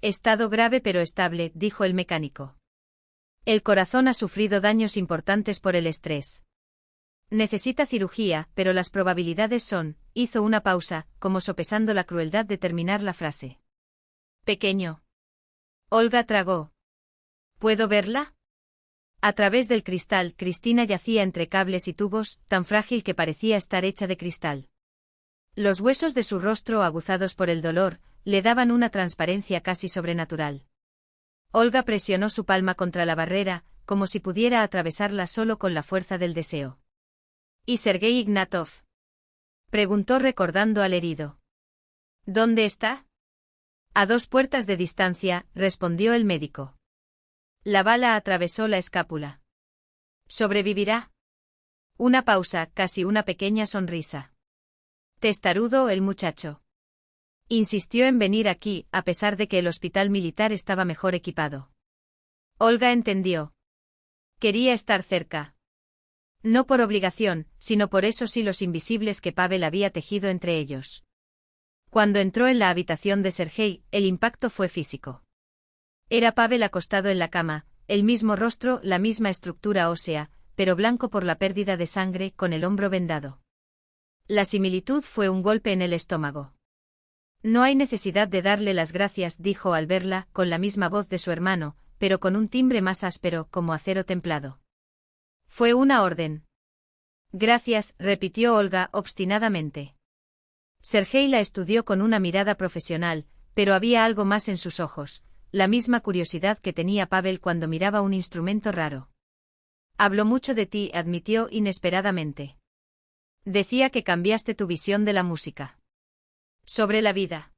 [SPEAKER 1] «Estado grave pero estable», dijo el mecánico. «El corazón ha sufrido daños importantes por el estrés. Necesita cirugía, pero las probabilidades son», hizo una pausa, como sopesando la crueldad de terminar la frase. «Pequeño». Olga tragó. «¿Puedo verla?». A través del cristal, Cristina yacía entre cables y tubos, tan frágil que parecía estar hecha de cristal. Los huesos de su rostro, aguzados por el dolor, le daban una transparencia casi sobrenatural. Olga presionó su palma contra la barrera, como si pudiera atravesarla solo con la fuerza del deseo. ¿Y Sergei Ignatov? Preguntó recordando al herido. ¿Dónde está? A 2 puertas de distancia, respondió el médico. La bala atravesó la escápula. ¿Sobrevivirá? Una pausa, casi una pequeña sonrisa. Testarudo el muchacho. Insistió en venir aquí, a pesar de que el hospital militar estaba mejor equipado. Olga entendió. Quería estar cerca. No por obligación, sino por esos hilos invisibles que Pavel había tejido entre ellos. Cuando entró en la habitación de Sergei, el impacto fue físico. Era Pavel acostado en la cama, el mismo rostro, la misma estructura ósea, pero blanco por la pérdida de sangre, con el hombro vendado. La similitud fue un golpe en el estómago. No hay necesidad de darle las gracias, dijo al verla, con la misma voz de su hermano, pero con un timbre más áspero, como acero templado. Fue una orden. Gracias, repitió Olga obstinadamente. Sergei la estudió con una mirada profesional, pero había algo más en sus ojos, la misma curiosidad que tenía Pavel cuando miraba un instrumento raro. Habló mucho de ti, admitió inesperadamente. Decía que cambiaste tu visión de la música. Sobre la vida.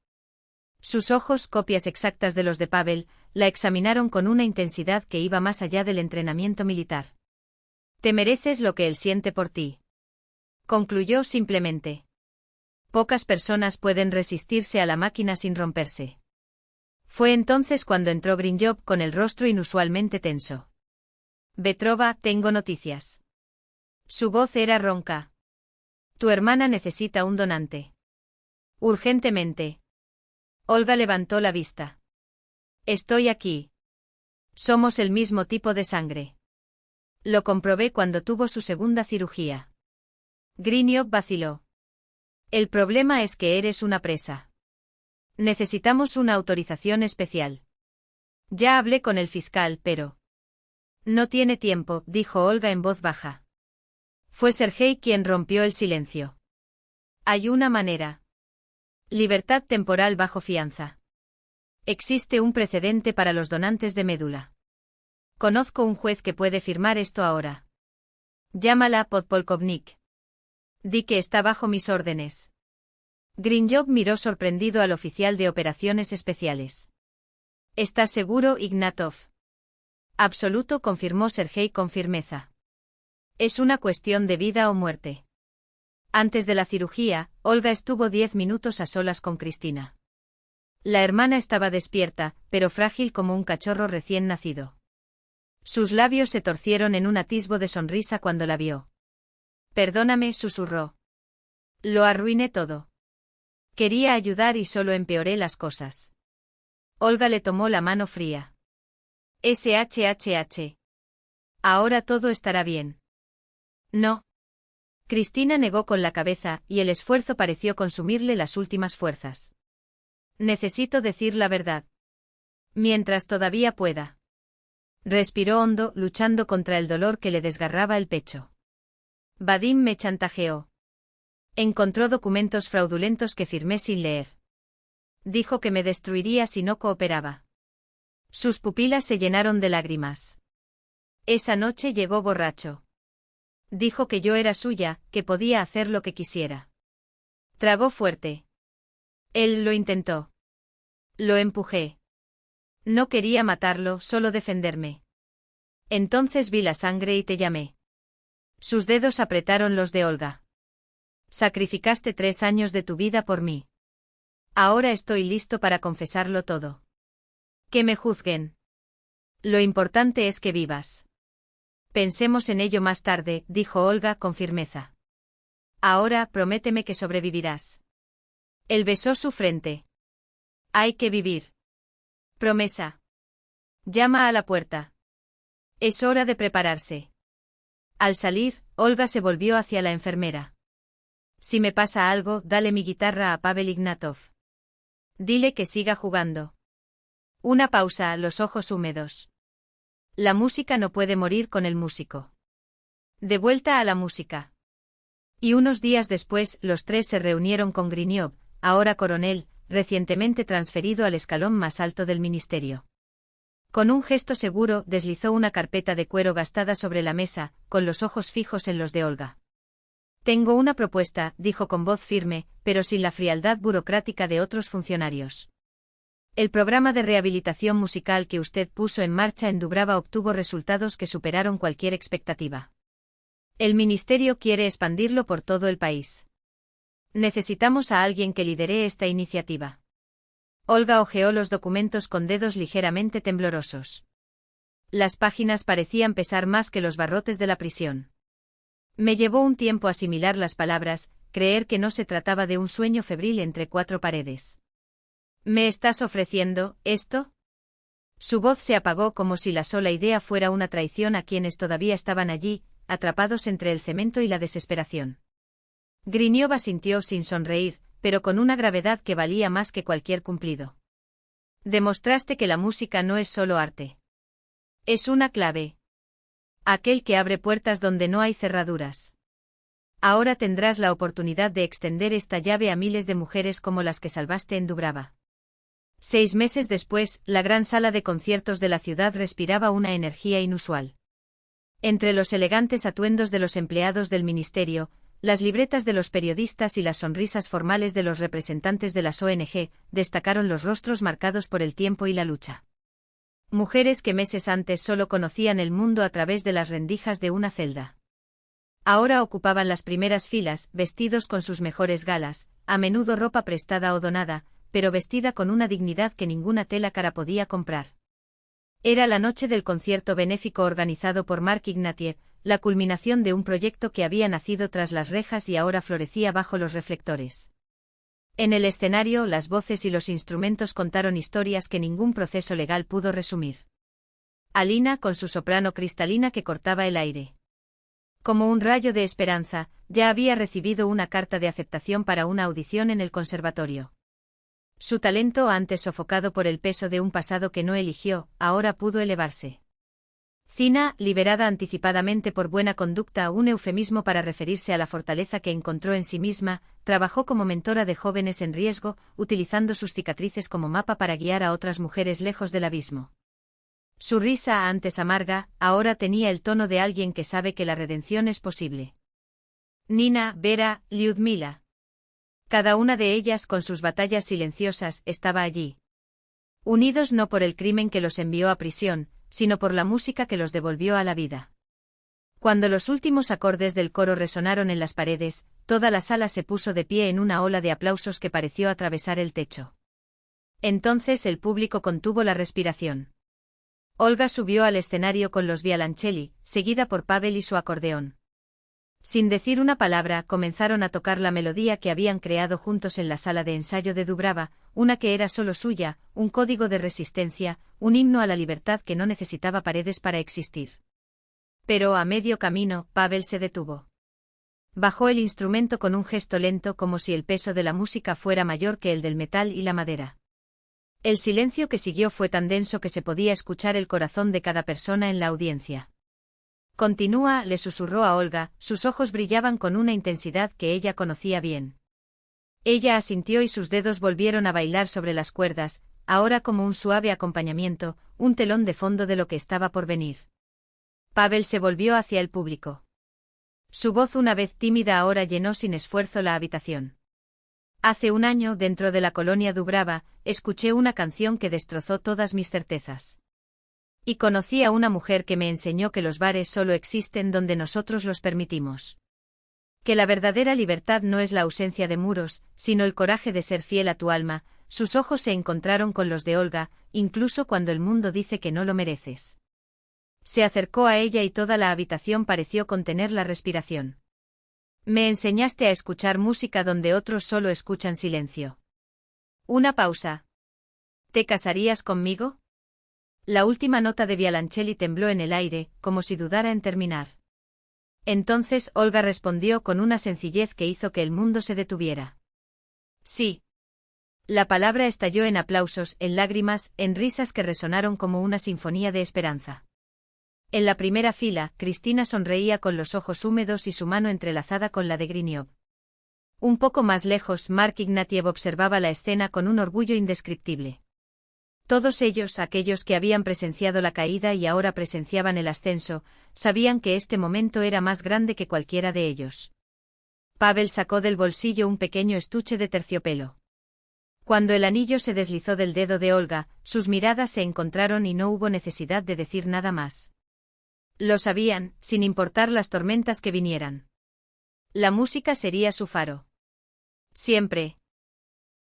[SPEAKER 1] Sus ojos, copias exactas de los de Pavel, la examinaron con una intensidad que iba más allá del entrenamiento militar. Te mereces lo que él siente por ti. Concluyó simplemente. Pocas personas pueden resistirse a la máquina sin romperse. Fue entonces cuando entró Grinjob con el rostro inusualmente tenso. Vetrova, tengo noticias. Su voz era ronca. Tu hermana necesita un donante. Urgentemente. Olga levantó la vista. Estoy aquí. Somos el mismo tipo de sangre. Lo comprobé cuando tuvo su segunda cirugía. Grinjob vaciló. El problema es que eres una presa. Necesitamos una autorización especial. Ya hablé con el fiscal, pero... No tiene tiempo, dijo Olga en voz baja. Fue Sergei quien rompió el silencio. Hay una manera. Libertad temporal bajo fianza. Existe un precedente para los donantes de médula. Conozco un juez que puede firmar esto ahora. Llámala Podpolkovnik. Di que está bajo mis órdenes. Grinjob miró sorprendido al oficial de operaciones especiales. ¿Estás seguro, Ignatov? Absoluto, confirmó Sergei con firmeza. Es una cuestión de vida o muerte. Antes de la cirugía, Olga estuvo 10 minutos a solas con Cristina. La hermana estaba despierta, pero frágil como un cachorro recién nacido. Sus labios se torcieron en un atisbo de sonrisa cuando la vio. Perdóname, susurró. Lo arruiné todo. Quería ayudar y solo empeoré las cosas. Olga le tomó la mano fría. SHHH. Ahora todo estará bien. No. Cristina negó con la cabeza, y el esfuerzo pareció consumirle las últimas fuerzas. Necesito decir la verdad. Mientras todavía pueda. Respiró hondo, luchando contra el dolor que le desgarraba el pecho. Vadim me chantajeó. Encontró documentos fraudulentos que firmé sin leer. Dijo que me destruiría si no cooperaba. Sus pupilas se llenaron de lágrimas. Esa noche llegó borracho. Dijo que yo era suya, que podía hacer lo que quisiera. Tragó fuerte. Él lo intentó. Lo empujé. No quería matarlo, solo defenderme. Entonces vi la sangre y te llamé. Sus dedos apretaron los de Olga. Sacrificaste 3 años de tu vida por mí. Ahora estoy listo para confesarlo todo. Que me juzguen. Lo importante es que vivas. Pensemos en ello más tarde, dijo Olga con firmeza. Ahora, prométeme que sobrevivirás. Él besó su frente. Hay que vivir. Promesa. Llama a la puerta. Es hora de prepararse. Al salir, Olga se volvió hacia la enfermera. Si me pasa algo, dale mi guitarra a Pavel Ignatov. Dile que siga jugando. Una pausa, los ojos húmedos. La música no puede morir con el músico. De vuelta a la música. Y unos días después, los tres se reunieron con Griniov, ahora coronel, recientemente transferido al escalón más alto del ministerio. Con un gesto seguro, deslizó una carpeta de cuero gastada sobre la mesa, con los ojos fijos en los de Olga. Tengo una propuesta, dijo con voz firme, pero sin la frialdad burocrática de otros funcionarios. El programa de rehabilitación musical que usted puso en marcha en Dubrava obtuvo resultados que superaron cualquier expectativa. El ministerio quiere expandirlo por todo el país. Necesitamos a alguien que lidere esta iniciativa. Olga hojeó los documentos con dedos ligeramente temblorosos. Las páginas parecían pesar más que los barrotes de la prisión. Me llevó un tiempo asimilar las palabras, creer que no se trataba de un sueño febril entre cuatro paredes. ¿Me estás ofreciendo esto? Su voz se apagó como si la sola idea fuera una traición a quienes todavía estaban allí, atrapados entre el cemento y la desesperación. Griniov asintió sin sonreír, pero con una gravedad que valía más que cualquier cumplido. Demostraste que la música no es solo arte. Es una clave. Aquel que abre puertas donde no hay cerraduras. Ahora tendrás la oportunidad de extender esta llave a miles de mujeres como las que salvaste en Dubrava. 6 meses después, la gran sala de conciertos de la ciudad respiraba una energía inusual. Entre los elegantes atuendos de los empleados del ministerio, las libretas de los periodistas y las sonrisas formales de los representantes de las ONG, destacaron los rostros marcados por el tiempo y la lucha. Mujeres que meses antes solo conocían el mundo a través de las rendijas de una celda. Ahora ocupaban las primeras filas, vestidos con sus mejores galas, a menudo ropa prestada o donada, pero vestida con una dignidad que ninguna tela cara podía comprar. Era la noche del concierto benéfico organizado por Mark Ignatiev, la culminación de un proyecto que había nacido tras las rejas y ahora florecía bajo los reflectores. En el escenario, las voces y los instrumentos contaron historias que ningún proceso legal pudo resumir. Alina, con su soprano cristalina que cortaba el aire. Como un rayo de esperanza, ya había recibido una carta de aceptación para una audición en el conservatorio. Su talento, antes sofocado por el peso de un pasado que no eligió, ahora pudo elevarse. Zina, liberada anticipadamente por buena conducta, un eufemismo para referirse a la fortaleza que encontró en sí misma, trabajó como mentora de jóvenes en riesgo, utilizando sus cicatrices como mapa para guiar a otras mujeres lejos del abismo. Su risa, antes amarga, ahora tenía el tono de alguien que sabe que la redención es posible. Nina, Vera, Lyudmila. Cada una de ellas, con sus batallas silenciosas, estaba allí. Unidos no por el crimen que los envió a prisión, sino por la música que los devolvió a la vida. Cuando los últimos acordes del coro resonaron en las paredes, toda la sala se puso de pie en una ola de aplausos que pareció atravesar el techo. Entonces el público contuvo la respiración. Olga subió al escenario con los violoncelli, seguida por Pavel y su acordeón. Sin decir una palabra, comenzaron a tocar la melodía que habían creado juntos en la sala de ensayo de Dubrava, una que era solo suya, un código de resistencia, un himno a la libertad que no necesitaba paredes para existir. Pero a medio camino, Pavel se detuvo. Bajó el instrumento con un gesto lento como si el peso de la música fuera mayor que el del metal y la madera. El silencio que siguió fue tan denso que se podía escuchar el corazón de cada persona en la audiencia. Continúa, le susurró a Olga, sus ojos brillaban con una intensidad que ella conocía bien. Ella asintió y sus dedos volvieron a bailar sobre las cuerdas, ahora como un suave acompañamiento, un telón de fondo de lo que estaba por venir. Pavel se volvió hacia el público. Su voz, una vez tímida, ahora llenó sin esfuerzo la habitación. Hace un año, dentro de la colonia Dubrava, escuché una canción que destrozó todas mis certezas. Y conocí a una mujer que me enseñó que los bares solo existen donde nosotros los permitimos. Que la verdadera libertad no es la ausencia de muros, sino el coraje de ser fiel a tu alma. Sus ojos se encontraron con los de Olga, incluso cuando el mundo dice que no lo mereces. Se acercó a ella y toda la habitación pareció contener la respiración. Me enseñaste a escuchar música donde otros solo escuchan silencio. Una pausa. ¿Te casarías conmigo? La última nota de violoncelli tembló en el aire, como si dudara en terminar. Entonces Olga respondió con una sencillez que hizo que el mundo se detuviera. Sí. La palabra estalló en aplausos, en lágrimas, en risas que resonaron como una sinfonía de esperanza. En la primera fila, Cristina sonreía con los ojos húmedos y su mano entrelazada con la de Griniov. Un poco más lejos, Mark Ignatiev observaba la escena con un orgullo indescriptible. Todos ellos, aquellos que habían presenciado la caída y ahora presenciaban el ascenso, sabían que este momento era más grande que cualquiera de ellos. Pavel sacó del bolsillo un pequeño estuche de terciopelo. Cuando el anillo se deslizó del dedo de Olga, sus miradas se encontraron y no hubo necesidad de decir nada más. Lo sabían, sin importar las tormentas que vinieran. La música sería su faro. Siempre.